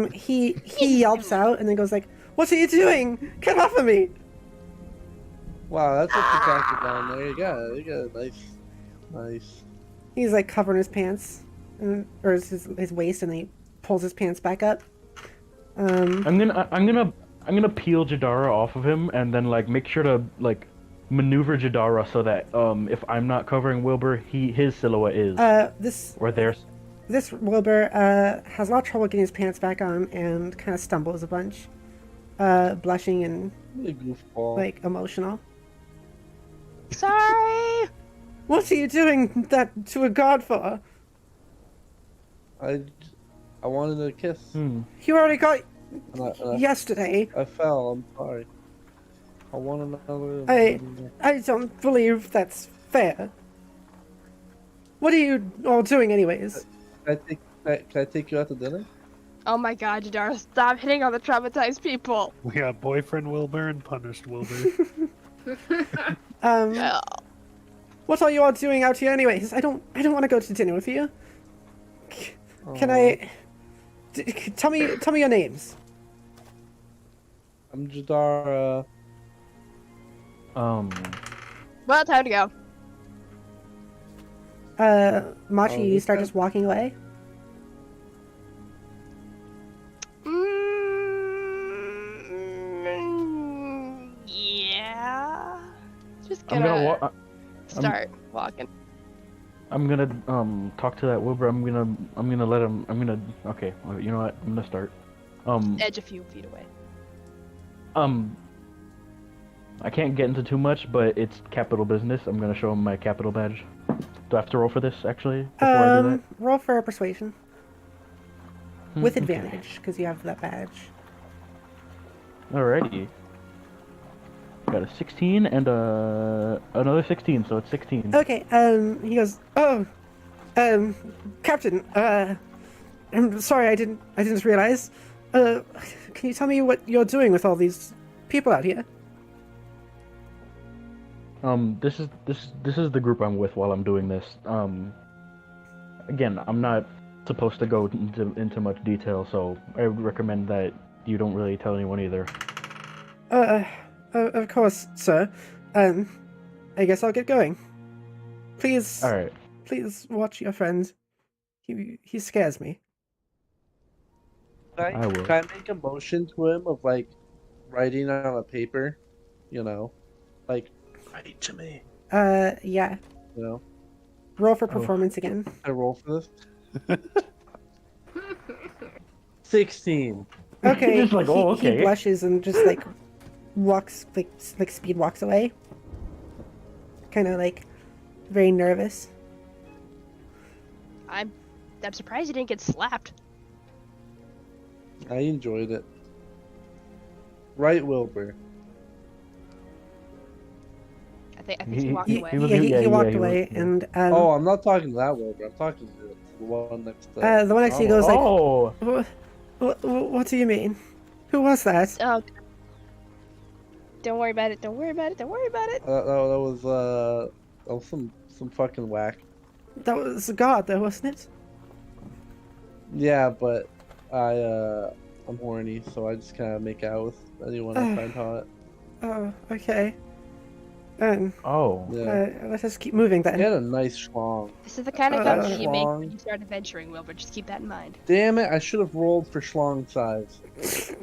quick.
He yelps out and then goes like, "What are you doing? Get off of me!"
Wow, that's what you packed down there. You got a nice.
He's like covering his pants, or his waist, and then he pulls his pants back up.
I'm gonna peel Jadara off of him, and then make sure to maneuver Jadara so that if I'm not covering Wilbur, his silhouette is. Or theirs.
This Wilbur has a lot of trouble getting his pants back on and kind of stumbles a bunch, blushing and
A goofball.
emotional.
Sorry!
What are you doing that to a god for?
I wanted a kiss.
You already got
And
yesterday.
I fell. I'm sorry. I want another.
I don't believe that's fair. What are you all doing anyways?
Can I take you out to dinner?
Oh my god, Jadara, stop hitting on the traumatized people!
We got boyfriend Wilbur and punished Wilbur.
Yeah.
What are you all doing out here anyways? I don't want to go to dinner with you. Can I... Tell me your names.
I'm Jadara.
Well, time to go.
Machi, you start just walking away?
Yeah. Just
I'm
gonna
gonna
start walking.
I'm gonna talk to that Wilbur. I'm gonna let him. Okay. You know what? I'm gonna start.
Edge a few feet away.
I can't get into too much, but it's capital business. I'm gonna show him my capital badge. Do I have to roll for this actually before I do that?
Roll for persuasion with
Okay.
advantage because you have that badge.
Alrighty. Got a 16 and another 16, so it's 16.
Okay. He goes, "Oh, Captain. I'm sorry. I didn't realize. Can you tell me what you're doing with all these people out here?"
This is the group I'm with while I'm doing this. Again, I'm not supposed to go into much detail, so I would recommend that you don't really tell anyone either.
Of course, sir. I guess I'll get going. Please.
All right.
Please watch your friend. He scares me.
I will.
Can I make a motion to him of like writing on a paper? You know, like write to me.
Yeah.
You know,
Roll for performance again.
I roll for this. 16.
Okay.
Just like, oh, okay.
He blushes and just like walks like speed walks away. Kind of like very nervous.
I'm surprised you didn't get slapped.
I enjoyed it. Right, Wilbur.
I think he walked away.
He walked away, and
Oh, I'm not talking to that Wilbur. I'm talking to the one next to.
the one next to you goes like,
Oh.
What do you mean? Who was that?
Oh. Don't worry about it. Don't worry about it. Don't worry about it.
That was some fucking whack.
That was God, though, wasn't it?
Yeah, but I'm horny, so I just kind of make out with anyone I find hot.
Oh, okay.
Oh.
Yeah.
Let's just keep moving then.
He had a nice schlong.
This is the kind of company you make
schlong.
when you start adventuring, Wilbur. Just keep that in mind.
Damn it! I should have rolled for schlong size.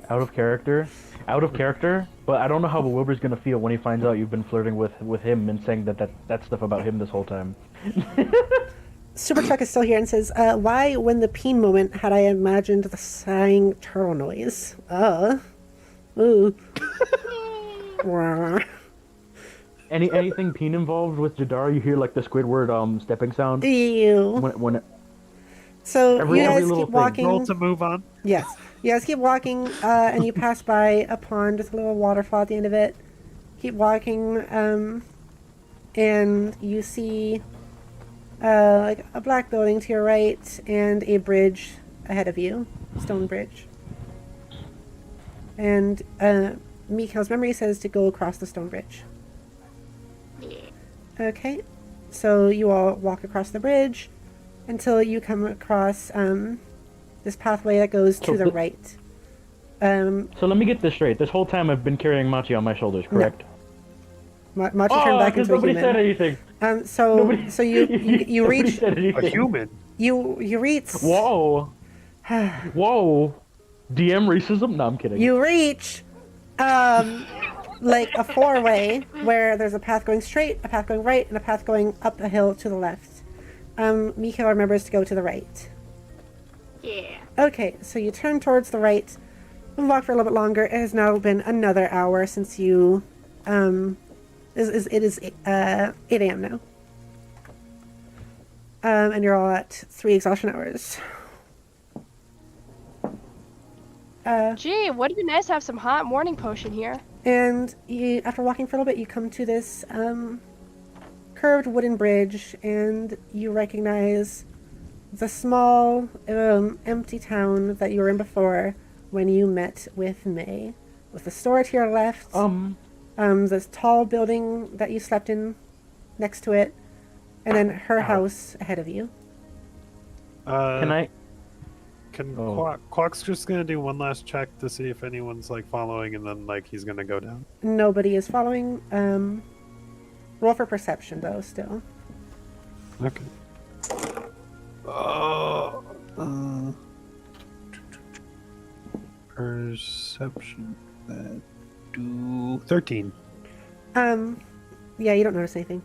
Out of character, but I don't know how Wilbur's gonna feel when he finds out you've been flirting with him and saying that stuff about him this whole time.
Super Chuck is still here and says, why, when the peen moment, had I imagined the sighing turtle noise? Ooh.
Anything peen involved with Jadar, you hear like the Squidward stepping sound.
Ew.
When
So
every
you guys
little
keep
thing.
walking.
Roll to move on.
Yes. You guys keep walking, and you pass by a pond with a little waterfall at the end of it. Keep walking, and you see like a black building to your right and a bridge ahead of you, stone bridge. And Mikhail's memory says to go across the stone bridge. Okay, so you all walk across the bridge until you come across this pathway that goes to the right.
So let me get this straight. This whole time I've been carrying Machi on my shoulders, correct?
Machi turned back into a
nobody
human.
said anything.
So you reach.
Said anything.
A human.
You reach.
Whoa. Whoa. DM racism? No, I'm kidding.
You reach, like a four-way where there's a path going straight, a path going right, and a path going up a hill to the left. Mikhail remembers to go to the right.
Yeah.
Okay, so you turn towards the right and walk for a little bit longer. It has now been another hour since you, it is 8 a.m. now. And you're all at 3 exhaustion hours.
Gee, would be nice to have some hot morning potion here.
And you, after walking for a little bit, you come to this curved wooden bridge, and you recognize the small, empty town that you were in before when you met with May. With the store to your left, this tall building that you slept in next to it, and then her house ahead of you.
Quack's just gonna do one last check to see if anyone's like following, and then like he's gonna go down.
Nobody is following. Roll for perception though, still.
Okay. Perception. That do 13.
Yeah, you don't notice anything.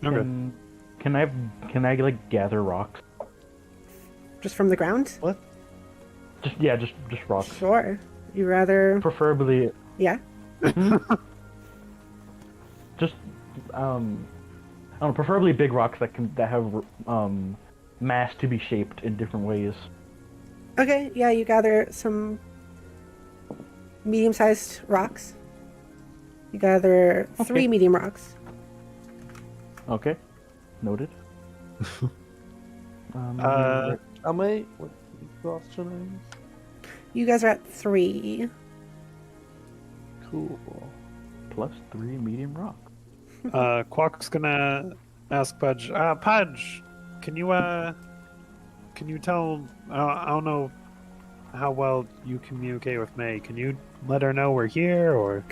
Okay.
Can I like gather rocks?
Just from the ground?
What?
Just rocks.
Sure. You rather?
Preferably,
Yeah.
just I don't know, preferably big rocks that have mass to be shaped in different ways.
Okay. Yeah. You gather some medium-sized rocks. You gather 3 medium rocks.
Okay, noted.
How many? What exhaustion?
You guys are at 3.
Cool.
Plus 3 medium rock.
Quack's gonna ask Pudge. Pudge, can you tell? I don't know how well you communicate with May. Can you let her know we're here, or?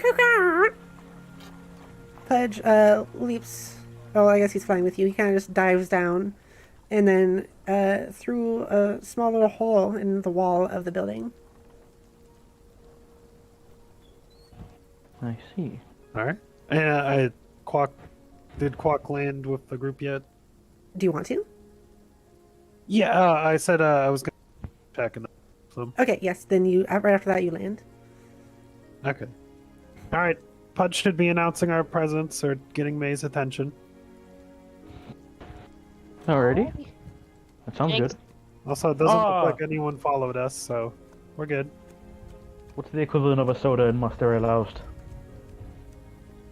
Pudge leaps. Oh, I guess he's flying with you. He kind of just dives down, and then through a small little hole in the wall of the building.
I see.
All right. And did Quack land with the group yet?
Do you want to?
Yeah, I said I was gonna check and them.
Okay. Yes. Then you right after that you land.
Okay. All right. Pudge should be announcing our presence or getting May's attention.
Alrighty. That sounds
Thanks.
good.
Also, it doesn't look like anyone followed us, so we're good.
What's the equivalent of a soda in Mustard Loused?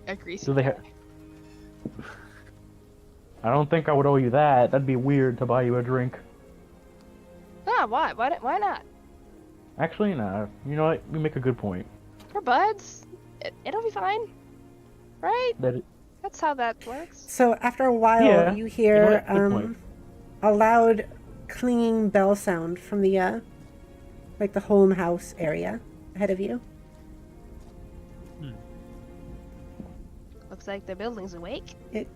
A greasy.
Do they have? I don't think I would owe you that. That'd be weird to buy you a drink.
Ah, why? Why not?
Actually, nah. You know what? You make a good point.
We're buds. It'll be fine, right? That's how that works.
So after a while,
Yeah,
you hear
you know what? Good point.
a loud clinging bell sound from the like the home house area ahead of you.
Looks like the building's awake.
It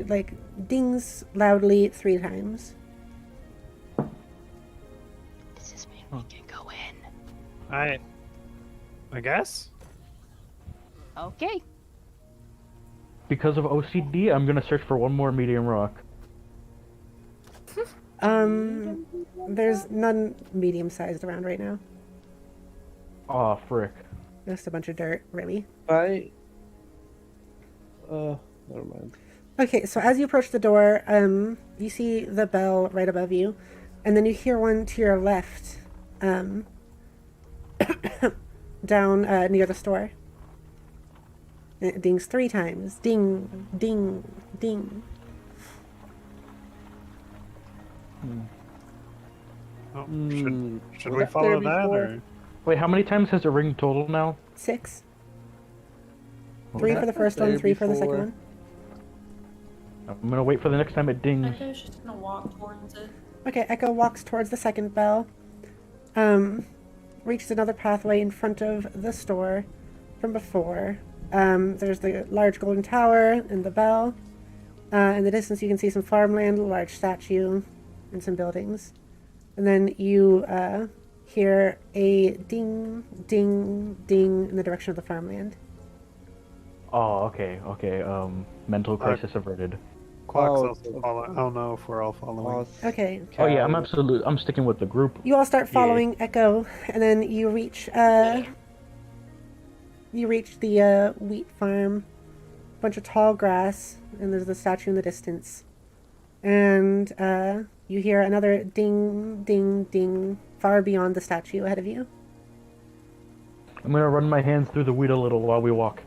like dings loudly 3 times.
Does this mean we can go in?
I guess.
Okay.
Because of OCD, I'm gonna search for one more medium rock.
There's none medium-sized around right now.
Aw, frick.
Just a bunch of dirt, really.
Never mind.
Okay, so as you approach the door, you see the bell right above you, and then you hear one to your left, down near the store. And it dings 3 times. Ding, ding, ding.
Oh,
Hmm,
should
was
we
that
follow
there
that,
before?
or?
Wait, how many times has it ring total now?
6.
Oh,
3
that
for the
was
first one,
there
3 for the second
before.
one.
I'm gonna wait for the next time it dings.
Echo's just gonna walk towards it.
Okay, Echo walks towards the second bell. Reaches another pathway in front of the store from before. There's the large golden tower and the bell. In the distance, you can see some farmland, a large statue, and some buildings. And then you hear a ding, ding, ding in the direction of the farmland.
Oh, okay. Mental crisis averted.
Quack's
Oh,
also following. I don't know if we're all following.
Okay.
Oh yeah, I'm sticking with the group.
You all start following Echo, and then you reach the wheat farm. Bunch of tall grass, and there's the statue in the distance. And you hear another ding, ding, ding far beyond the statue ahead of you.
I'm gonna run my hands through the wheat a little while we walk.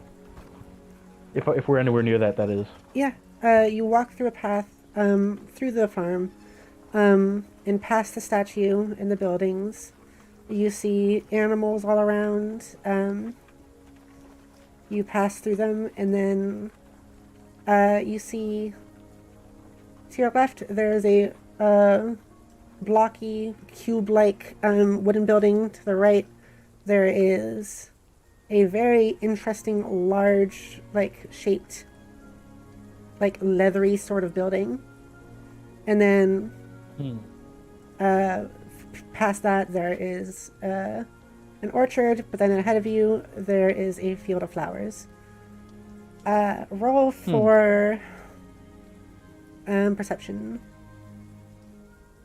If we're anywhere near that, that is.
Yeah. You walk through a path through the farm, and past the statue and the buildings. You see animals all around. You pass through them, and then you see to your left there's a blocky, cube-like wooden building. To the right, there is a very interesting, large, shaped, leathery sort of building. And then past that, there is an orchard, but then ahead of you, there is a field of flowers. Roll for Perception.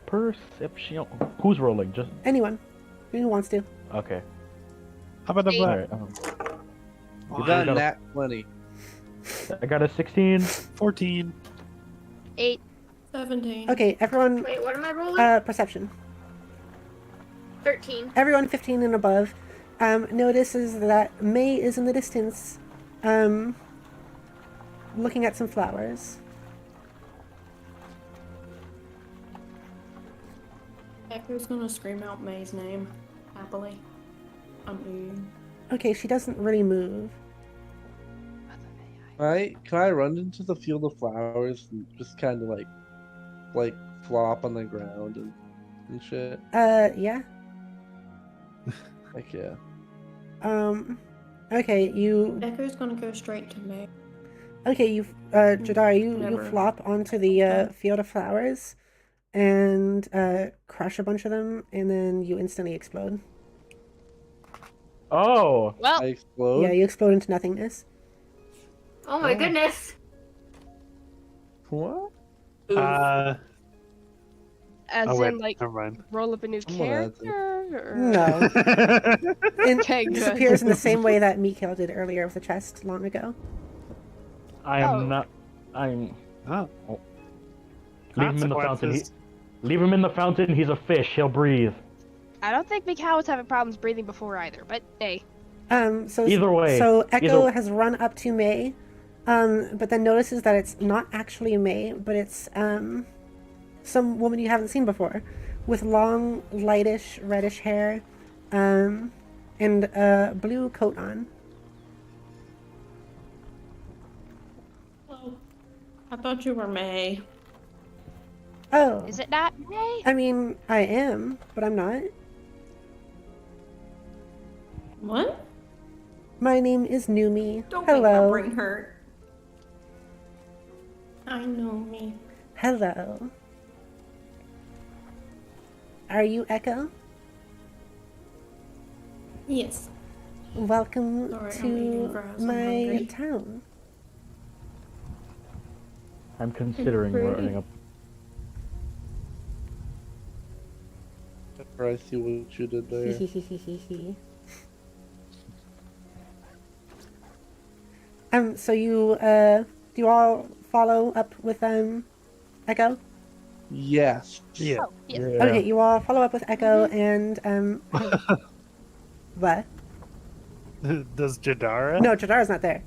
Perception. Who's rolling? Just
Anyone who wants to.
okay.
How about a
Eight.
black?
Alright.
You got a nat 20.
I got a 16.
14.
8.
17.
Okay, everyone.
Wait, what am I rolling?
Perception.
13.
Everyone 15 and above notices that May is in the distance, looking at some flowers.
Echo's gonna scream out May's name happily.
Okay, she doesn't really move.
Can I run into the field of flowers and just kind of like flop on the ground and shit?
Yeah.
Like, yeah.
Okay, you.
Echo's gonna go straight to May.
Okay, you. Jadar, you
Never.
flop onto the field of flowers, and crush a bunch of them, and then you instantly explode.
Oh.
Well,
I explode?
Yeah, you explode into nothingness.
Oh my goodness.
What?
as
Oh, wait,
in, like,
never mind.
roll up a new
Someone had to.
character? Or...
No. It
Okay, good.
disappears in the same way that Mikhail did earlier with the chest long ago.
I am
Oh.
not. I'm.
Oh.
Leave him in the fountain.
Consequences.
Leave him in the fountain. He's a fish. He'll breathe.
I don't think Mikhail was having problems breathing before either, but hey.
So
Either way,
So Echo
either-
has run up to May, but then notices that it's not actually May, but it's some woman you haven't seen before, with long, lightish, reddish hair, and a blue coat on.
Oh, I thought you were May.
Oh,
Is it not May?
I mean, I am, but I'm not.
What?
My name is Numi.
Don't make
Hello.
my brain hurt. I know me.
Hello. Are you Echo?
Yes.
Welcome
Sorry, I'm eating
to
fries. I'm
my
hungry.
town.
I'm considering
pretty.
running up.
I see what you did there.
So you do you all follow up with Echo?
Yes.
Yeah.
Oh, yeah.
Okay, you all follow up with Echo and what?
Does Jadara?
No, Jadar's not there.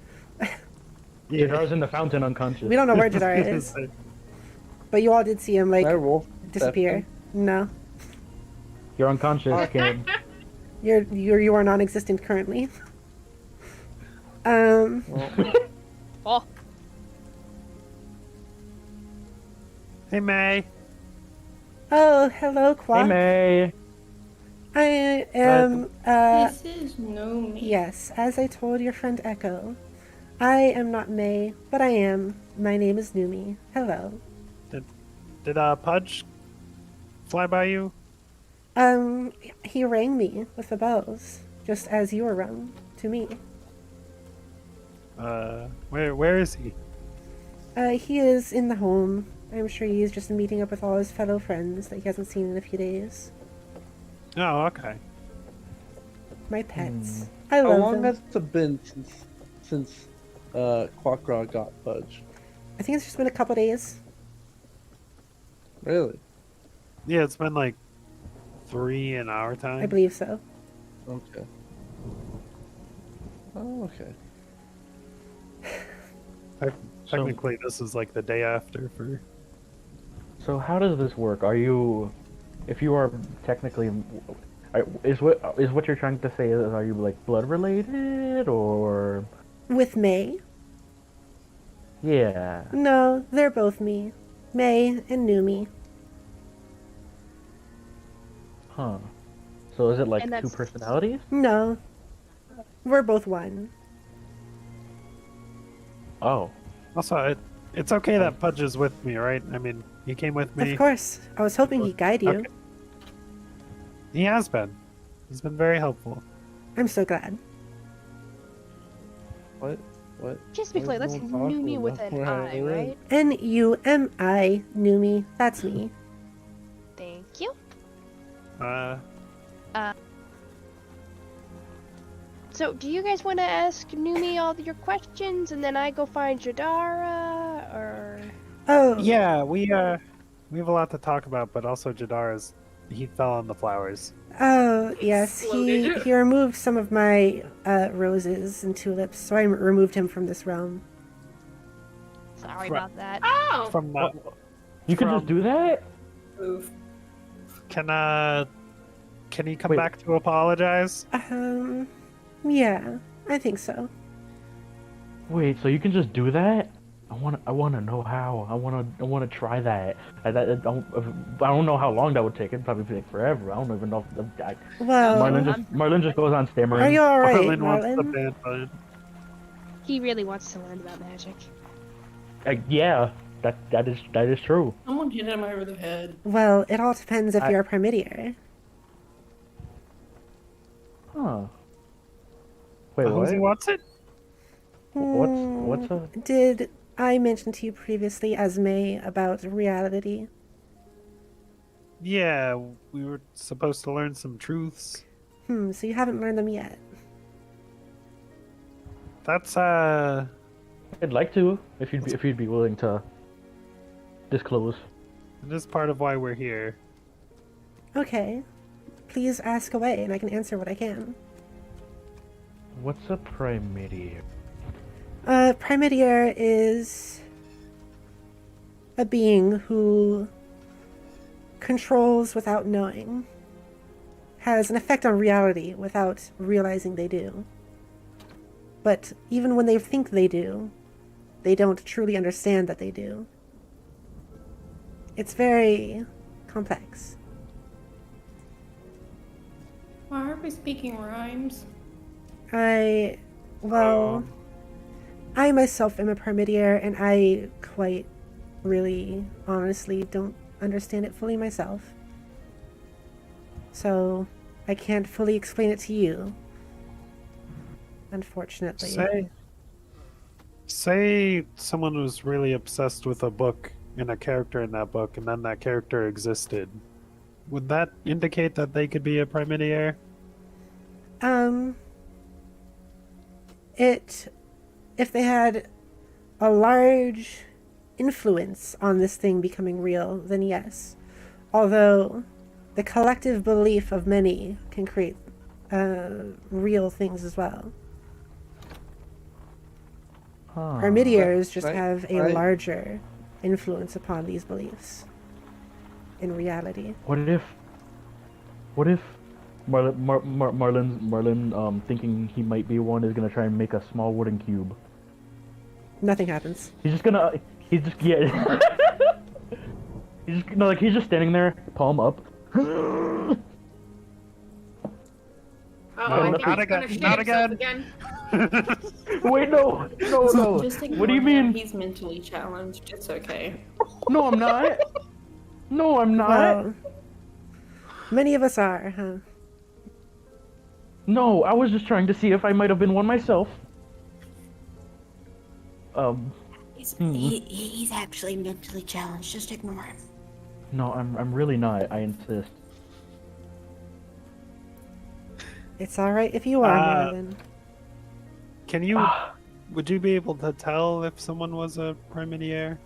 Jadar's in the fountain unconscious.
We don't know where Jadar is, but you all did see him like
Can I roll
disappear. No,
You're unconscious, kid.
you are non-existent currently.
Oh,
Hey, May.
Oh, hello, Qua.
Hey, May.
I am
This is no me.
yes, as I told your friend Echo, I am not May, but I am. My name is Numi. Hello.
Did Pudge fly by you?
He rang me with the bells, just as you were rung to me.
Where is he?
He is in the home. I'm sure he's just meeting up with all his fellow friends that he hasn't seen in a few days.
Oh, okay.
My pets. I
How
love
long
them.
has it been since Quackra got Pudge?
I think it's just been a couple days.
Really?
Yeah, it's been like 3 in our time.
I believe so.
Okay. Oh, okay.
Technically, this is like the day after for.
So how does this work? Are you, if you are technically, is what you're trying to say is, are you like blood related or?
With May?
Yeah.
No, they're both me. May and Numi.
Huh. So is it like
And
two
that's-
personalities?
No. We're both one.
Oh.
Also, it's okay that Pudge is with me, right? I mean, he came with me.
Of course. I was hoping he'd guide you.
Okay. He has been. He's been very helpful.
I'm so glad.
What? What?
Just to be
Why
clear,
is
that's
no one talking
Numi with
about
an
where I
I,
live?
right?
Numi, Numi. That's me.
Thank you. So, do you guys want to ask Numi all your questions, and then I go find Jadara, or...
Oh,
Yeah, we have a lot to talk about, but also he fell on the flowers.
Oh, yes.
Exploded.
He removed some of my roses and tulips, so I removed him from this realm.
Sorry
Right.
about that.
Oh!
From the,
You could just do that?
Oof.
can he come
Wait.
back to apologize?
Yeah, I think so.
Wait, so you can just do that? I wanna know how. I wanna try that. I don't know how long that would take. It'd probably take forever. I don't even know if
Well,
Marlin just goes on stammering.
are you alright,
Marlin wants the
Marlin?
band bud.
He really wants to learn about magic.
Yeah, that is true.
Someone hit him over the head.
Well, it all depends if you're a Primidier.
Huh. Wait,
Who's he
what?
wants it?
What's a?
Did I mention to you previously, Esme, about reality?
Yeah, we were supposed to learn some truths.
So you haven't learned them yet.
That's
I'd like to, if you'd be willing to disclose.
this is part of why we're here.
Okay. Please ask away, and I can answer what I can.
What's a Primidier?
Primidier is a being who controls without knowing, has an effect on reality without realizing they do. But even when they think they do, they don't truly understand that they do. It's very complex.
Why are we speaking rhymes?
I myself am a Primidier, and I quite really, honestly, don't understand it fully myself. So, I can't fully explain it to you. Unfortunately.
Say someone was really obsessed with a book and a character in that book, and then that character existed. Would that indicate that they could be a Primidier?
If they had a large influence on this thing becoming real, then yes. Although the collective belief of many can create real things as well. Primidiers just have a larger influence upon these beliefs in reality.
What if Marlin thinking he might be one is gonna try and make a small wooden cube?
Nothing happens.
He's just he's just standing there, palm up.
I think
Not
he's
again,
gonna shit
not
himself
again.
Wait, no.
Just
What do you
ignore him.
mean?
He's mentally challenged. It's okay.
No, I'm not. No, I'm not.
Well, many of us are, huh?
No, I was just trying to see if I might have been one myself.
He's actually mentally challenged. Just ignore him.
No, I'm really not. I insist.
It's alright if you are, Marlin.
Can you? Would you be able to tell if someone was a Primidier?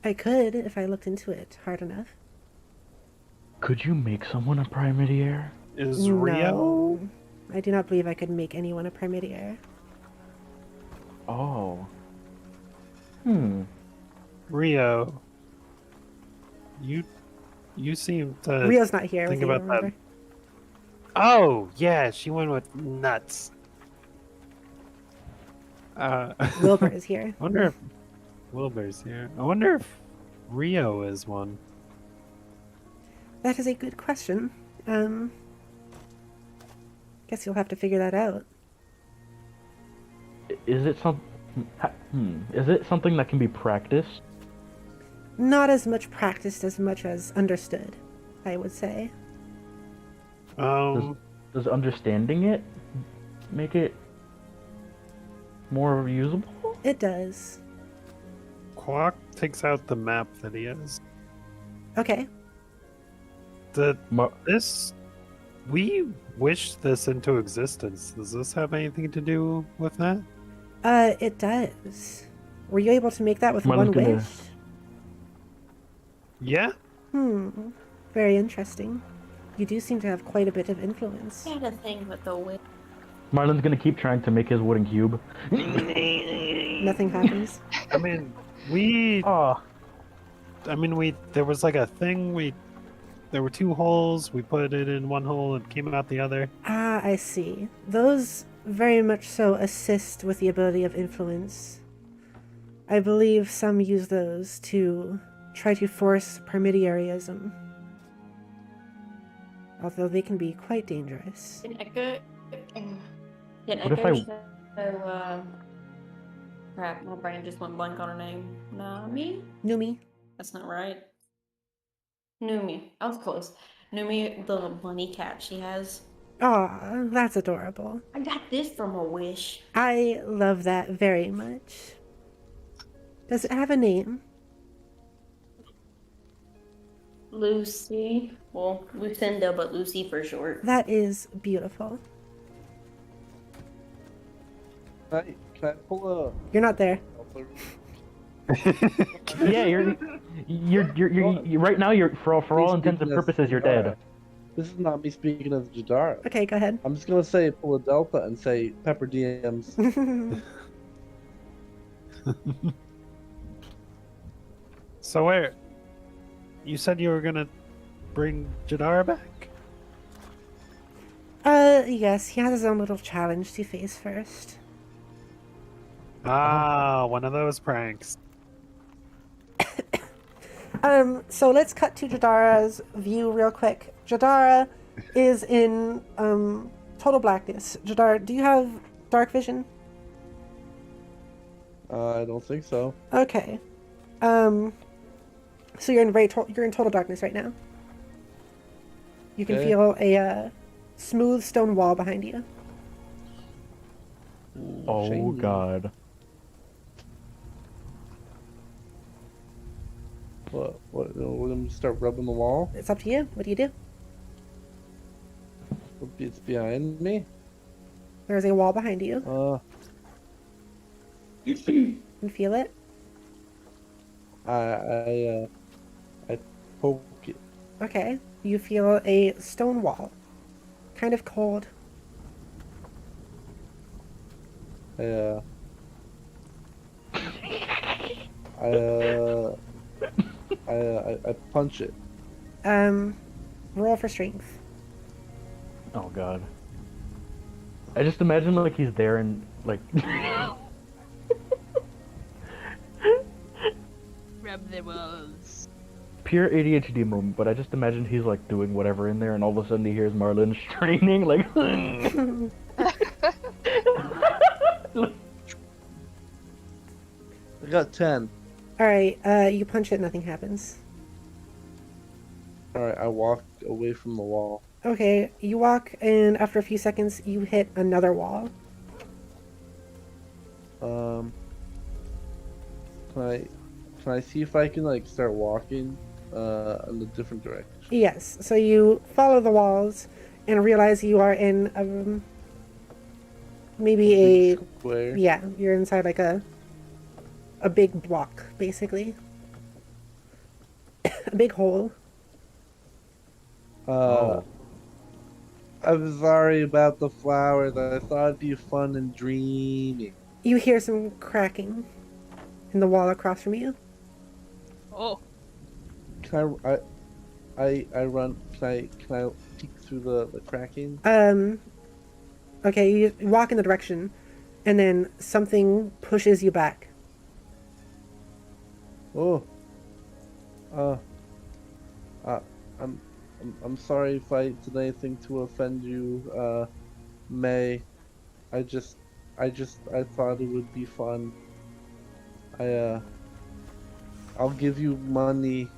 I could if I looked into it hard enough.
Could you make someone a Primidier?
Is Rio?
No, I do not believe I could make anyone a Primidier.
Oh.
Rio. You seem to
Rio's not here
think
with you,
about that.
remember?
Oh yeah, she went with nuts.
Wilbur is here.
I wonder if Wilbur's here. I wonder if Rio is one.
That is a good question. Guess you'll have to figure that out.
Is it Is it something that can be practiced?
Not as much practiced as much as understood, I would say.
Does understanding it make it more usable?
It does.
Quack takes out the map that he has.
Okay.
We wished this into existence. Does this have anything to do with that?
It does. Were you able to make that with
Marlin's
one
gonna-
wish?
Yeah.
Very interesting. You do seem to have quite a bit of influence.
I had a thing with the wind.
Marlin's gonna keep trying to make his wooden cube.
Nothing happens.
I mean, we.
Oh,
There was like a thing. There were 2 holes. We put it in one hole and came out the other.
Ah, I see. Those very much so assist with the ability of influence. I believe some use those to try to force permitiaryism. Although they can be quite dangerous.
Can Echo. Can
What if
Echo
I-
show, crap, my brain just went blank on her name. Nami?
Numi.
That's not right. Numi. I was close. Numi, the bunny cat she has.
Aw, that's adorable.
I got this from a wish.
I love that very much. Does it have a name?
Lucy. Well, Lucinda, but Lucy for short.
That is beautiful.
Can I pull
You're not there.
yeah, you're right now. You're for all intents and purposes, you're dead.
This is not me speaking as Jadara.
Okay, go ahead.
I'm just gonna say pull a delta and say Pepper DMs.
So where? You said you were gonna bring Jadara back?
Yes, he has his own little challenge to face first.
Ah, one of those pranks.
So let's cut to Jadara's view real quick. Jadara is in, total blackness. Jadara, do you have dark vision?
I don't think so.
Okay. So you're in you're in total darkness right now. You can
Okay.
feel a smooth stone wall behind you.
Ooh,
Oh
shady.
God.
What? We're gonna start rubbing the wall?
It's up to you. What do you do?
It's behind me.
There's a wall behind you. You can feel it.
I poke it.
Okay. You feel a stone wall. Kind of cold.
I punch it.
Roll for strength.
Oh God. I just imagine like he's there and like.
Rub the walls.
Pure ADHD moment, but I just imagine he's like doing whatever in there, and all of a sudden he hears Marlin straining, like.
I got 10.
Alright, you punch it, nothing happens.
Alright, I walk away from the wall.
Okay, you walk, and after a few seconds, you hit another wall.
Can I see if I can like start walking in a different direction?
Yes, so you follow the walls and realize you are in maybe a
Big square.
yeah, you're inside like a big block, basically. A big hole.
Oh.
I'm sorry about the flowers. I thought it'd be fun and dreamy.
You hear some cracking in the wall across from you.
Oh.
Can I run? Can I peek through the cracking?
Okay, you walk in the direction, and then something pushes you back.
Oh. I'm sorry if I did anything to offend you, May. I thought it would be fun. I'll give you money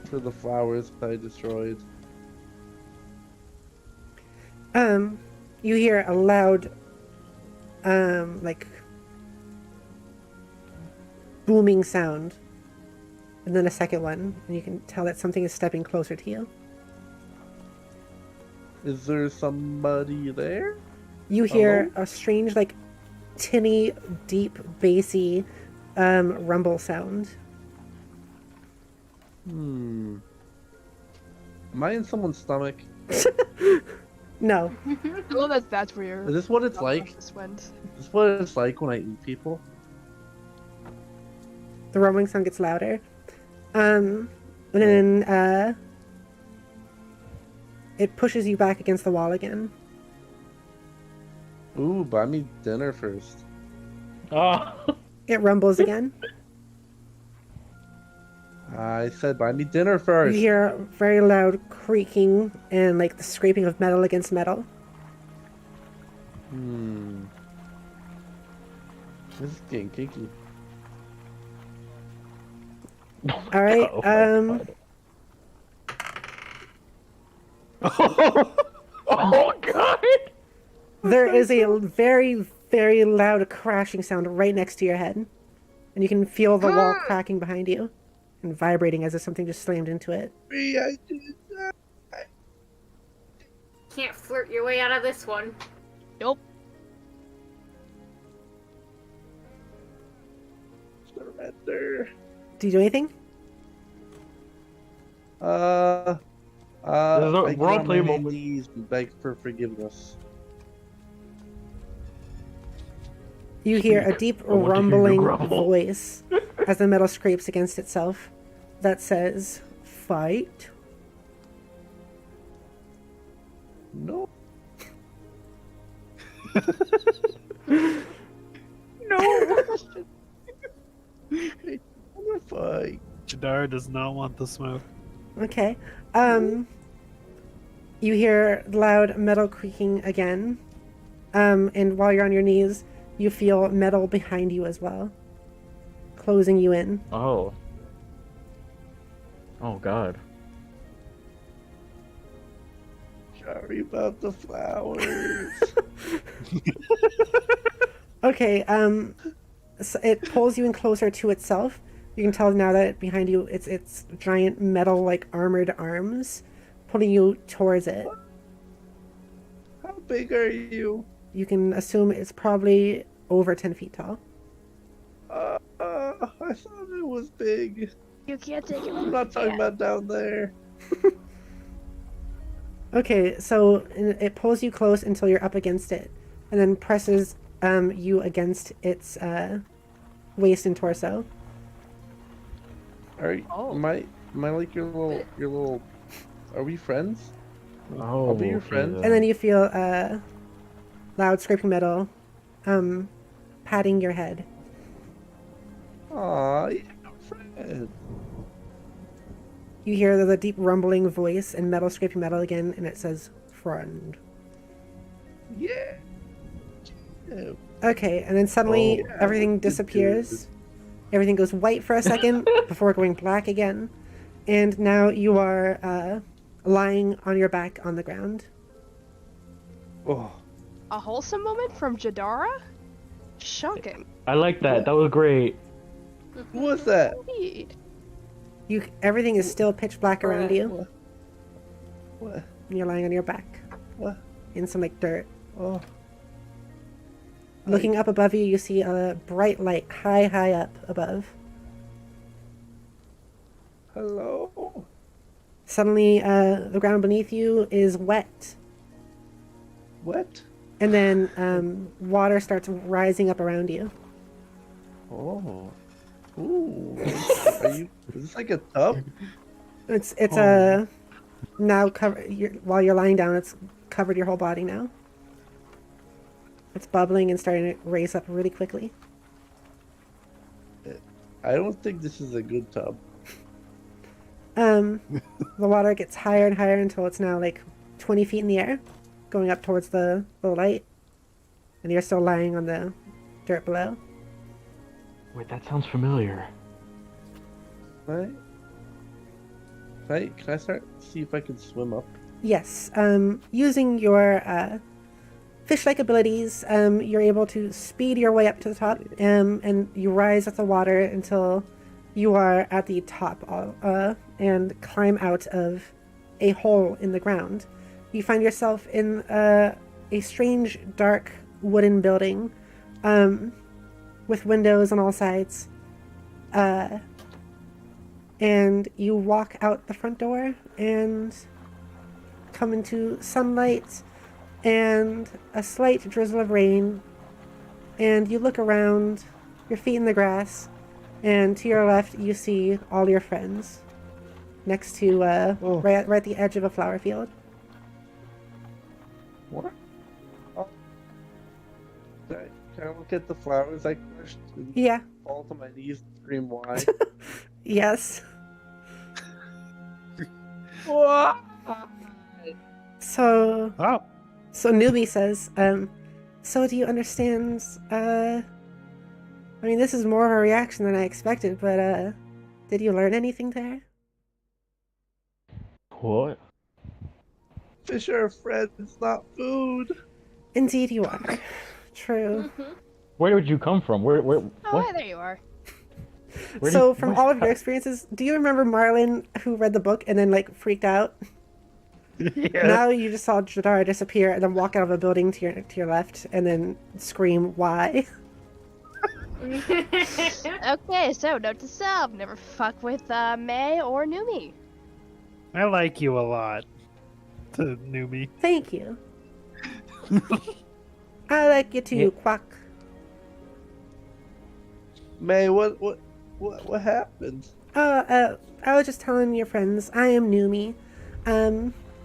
for the flowers I destroyed.
You hear a loud like booming sound, and then a second one, and you can tell that something is stepping closer to you.
Is there somebody there?
You hear
Hello?
a strange, like, tinny, deep, bassy rumble sound.
Am I in someone's stomach?
No.
I love that that's where your
Is this what it's
thought
like?
process went.
Is this what it's like when I eat people?
The rumbling sound gets louder. And then it pushes you back against the wall again.
Ooh, buy me dinner first.
Oh.
It rumbles again.
I said buy me dinner
You
first.
hear very loud creaking and like the scraping of metal against metal.
This is getting kinky.
All right.
Oh my Oh god!
There is a very, very loud crashing sound right next to your head. And you can feel the wall cracking behind you and vibrating as if something just slammed into it.
I did that.
Can't flirt your way out of this one.
Nope.
Surrender.
Do you do anything?
This is a
I get
roleplay
on my
moment.
knees and beg for forgiveness.
You hear a deep
I want to hear you
rumbling
grumble.
voice as the metal scrapes against itself that says, "Fight."
No.
No.
I'm gonna fight.
Jadar does not want the smoke.
Okay. You hear loud metal creaking again. And while you're on your knees, you feel metal behind you as well, closing you in.
Oh. Oh god.
Sorry about the flowers.
Okay, so it pulls you in closer to itself. You can tell now that behind you, it's giant metal, like, armored arms pulling you towards it.
How big are you?
You can assume it's probably over 10 feet tall.
I thought it was big.
You can't take it.
I'm not talking about down there.
Okay, so it pulls you close until you're up against it, and then presses you against its waist and torso.
Are you,
Oh.
am I like your little? Are we friends?
Oh.
I'll be your
okay
friend.
And then you feel loud scraping metal patting your head.
Aw, you're a friend.
You hear the deep rumbling voice and metal scraping metal again, and it says, "Friend."
Yeah. Yeah.
Okay, and then suddenly
Oh, yeah,
everything
look at
disappears.
this.
Everything goes white for a second before going black again. And now you are lying on your back on the ground.
Oh,
A wholesome moment from Jadara? Shocking.
I like that. That was great.
who was that?
Indeed.
Everything is still pitch black around you,
What?
and you're lying on your back
What?
in some like dirt.
Oh.
Looking up above you, you see a bright light high up above.
Hello.
Suddenly, the ground beneath you is wet,
What?
and then water starts rising up around you.
Oh. Ooh. Are you? Is this like a tub?
It's a now while you're lying down, it's covered your whole body now. It's bubbling and starting to raise up really quickly.
I don't think this is a good tub.
The water gets higher and higher until it's now like 20 feet in the air, going up towards the light, and you're still lying on the dirt below.
Wait, that sounds familiar.
Right? Can I start see if I can swim up?
Yes, using your fish-like abilities. You're able to speed your way up to the top, and you rise at the water until you are at the top, and climb out of a hole in the ground. You find yourself in a strange, dark, wooden building, with windows on all sides. And you walk out the front door and come into sunlight and a slight drizzle of rain. And you look around, your feet in the grass, and to your left you see all your friends next to right at the edge of a flower field.
What? Oh. Can I look at the flowers I crushed and
Yeah.
fall to my knees and scream why?
Yes.
What?
So
Oh,
Newbie says, so do you understand, I mean, this is more of a reaction than I expected, but, did you learn anything there?
What?
Fish are friends, not food.
Indeed you are. True.
Where did you come from? Where
Oh,
what?
hey, there you are.
Where
So
did-
from
what-
all of your experiences, do you remember Marlin who read the book and then, like, freaked out?
yeah.
Now you just saw Jadar disappear and then walk out of a building to your left and then scream, why?
Okay, so note to self: never fuck with May or Numi.
I like you a lot. To Numi.
Thank you. I like you too,
Yeah.
Quack.
May, what happened?
I was just telling your friends, I am Numi.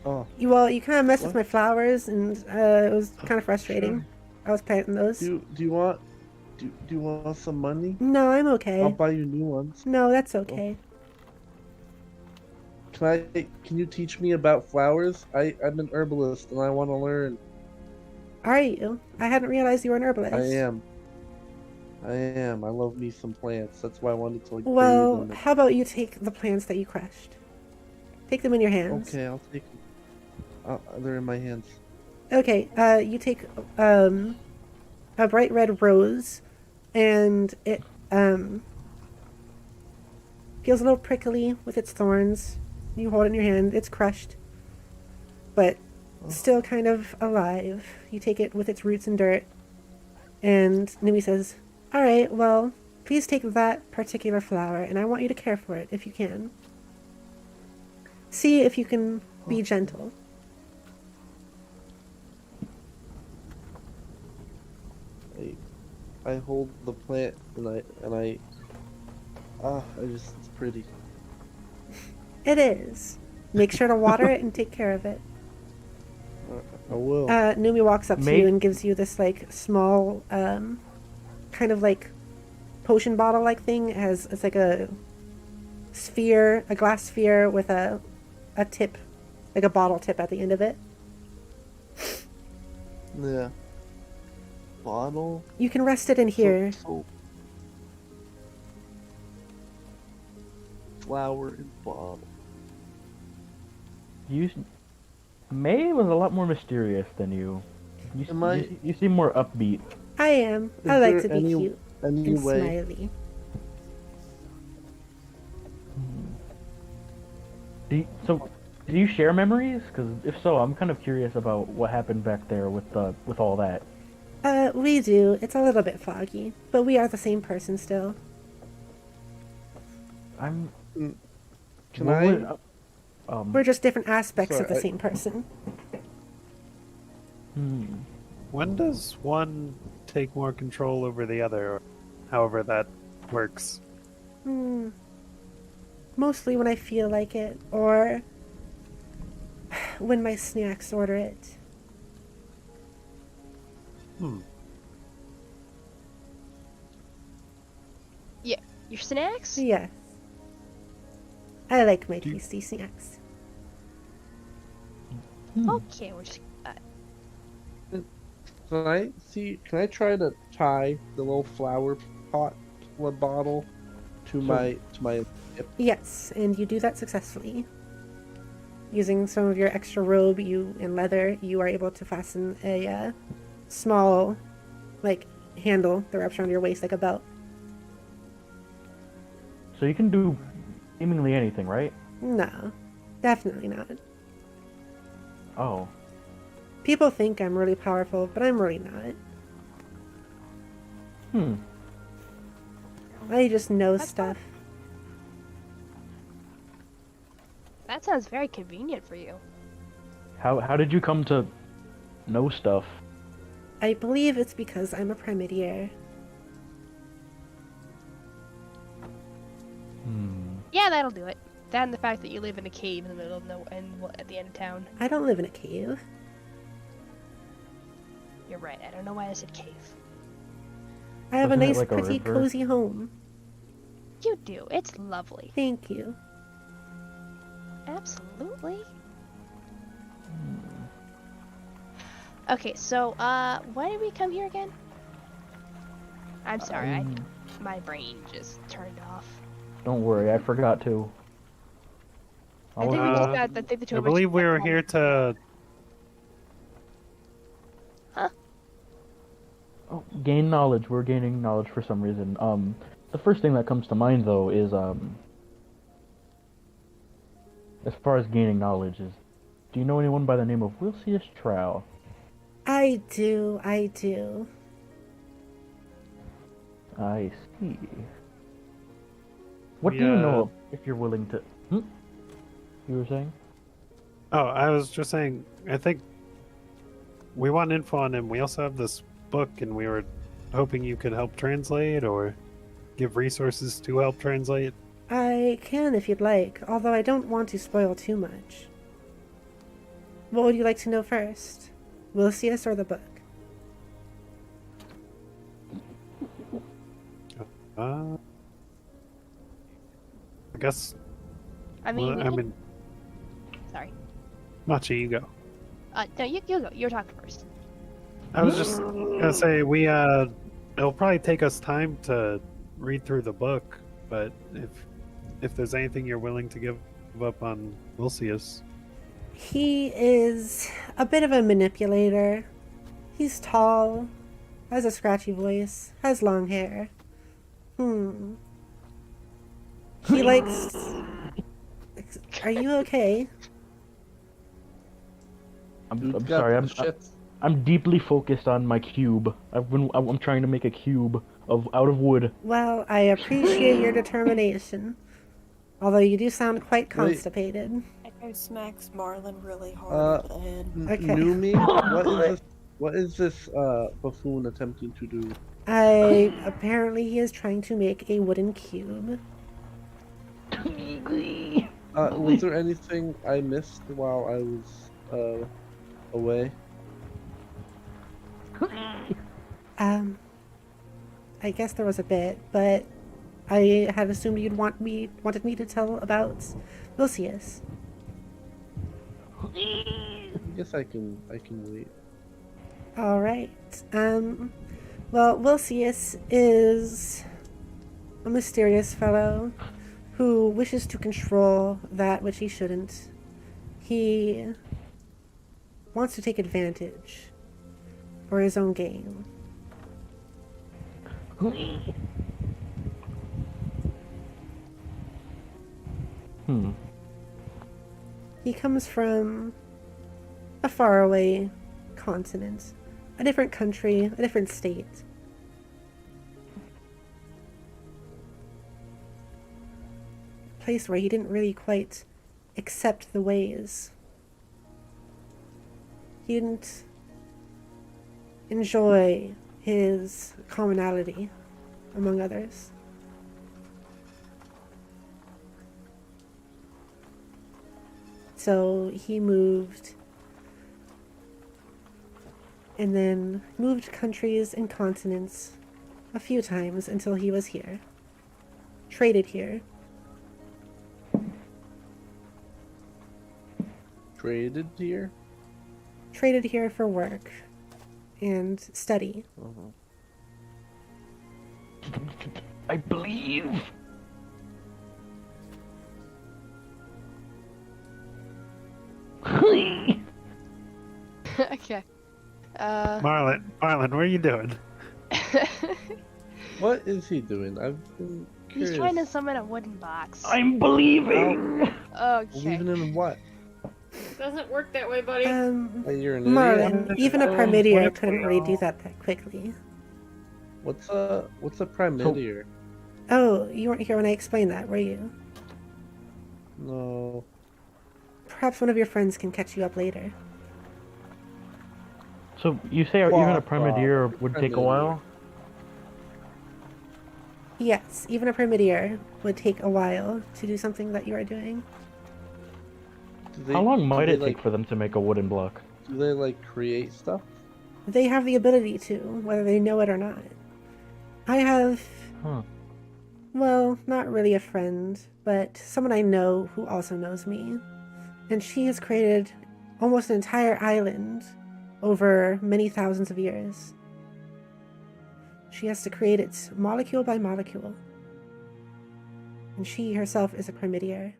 Oh,
You kind of messed with
What?
my flowers, and it was kind of frustrating.
Sure.
I was planting those.
do you want some money?
No, I'm okay.
I'll buy you new ones.
No, that's okay.
Can you teach me about flowers? I'm an herbalist and I want to learn.
Are you? I hadn't realized you were an herbalist.
I am. I love me some plants. That's why I wanted to bathe
Well,
in them.
how about you take the plants that you crushed? Take them in your hands.
Okay, I'll take them. They're in my hands.
Okay, you take a bright red rose, and it feels a little prickly with its thorns. You hold it in your hand. It's crushed, but still kind of alive. You take it with its roots and dirt, and Numi says, "All right, well, please take that particular flower, and I want you to care for it if you can. See if you can be gentle."
I hold the plant and it's pretty.
It is. Make sure to water it and take care of it.
I will.
Numi walks up to
May-
you and gives you this like small, kind of like potion bottle like thing. It's like a sphere, a glass sphere with a tip, like a bottle tip at the end of it.
Yeah. Bottle.
You can rest it in here.
So- flower and bottle.
May was a lot more mysterious than you.
Am I-
You seem more upbeat.
I am.
Is
I like
there
to be
any-
cute and
Anyway,
smiley.
Do you share memories? Because if so, I'm kind of curious about what happened back there with all that.
We do. It's a little bit foggy, but we are the same person still.
I'm.
can
what
I?
would-
We're just different aspects of the
Sorry,
same person.
When does one take more control over the other, or however that works?
Mostly when I feel like it, or when my snacks order it.
Yeah, your snacks?
Yes. I like my
Do you-
tasty snacks.
Okay, we're just.
Can I try to tie the little flower pot bottle to my hip?
Yes, and you do that successfully. Using some of your extra robe and leather, you are able to fasten small, like, handle that wraps around your waist like a belt.
So you can do seemingly anything, right?
No, definitely not.
Oh.
People think I'm really powerful, but I'm really not. I just know
That's
stuff.
That sounds very convenient for you.
How did you come to know stuff?
I believe it's because I'm a Primidier.
Yeah, that'll do it. That and the fact that you live in a cave in the middle of at the end of town.
I don't live in a cave.
You're right. I don't know why I said cave.
I have
Wasn't
a
it
nice,
like a
pretty,
river?
cozy home.
You do. It's lovely.
Thank you.
Absolutely. Okay, so why did we come here again? I'm sorry, my brain just turned off.
Don't worry, I forgot to.
I think we just got. I think the two
I
of us
believe
just
we
got
were
home.
here to.
Oh, gain knowledge. We're gaining knowledge for some reason. The first thing that comes to mind though is as far as gaining knowledge is, do you know anyone by the name of Wilcius Trow?
I do. I do.
I see. What do you know if you're willing to? You were saying?
Oh, I was just saying. I think we want info on him. We also have this book, and we were hoping you could help translate or give resources to help translate.
I can if you'd like, although I don't want to spoil too much. What would you like to know first? Wilcius or the book?
I guess.
I mean,
Well, I mean,
sorry.
Machi, you go.
No, you go. You're talking first.
I was just gonna say it'll probably take us time to read through the book, but if there's anything you're willing to give up on Wilcius.
He is a bit of a manipulator. He's tall, has a scratchy voice, has long hair. He likes... Are you okay?
I'm
Got
sorry.
the shit.
I'm deeply focused on my cube. I'm trying to make a cube out of wood.
Well, I appreciate your determination. Although you do sound quite constipated.
Echo smacks Marlin really hard in the head.
Okay.
Numi, what is this buffoon attempting to do?
Apparently he is trying to make a wooden cube.
Was there anything I missed while I was away?
I guess there was a bit, but I had assumed you'd wanted me to tell about Wilcius.
I guess I can wait.
All right. Well, Wilcius is a mysterious fellow who wishes to control that which he shouldn't. He wants to take advantage for his own gain. He comes from a faraway continent, a different country, a different state. A place where he didn't really quite accept the ways. He didn't enjoy his commonality among others. So he moved, and then moved countries and continents a few times until he was here. Traded here.
Traded here?
Traded here for work and study.
I believe.
Okay.
Marlon, what are you doing?
What is he doing? I've been curious.
He's trying to summon a wooden box.
I'm believing.
Okay.
Believing in what?
Doesn't work that way, buddy.
That you're an idiot?
Marlin, even a Primidier
what
couldn't
if
really
we
do
all-
that quickly.
What's a Primidier?
Oh, you weren't here when I explained that, were you?
No.
Perhaps one of your friends can catch you up later.
So you say even a Primidier would take a
Primidier.
while?
Yes, even a Primidier would take a while to do something that you are doing.
How long might
do
it
they,
take for them to make a wooden block?
Do they like create stuff?
They have the ability to, whether they know it or not. I have,
Huh.
well, not really a friend, but someone I know who also knows me. And she has created almost an entire island over many thousands of years. She has to create it molecule by molecule. And she herself is a Primidier.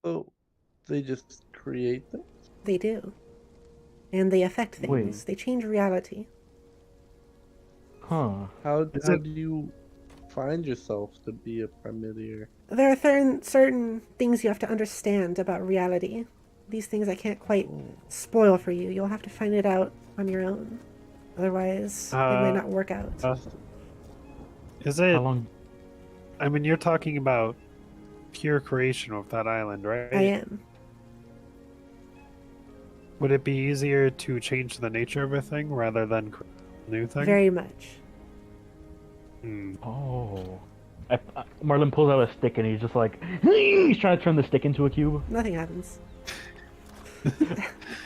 Oh, they just create them?
They do. And they affect things.
Wait.
They change reality.
Huh.
How
Is
do
it-
you find yourself to be a Primidier?
There are certain things you have to understand about reality. These things I can't quite spoil for you. You'll have to find it out on your own. Otherwise, it might not work out.
Is it?
How long?
I mean, you're talking about pure creation of that island, right?
I am.
Would it be easier to change the nature of a thing rather than create a new thing?
Very much.
Hmm.
Oh. Marlin pulls out a stick and he's just like, he's trying to turn the stick into a cube.
Nothing happens.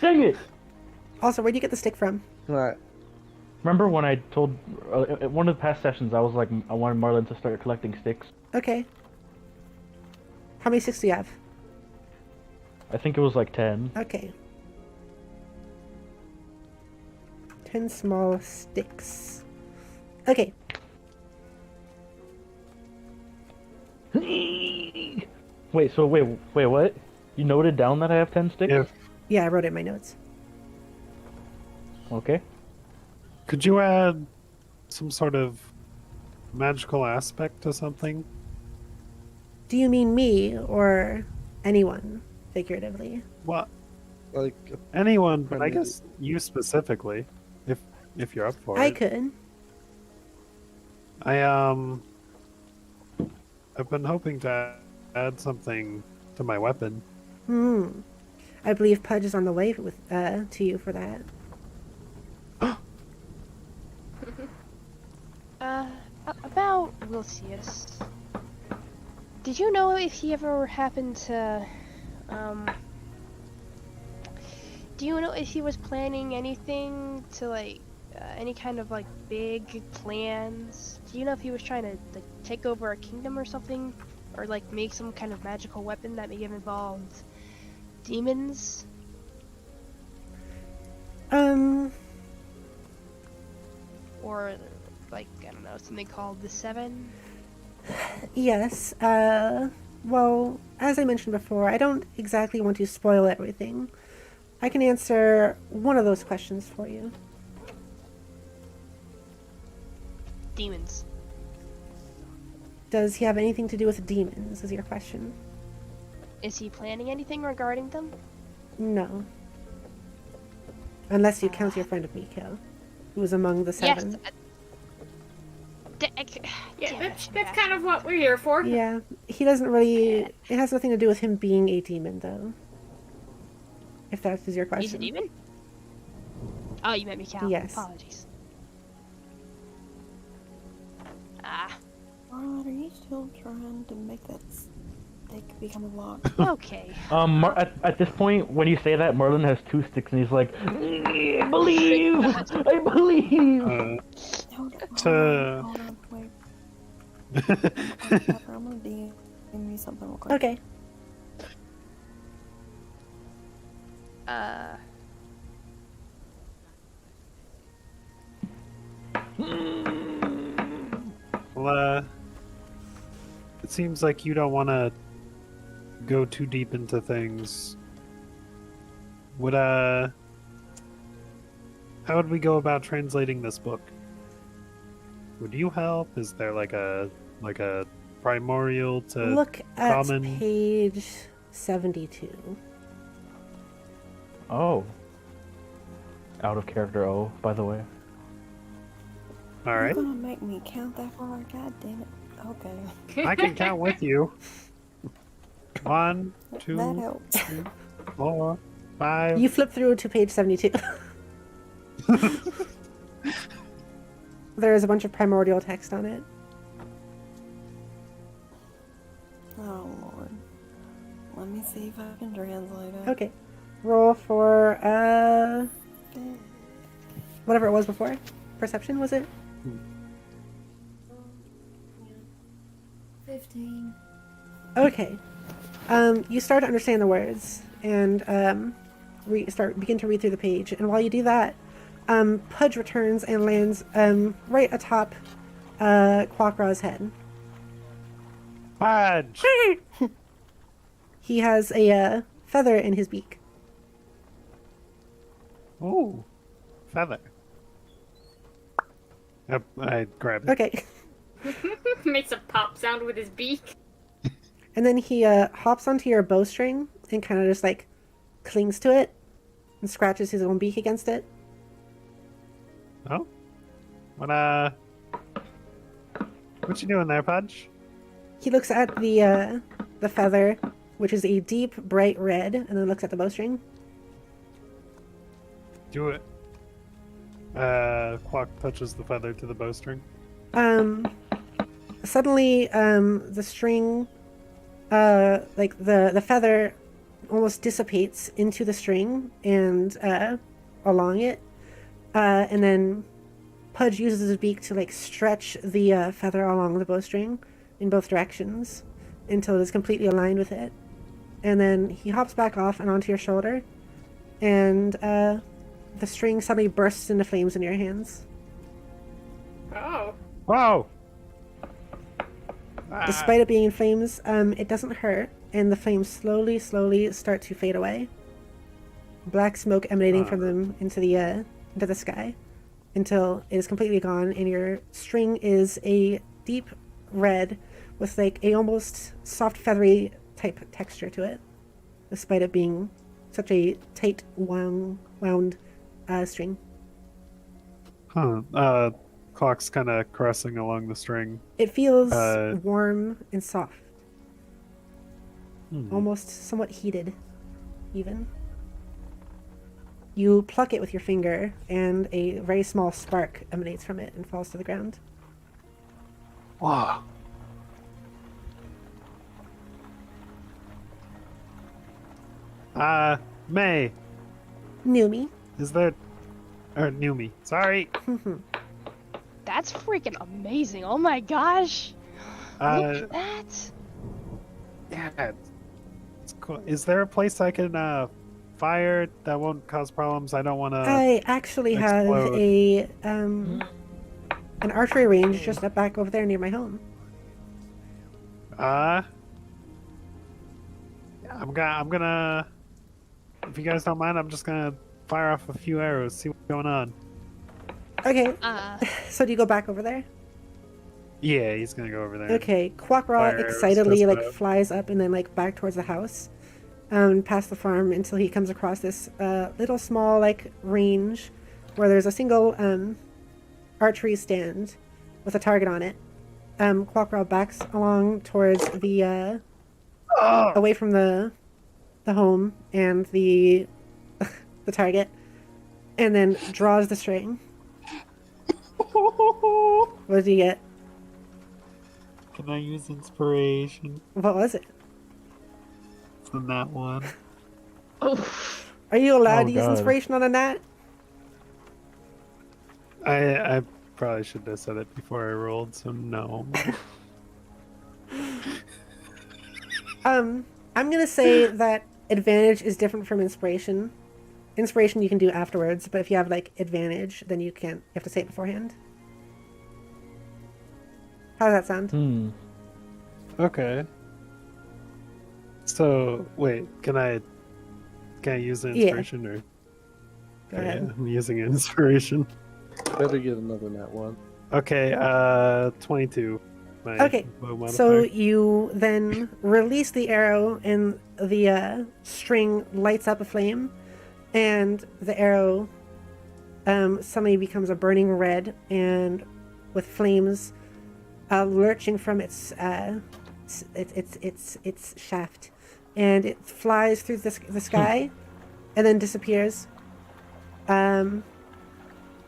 Dang it!
Also, where'd you get the stick from?
Right.
Remember when I told at one of the past sessions I was like I wanted Marlin to start collecting sticks.
Okay. How many sticks do you have?
I think it was like 10.
Okay. 10 small sticks. Okay.
Wait, what? You noted down that I have 10 sticks?
If
Yeah, I wrote it in my notes.
Okay.
could you add some sort of magical aspect to something?
Do you mean me or anyone, figuratively?
Well,
Like,
anyone, but I
Primidier.
guess you specifically, if you're up for
I
it.
could.
I've been hoping to add something to my weapon.
I believe Pudge is on the way with to you for that.
About Wilcius. Did you know if he ever happened to, do you know if he was planning anything to, like, any kind of, like, big plans? Do you know if he was trying to, like, take over a kingdom or something? Or, like, make some kind of magical weapon that may have involved demons? Or, like, I don't know, something called the Seven?
Yes. Well, as I mentioned before, I don't exactly want to spoil everything. I can answer one of those questions for you.
Demons.
Does he have anything to do with demons, is your question?
Is he planning anything regarding them?
No. Unless you count your friend Miko, who was among the seven.
Yeah,
Damn it,
that's kind of what we're here for.
Yeah, he doesn't really... It has nothing to do with him being a demon, though. If that is your question.
He's a demon? Oh, you meant Mikal.
Yes.
Apologies. Ah,
Ron, are you still trying to make that stick become a block?
okay.
At this point, when you say that, Marlin has 2 sticks and he's like, I believe! I believe!
Hold on, wait. I'm gonna DM you something real quick.
Okay.
Well, it seems like you don't want to go too deep into things Would how would we go about translating this book? Would you help? Is there like a primordial to
Look at
common?
page 72.
Oh. Out of character O, by the way.
All
You're
right,
gonna make me count that far? God damn it. Okay.
I can count with you. 1,
That
2,
helps.
3, 4, 5.
You flip through to page 72. There is a bunch of primordial text on it.
Oh lord. Let me see if I can translate it.
Okay. Roll for whatever it was before. Perception, was it?
15.
Okay. You start to understand the words and begin to read through the page. And while you do that, Pudge returns and lands right atop Quackraw's head.
Fudge!
He has a feather in his beak.
Ooh, feather. Yep, I grabbed it.
Okay.
Makes a pop sound with his beak.
And then he hops onto your bowstring and kind of just like clings to it and scratches his own beak against it.
Oh, what you doing there, Pudge?
He looks at the feather, which is a deep, bright red, and then looks at the bowstring.
Do it. Quack touches the feather to the bowstring.
Suddenly, the string, like the feather almost dissipates into the string and along it. And then Pudge uses his beak to like stretch the feather along the bowstring in both directions until it is completely aligned with it. And then he hops back off and onto your shoulder, and the string suddenly bursts into flames in your hands.
Oh.
Whoa!
Despite it being in flames, it doesn't hurt, and the flames slowly start to fade away. Black smoke emanating from them into the sky, until it is completely gone, and your string is a deep red with like a almost soft feathery type texture to it, despite it being such a tight wound string.
Huh. Clock's kind of caressing along the string.
It feels warm and soft,
Hmm.
almost somewhat heated, even. You pluck it with your finger, and a very small spark emanates from it and falls to the ground.
Wow. May,
Numi.
is there... Or Numi. Sorry.
That's freaking amazing. Oh my gosh. Look at that.
Yeah, it's cool. Is there a place I can fire that won't cause problems? I don't want to.
I actually have
explode.
a an archery range just up back over there near my home.
I'm gonna. If you guys don't mind, I'm just gonna fire off a few arrows, see what's going on.
Okay, so do you go back over there?
Yeah, he's gonna go over there.
Okay, Quackra
Fire arrows,
excitedly
test
like
out.
flies up and then like back towards the house, past the farm until he comes across this little small like range where there's a single archery stand with a target on it. Quackra backs along towards the away from the home and the the target, and then draws the string. What did you get?
Can I use inspiration?
What was it?
It's in that one.
Are you allowed
Oh,
to use
God.
inspiration on a gnat?
I probably should have said it before I rolled, so no.
I'm gonna say that advantage is different from inspiration. Inspiration you can do afterwards, but if you have like advantage, then you can't. You have to say it beforehand. How does that sound?
Okay. So wait, can I Can I use the
Yeah.
inspiration or?
Go
Okay,
ahead.
yeah, I'm using an inspiration.
Better get another net one.
Okay, 22. My
Okay,
bow
so
modifier.
you then release the arrow, and the string lights up a flame, and the arrow suddenly becomes a burning red, and with flames lurching from its shaft, and it flies through the sky, and then disappears.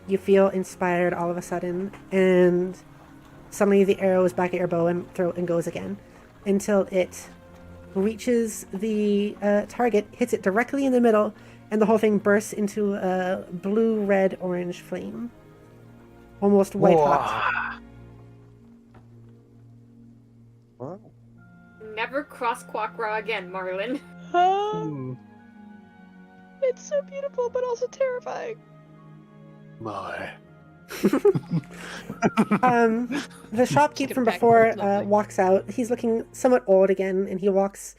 You feel inspired all of a sudden, and suddenly the arrow is back at your bow and throat and goes again until it reaches the target, hits it directly in the middle, and the whole thing bursts into a blue, red, orange flame. Almost white hot.
Wow.
Never cross Quackra again, Marlin.
Hmm.
It's so beautiful, but also terrifying.
My.
The shopkeep
Get
from
it back,
before
it's lovely.
walks out. He's looking somewhat old again, and he walks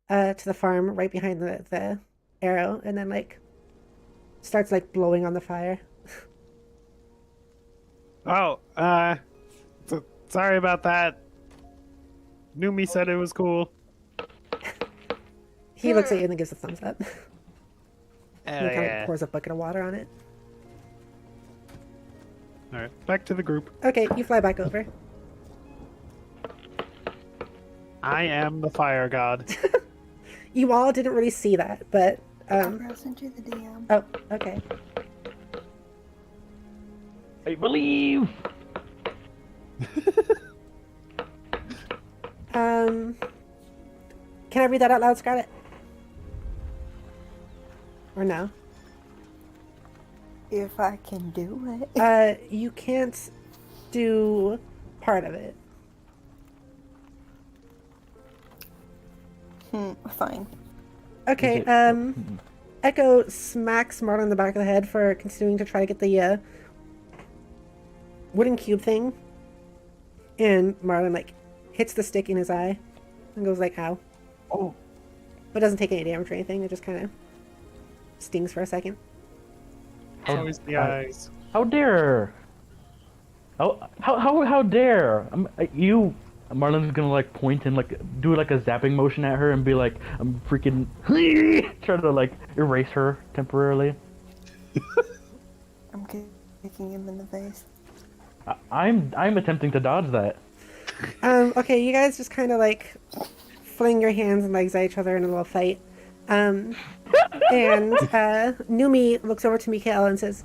to the farm right behind the arrow, and then starts blowing on the fire.
Oh, sorry about that. Numi said it was cool.
He looks at you and then gives a thumbs up.
Oh,
He kind
yeah.
of pours a bucket of water on it.
All right, back to the group.
Okay, you fly back over.
I am the fire god.
You all didn't really see that, but
I'll send you the DM.
oh, okay.
I believe.
Can I read that out loud, Scarlett? Or no?
If I can do it.
You can't do part of it.
Fine.
Okay,
Is it-
Echo smacks Marlon in the back of the head for continuing to try to get the wooden cube thing. And Marlon hits the stick in his eye and goes ow.
Oh,
But doesn't take any damage or anything, it just kinda stings for a second.
it's always the eyes.
How dare? How dare? You, Marlon's gonna point and do a zapping motion at her and be like, I'm freaking trying to erase her temporarily.
I'm kicking him in the face.
I'm attempting to dodge that.
Okay, you guys just kinda fling your hands and legs at each other in a little fight. And Numi looks over to Mikhail and says,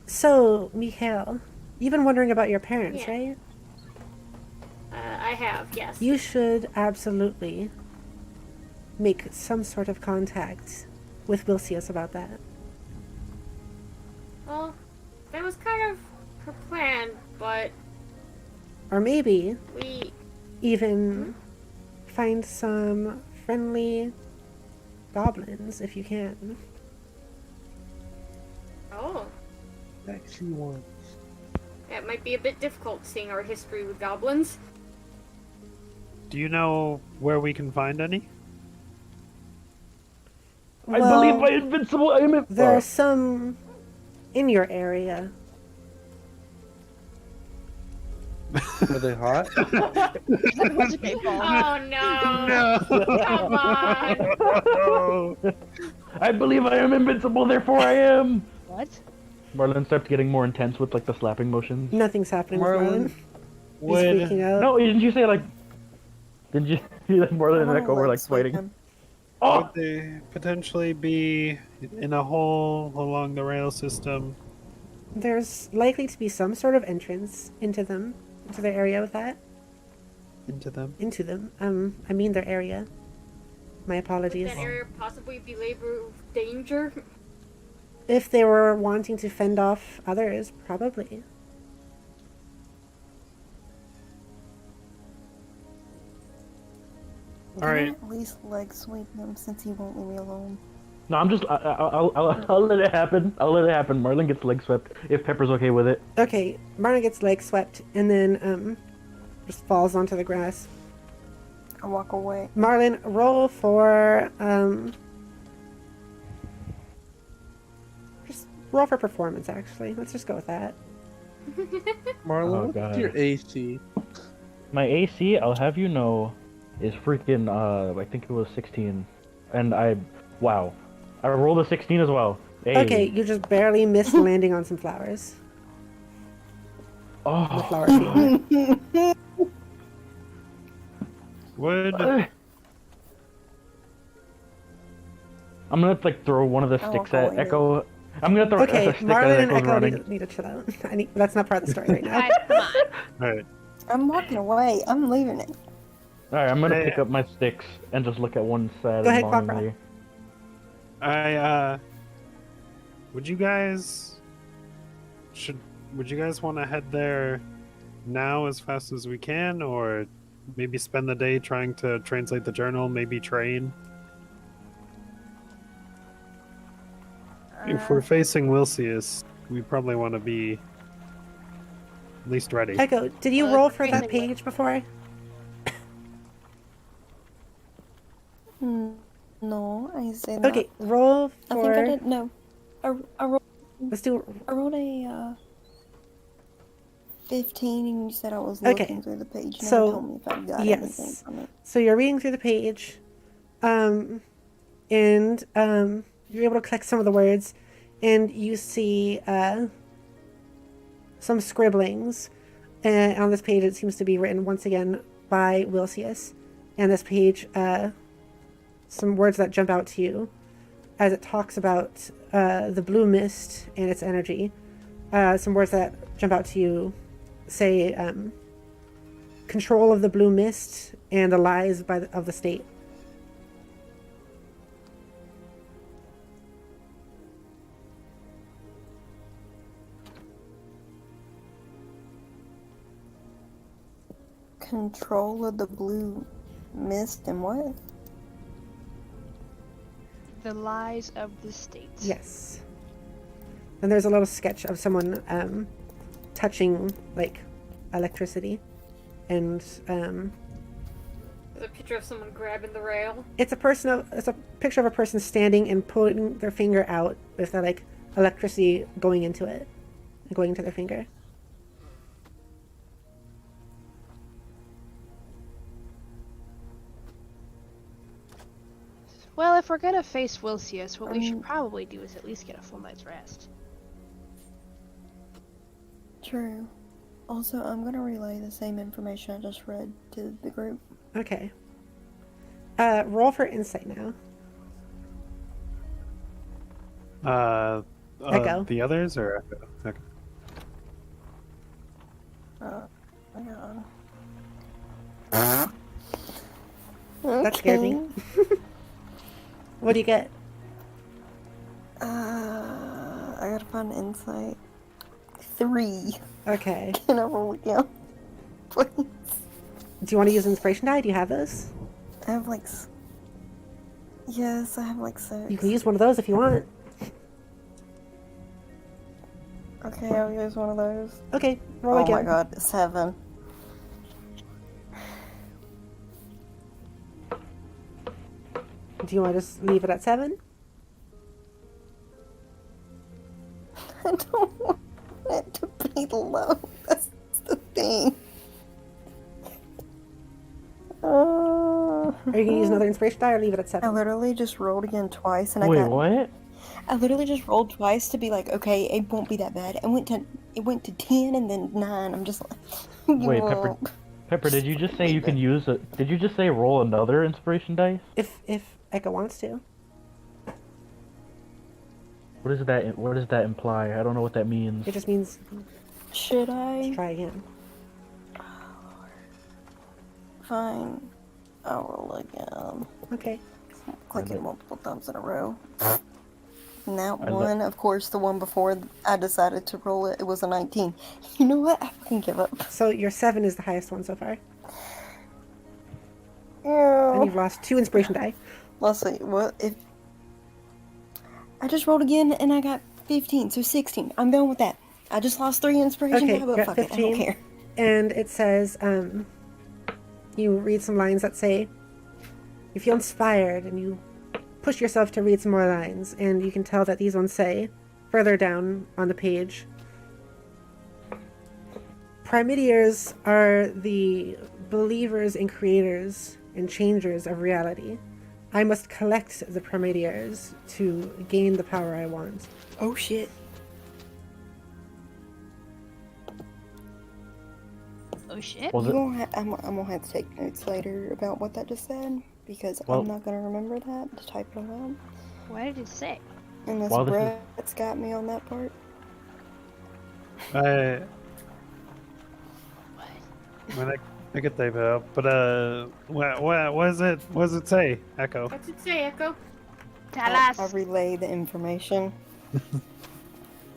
so, Mikhail, you've been wondering about your parents,
Yeah.
right?
I have, yes.
You should absolutely make some sort of contact with Wilcius about that.
Well, that was kind of her plan, but
Or maybe
we...
even find some friendly goblins if you can.
Oh,
Sexy ones.
that might be a bit difficult seeing our history with goblins.
Do you know where we can find any?
I believe my invincible.
There are some in your area.
Are they hot?
That was a paintball.
Oh no! Come on!
I believe I am invincible. Therefore, I am.
What?
Marlon starts getting more intense with the slapping motions.
Nothing's happening with
Marlon,
Marlon. He's
Would
freaking out.
No, didn't you say Didn't you see that Marlon and Echo were fighting? Oh,
would they potentially be in a hole along the rail system?
There's likely to be some sort of entrance into them, into their area with that.
Into them?
Into them. I mean their area. My apologies.
That area possibly be labor of danger.
If they were wanting to fend off others, probably.
All right.
Can I at least leg sweep him since he won't leave me alone?
no, I'm just. I'll let it happen. I'll let it happen. Marlon gets leg swept if Pepper's okay with it.
Okay, Marna gets leg swept and then just falls onto the grass.
I walk away.
Marlon, roll for Roll for performance, actually. Let's just go with that.
Marlon,
Oh,
what's
God.
your AC?
My AC, I'll have you know, is freaking, I think it was 16. And wow. I rolled a 16 as well. Hey.
Okay, you just barely missed landing on some flowers. The
Oh.
flower field.
Would
I'm gonna like throw one of the
Oh,
sticks
go
at
away.
Echo. I'm gonna throw
Okay,
a stick at
Marlon and
Echo's
Echo
running.
need to chill out. That's not part of the story right now.
Guys, come on.
Alright.
I'm walking away. I'm leaving it.
Alright, I'm gonna
Hey.
pick up my sticks and just look at one side
Go ahead,
and
Quackra.
longingly.
Would you guys want to head there now as fast as we can, or maybe spend the day trying to translate the journal, maybe train? If we're facing Wilcius, we probably want to be at least ready.
Echo, did you
Well,
roll
it's
for that
crazy.
page before?
No, I said
Okay, roll
I think I
for.
did. No, I
Let's do.
rolled a 15, and you said I was
Okay.
looking through the page. And
So,
never told me if I got
yes.
anything from it.
So you're reading through the page, and you're able to collect some of the words, and you see some scribblings. And on this page, it seems to be written once again by Wilcius. And this page, some words that jump out to you as it talks about the blue mist and its energy. Some words that jump out to you say control of the blue mist and the lies of the state.
Control of the blue mist and what?
The lies of the state.
Yes. And there's a little sketch of someone touching like electricity, and
There's a picture of someone grabbing the rail.
it's a picture of a person standing and pulling their finger out with the like electricity going into it, going into their finger.
Well, if we're gonna face Wilcius, what we should probably do is at least get a full night's rest.
True. Also, I'm gonna relay the same information I just read to the group.
Okay. Roll for insight now. Echo.
The others or Echo?
Oh my god.
That scared me. What do you get?
I gotta find insight. 3.
Okay.
Can I roll again? Please.
Do you want to use inspiration die? Do you have those?
I have like. Yes, I have like 6.
You can use one of those if you want.
Okay, I'll use one of those.
Okay, roll
Oh
again.
my god, 7.
Do you want to just leave it at 7?
I don't want it to be low. That's the thing.
Are you gonna use another inspiration die or leave it at
I
7?
literally just rolled again twice, and
Wait,
I got.
what?
I literally just rolled twice to be like, okay, it won't be that bad. It went to 10 and then 9. I'm just like, you
Wait,
won't.
Pepper, did you just say you can use a? Did you just say roll another inspiration dice?
If Echo wants to.
What does that? What does that imply? I don't know what that means.
It just means
Should I?
try again.
Fine. I'll roll again.
Okay.
Click it multiple times in a row. And that
I lo-
one, of course, the one before I decided to roll it, it was a 19. You know what? I fucking give up.
So your 7 is the highest one so far. And
Yeah.
you've lost 2 inspiration die.
Let's see. What if I just rolled again and I got 15, so 16. I'm going with that. I just lost 3 inspiration
Okay,
die, but
got
fuck it, I don't
15.
care.
And it says, you read some lines that say, you feel inspired and you push yourself to read some more lines. And you can tell that these ones say, further down on the page. Primideers are the believers and creators and changers of reality. I must collect the Primideers to gain the power I want.
Oh shit.
Oh shit.
Was it?
I'm gonna have to take notes later about what that just said because
Well-
I'm not gonna remember that to type it aloud.
What did it say?
Unless
While this is-
Brett's got me on that part.
When I could type it out, but what does it say, Echo?
What's it say, Echo?
Tell
I
us.
relay the information.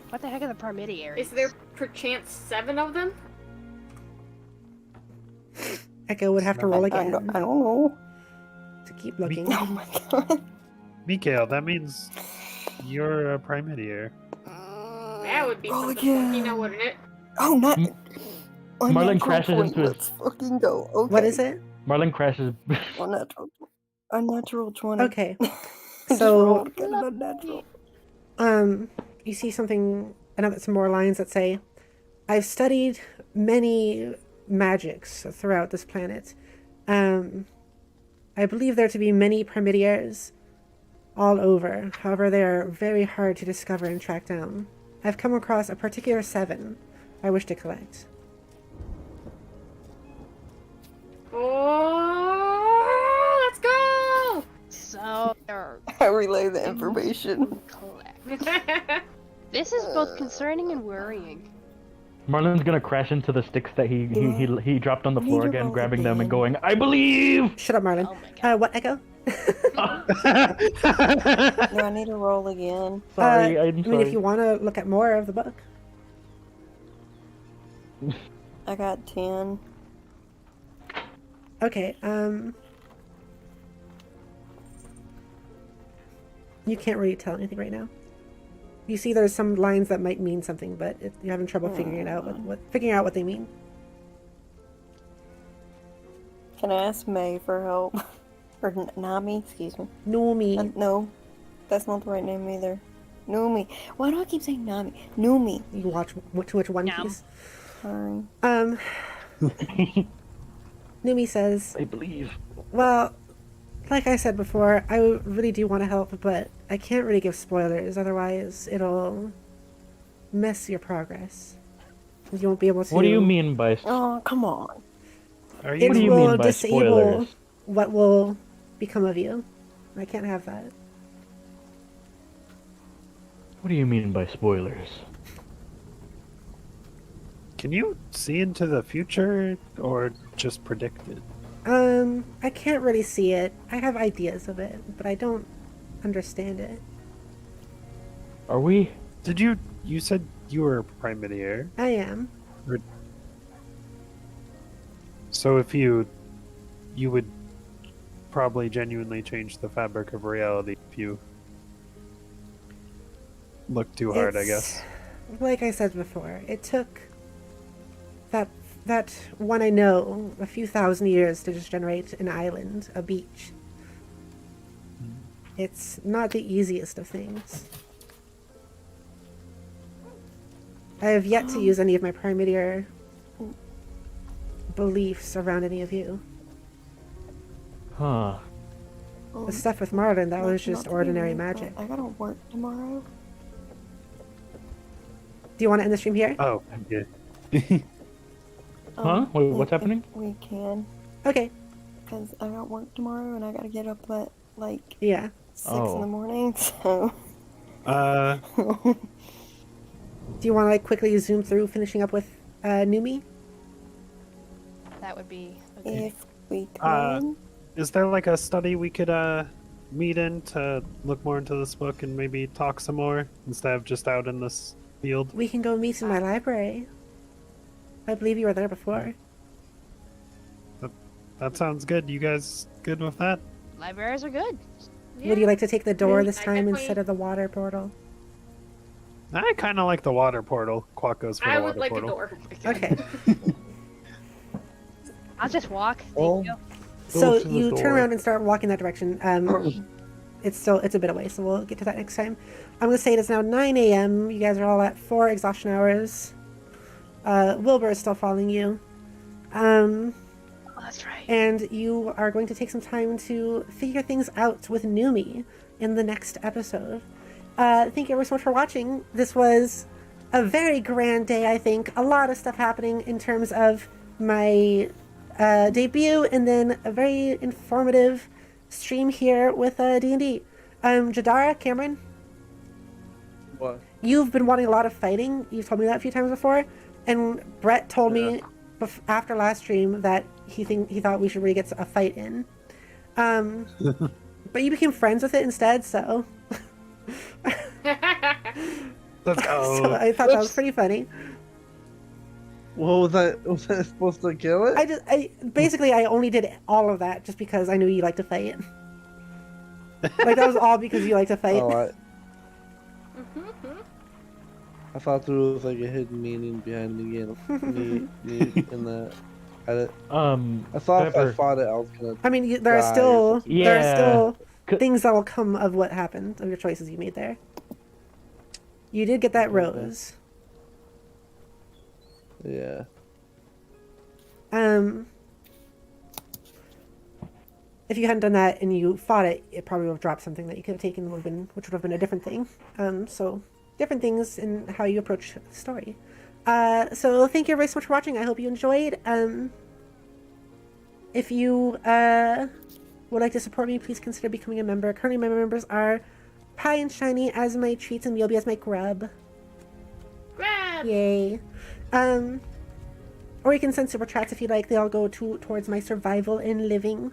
What the heck are the Primidearies?
Is there perchance 7 of them?
Echo would have to roll
I
again
don't know.
to keep looking.
Oh my god.
Mikael, that means you're a Primideer.
That would be
Roll
something funky
again.
now, wouldn't it?
Oh, not.
Marlon
Unnatural
crashes
20.
into his-
Let's fucking go. Okay.
What is it?
Marlon crashes.
Unnatural 20.
Okay.
Just
So,
rolled again, unnatural.
you see some more lines that say, I've studied many magics throughout this planet. I believe there to be many Primideers all over. However, they are very hard to discover and track down. I've come across a particular 7 I wish to collect.
Oh, let's go!
So they're
I relay the information.
collect. This is both concerning and worrying.
Marlon's gonna crash into the sticks that he dropped on the
Need
floor
to
again,
roll
grabbing them and
again.
going, I believe!
Shut up, Marlon.
Oh my god.
What, Echo?
Do I need to roll again?
Sorry,
I
I'm
mean,
sorry.
if you want to look at more of the book.
I got 10.
Okay, you can't really tell anything right now. You see there's some lines that might mean something, but you're having trouble figuring it out, figuring out what they mean.
Can I ask May for help? Or Nami, excuse me.
Numi.
No, that's not the right name either. Numi. Why do I keep saying Nami? Numi.
You watch too much One
Nom.
Piece.
Sorry.
Numi says,
I believe.
well, like I said before, I really do want to help, but I can't really give spoilers, otherwise it'll mess your progress. You won't be able to...
What do you mean by...
Oh, come on.
Are
It
you?
What do you
will
mean by
disable
spoilers?
what will become of you. I can't have that.
What do you mean by spoilers?
Can you see into the future or just predict it?
I can't really see it. I have ideas of it, but I don't understand it.
Are we?
Did you? You said you were a Primideer.
I am.
So if you would probably genuinely change the fabric of reality if you look too hard, I guess.
Like I said before, it took that one I know a few thousand years to just generate an island, a beach. It's not the easiest of things. I have yet to use any of my Primideer beliefs around any of you.
Huh.
The stuff with Marlon, that was
Not
just
to be
ordinary
rude, but
magic.
I gotta work tomorrow.
Do you want to end the stream here?
Oh, yeah.
Huh? Wait, what's
if
happening?
We can,
Okay.
because I got work tomorrow and I gotta get up at like
Yeah.
6 in
Oh.
the morning, so.
Do you want to quickly zoom through finishing up with Numi?
That would be okay.
If we
Uh,
could.
Is there like a study we could meet in to look more into this book and maybe talk some more instead of just out in this field?
We can go meet in my library. I believe you were there before.
That sounds good. You guys good with that?
Libraries are good.
Would you like to take the door
Yeah,
this
I
time
definitely-
instead of the water portal?
I kind of like the water portal. Quack goes for
I
the
would
water
like
portal.
a door.
Okay.
I'll just walk. Thank
Oh.
you.
So
to the
you turn
door.
around and start walking that direction. it's a bit away, so we'll get to that next time. I'm gonna say it is now 9 a.m. You guys are all at 4 exhaustion hours. Wilbur is still following you.
That's right.
And you are going to take some time to figure things out with Numi in the next episode. Thank you ever so much for watching. This was a very grand day, I think. A lot of stuff happening in terms of my debut, and then a very informative stream here with D&D. Jadara, Cameron?
What?
You've been wanting a lot of fighting. You've told me that a few times before. And Brett told me after last stream that he thought we should really get a fight in. But you became friends with it instead, so.
Let's go.
So I thought that was pretty funny.
What was that? Was that supposed to kill it?
I only did all of that just because I knew you like to fight. Like, that was all because you like to fight.
Oh, I thought there was like a hidden meaning behind me in that. I thought if I
Pepper.
fought it, I was gonna.
I mean, there are
die or
still
something.
there are
Yeah.
still things that will come of what happened, of your choices you made there. You did get that rose.
Yeah.
If you hadn't done that and you fought it, it probably would have dropped something that you could have taken, which would have been a different thing. So different things in how you approach the story. So thank you very so much for watching. I hope you enjoyed. If you would like to support me, please consider becoming a member. Currently, my members are Pie and Shiny as my treats and Yobi as my grub.
Grab!
Yay. Or you can send super chats if you like. They all go towards my survival and living.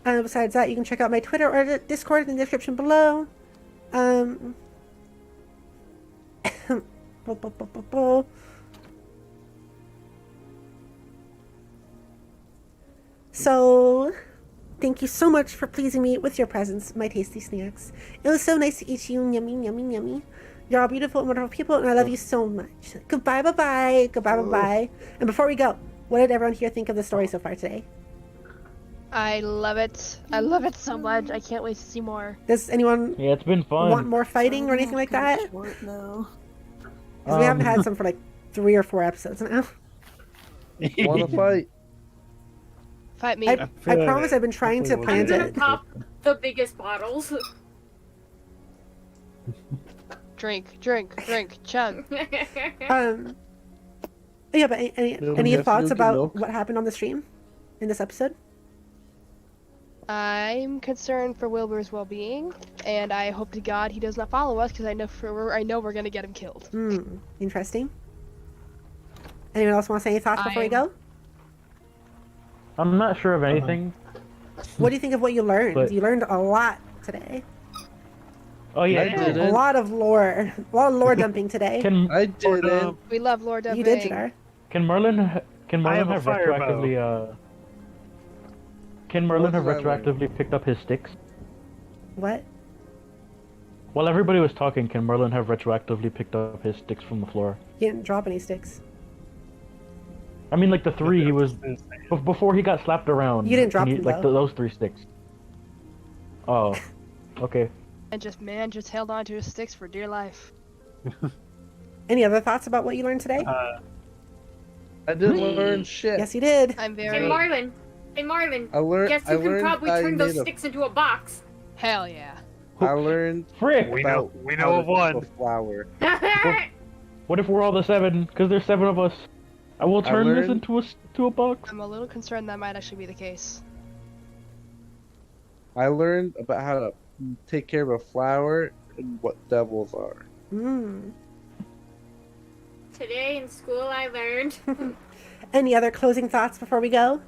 Besides that, you can check out my Twitter or Discord in the description below. So, thank you so much for pleasing me with your presence, my tasty snacks. It was so nice to eat you. Yummy, yummy, yummy. You're all beautiful and wonderful people, and I love you so much. Goodbye, bye-bye. Goodbye, bye-bye. And before we go, what did everyone here think of the story so far today?
I love it. I love it so much. I can't wait to see more.
Does anyone
Yeah, it's been fun.
want more fighting or anything like that?
No.
Because we haven't had some for like 3 or 4 episodes now.
Wanna fight?
Fight me.
I promise I've been trying to
I'm
I'm
plant
gonna
it.
pop the biggest bottles.
Drink, chug.
Yeah, but any
Yes,
thoughts
milk and
about
milk.
what happened on the stream in this episode?
I'm concerned for Wilbur's well-being, and I hope to God he does not follow us, because I know we're gonna get him killed.
Interesting. Anyone else want to say any thoughts before we go?
I'm not sure of anything.
What do you think of what you learned?
But-
You learned a lot today.
Oh yeah,
I did
A
it.
lot of lore dumping today.
Can
I did it.
We love Lord Dumping.
You did, Jadar.
can Merlin
I have a
have
fire bow.
retroactively Can Merlin have
What did I learn?
retroactively picked up his sticks?
What?
While everybody was talking, can Merlin have retroactively picked up his sticks from the floor?
He didn't drop any sticks.
I mean, like the 3 he was before he got slapped around.
You didn't drop
can he-
them,
like
though.
those 3 sticks. Oh, okay.
And just held on to his sticks for dear life.
Any other thoughts about what you learned today?
I didn't learn shit.
Yes, you did.
I'm
Hey
very
Marlin. Hey Marlin.
I learned.
Guess
I
you can
learned
probably
I
turn those
made a-
sticks into a box.
hell yeah.
I learned
Frick!
We know
about how
of
to make
one.
a flower.
What if we're all the 7? Because there's 7 of us. I will
I
turn this
learned-
into a box.
I'm a little concerned that might actually be the case.
I learned about how to take care of a flower and what devils are.
Today in school I learned.
Any other closing thoughts before we go?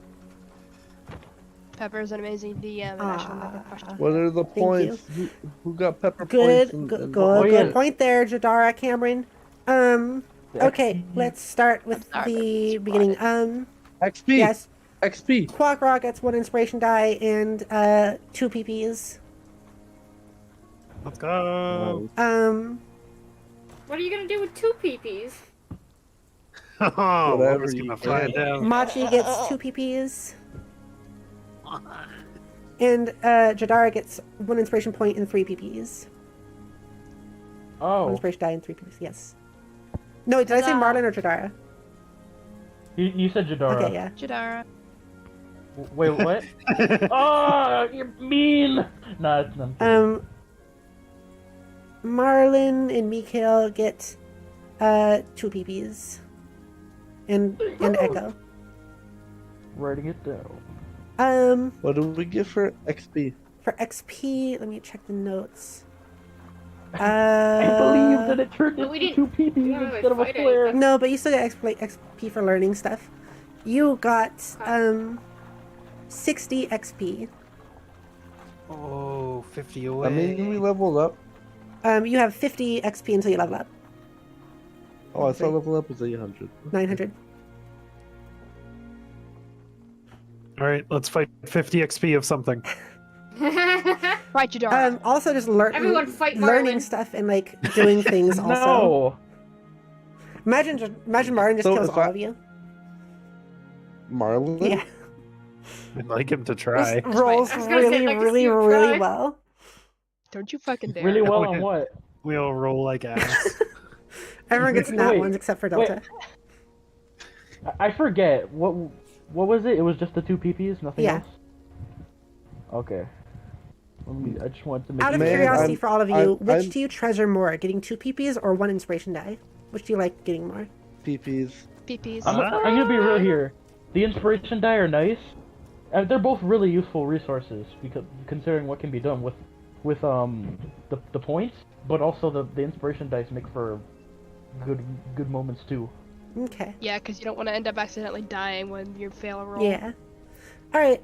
Pepper's an amazing DM, and I should have a question.
What are the
Thank
points? Who got pepper
Good,
points? and-
good,
and-
good,
yeah.
good point there, Jadara, Cameron. Okay, let's start with the beginning.
XP.
Yes,
XP.
Quackrock gets 1 inspiration die and 2 PPs.
Let's go.
What are you gonna do with 2 PPs?
Oh,
Whatever
Wilbur's
you
gonna
can.
find out.
Machi gets 2 PPs. And Jadara gets 1 inspiration point and 3 PPs. 1
Oh,
inspiration die and 3 PPs. Yes. No, did I say
Huzzah.
Marlin or Jadara?
you said Jadara.
Okay, yeah.
Jadara.
Wait, what? Oh, you're mean. Nah, it's not.
Marlin and Mikhail get 2 PPs. And Echo.
Writing it down.
What do we get for XP?
For XP, let me check the notes.
I believe that it turned
But we
into 2
didn't
PPs instead of a
fight
flare.
anything.
No, but you still get XP for learning stuff. You got 60 XP.
Oh, 50 away.
I mean, we leveled up.
You have 50 XP until you level up.
Oh, I thought level up was 800.
900.
All right, let's fight 50 XP of something.
Right, Jadara.
Also just
Everyone fight
learning
Marlin.
stuff and like doing things also.
No.
Imagine Martin just
So
kills
if
all
I-
of you.
Marlin?
Yeah.
I'd like him to try.
Just rolls
I was gonna say,
really,
I'd like to
really,
see him
really
try.
well.
Don't you fucking dare.
Really well
Oh,
on
yeah.
what?
We all roll like ass.
Everyone gets nat
Wait,
ones except for Delta.
I forget. What was it? It was just the 2 PPs, nothing
Yeah.
else? Okay. I just wanted to make
Out of
Man,
curiosity
I'm-
for all of you,
I'm-
which
I'm-
do you treasure more, getting 2 PPs or 1 inspiration die? Which do you like getting more?
PPs.
PPs.
I'm gonna be real here. The inspiration die are nice. They're both really useful resources because considering what can be done with the points, but also the inspiration dice make for good moments too.
Okay.
Yeah, because you don't want to end up accidentally dying when you fail a roll.
Yeah. Alright.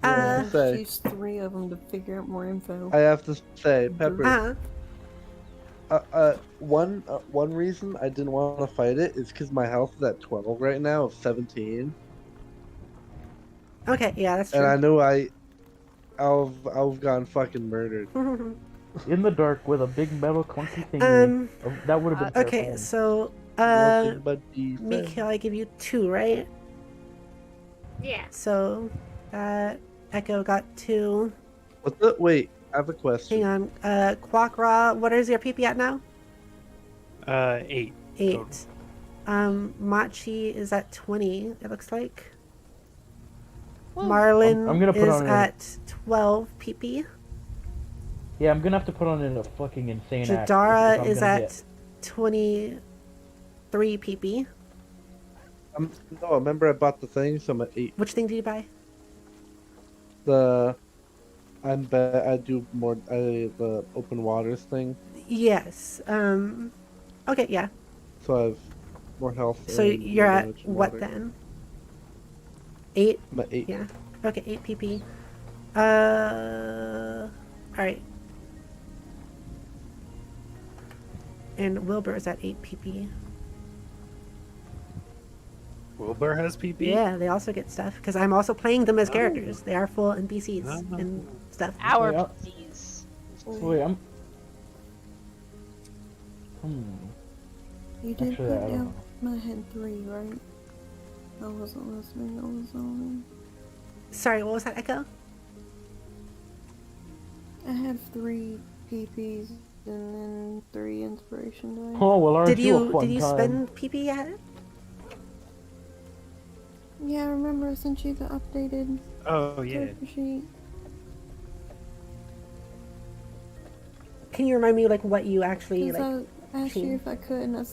I have to say,
Use 3 of them to figure out more info.
I have to say, Pepper.
Uh-huh.
One reason I didn't want to fight it is because my health is at 12 right now of 17,
Okay, yeah, that's
and I
true.
knew I've gotten fucking murdered.
In the dark with a big metal clunky thing. That would have been
Okay,
terrifying.
so
Nothing but defense.
Mikhail, I give you 2, right?
Yeah.
So Echo got 2.
What the? Wait, I have a question.
Hang on. Quackra, what is your PP at now?
8.
8.
Total.
Machi is at 20, it looks like.
Whoa.
Marlin
I'm gonna put
is
on
at 12 PP.
Yeah, I'm gonna have to put on a fucking insane act. if
Jadara
I'm
is
gonna
at
get-
23 PP.
No, remember I bought the thing, so I'm at 8.
Which thing did you buy?
I do more the open waters thing,
Yes. Okay, yeah.
so I have more health.
So
and
you're
more
at
damage and
what
water.
then? 8?
I'm at 8.
Yeah. Okay, 8 PP. Alright. And Wilbur is at 8 PP.
Wilbur has PP?
Yeah, they also get stuff because I'm also playing them as characters. They are full NPCs
Oh.
and stuff.
Our
Yeah.
PPs.
Wait, I'm.
You did
Actually,
put
I don't
down my head 3, right? I wasn't listening, I was on.
Sorry, what was that, Echo?
I have 3 PPs and then 3 inspiration dice.
Oh well, aren't
Did
a
you
fun time?
spend PP yet?
Yeah, remember I sent you the updated
Oh, yeah.
character sheet?
Can you remind me like what you actually
Because
like?
I asked you if I could and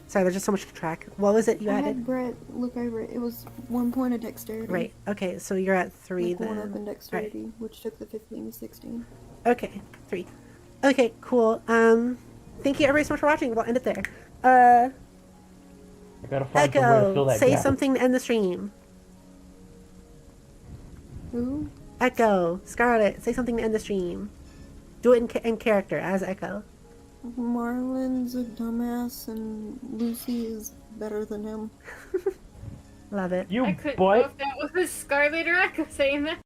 Sorry, there's just so much to track. What was it you
I
added?
had Brett look over it. It was 1 point of dexterity.
Right. Okay, so you're at 3
Like 1 up in
then.
dexterity, which took the 15 to 16.
Okay, 3. Okay, cool. Thank you everybody so much for watching. We'll end it there.
I gotta find somewhere to fill
Echo,
that
say
gap.
something to end the stream.
Who?
Echo, Scarlet, say something to end the stream. Do it in character as Echo.
Marlin's a dumbass and Lucy is better than him.
Love it.
You
I couldn't
butt.
know if that was Scarlet or Echo saying that.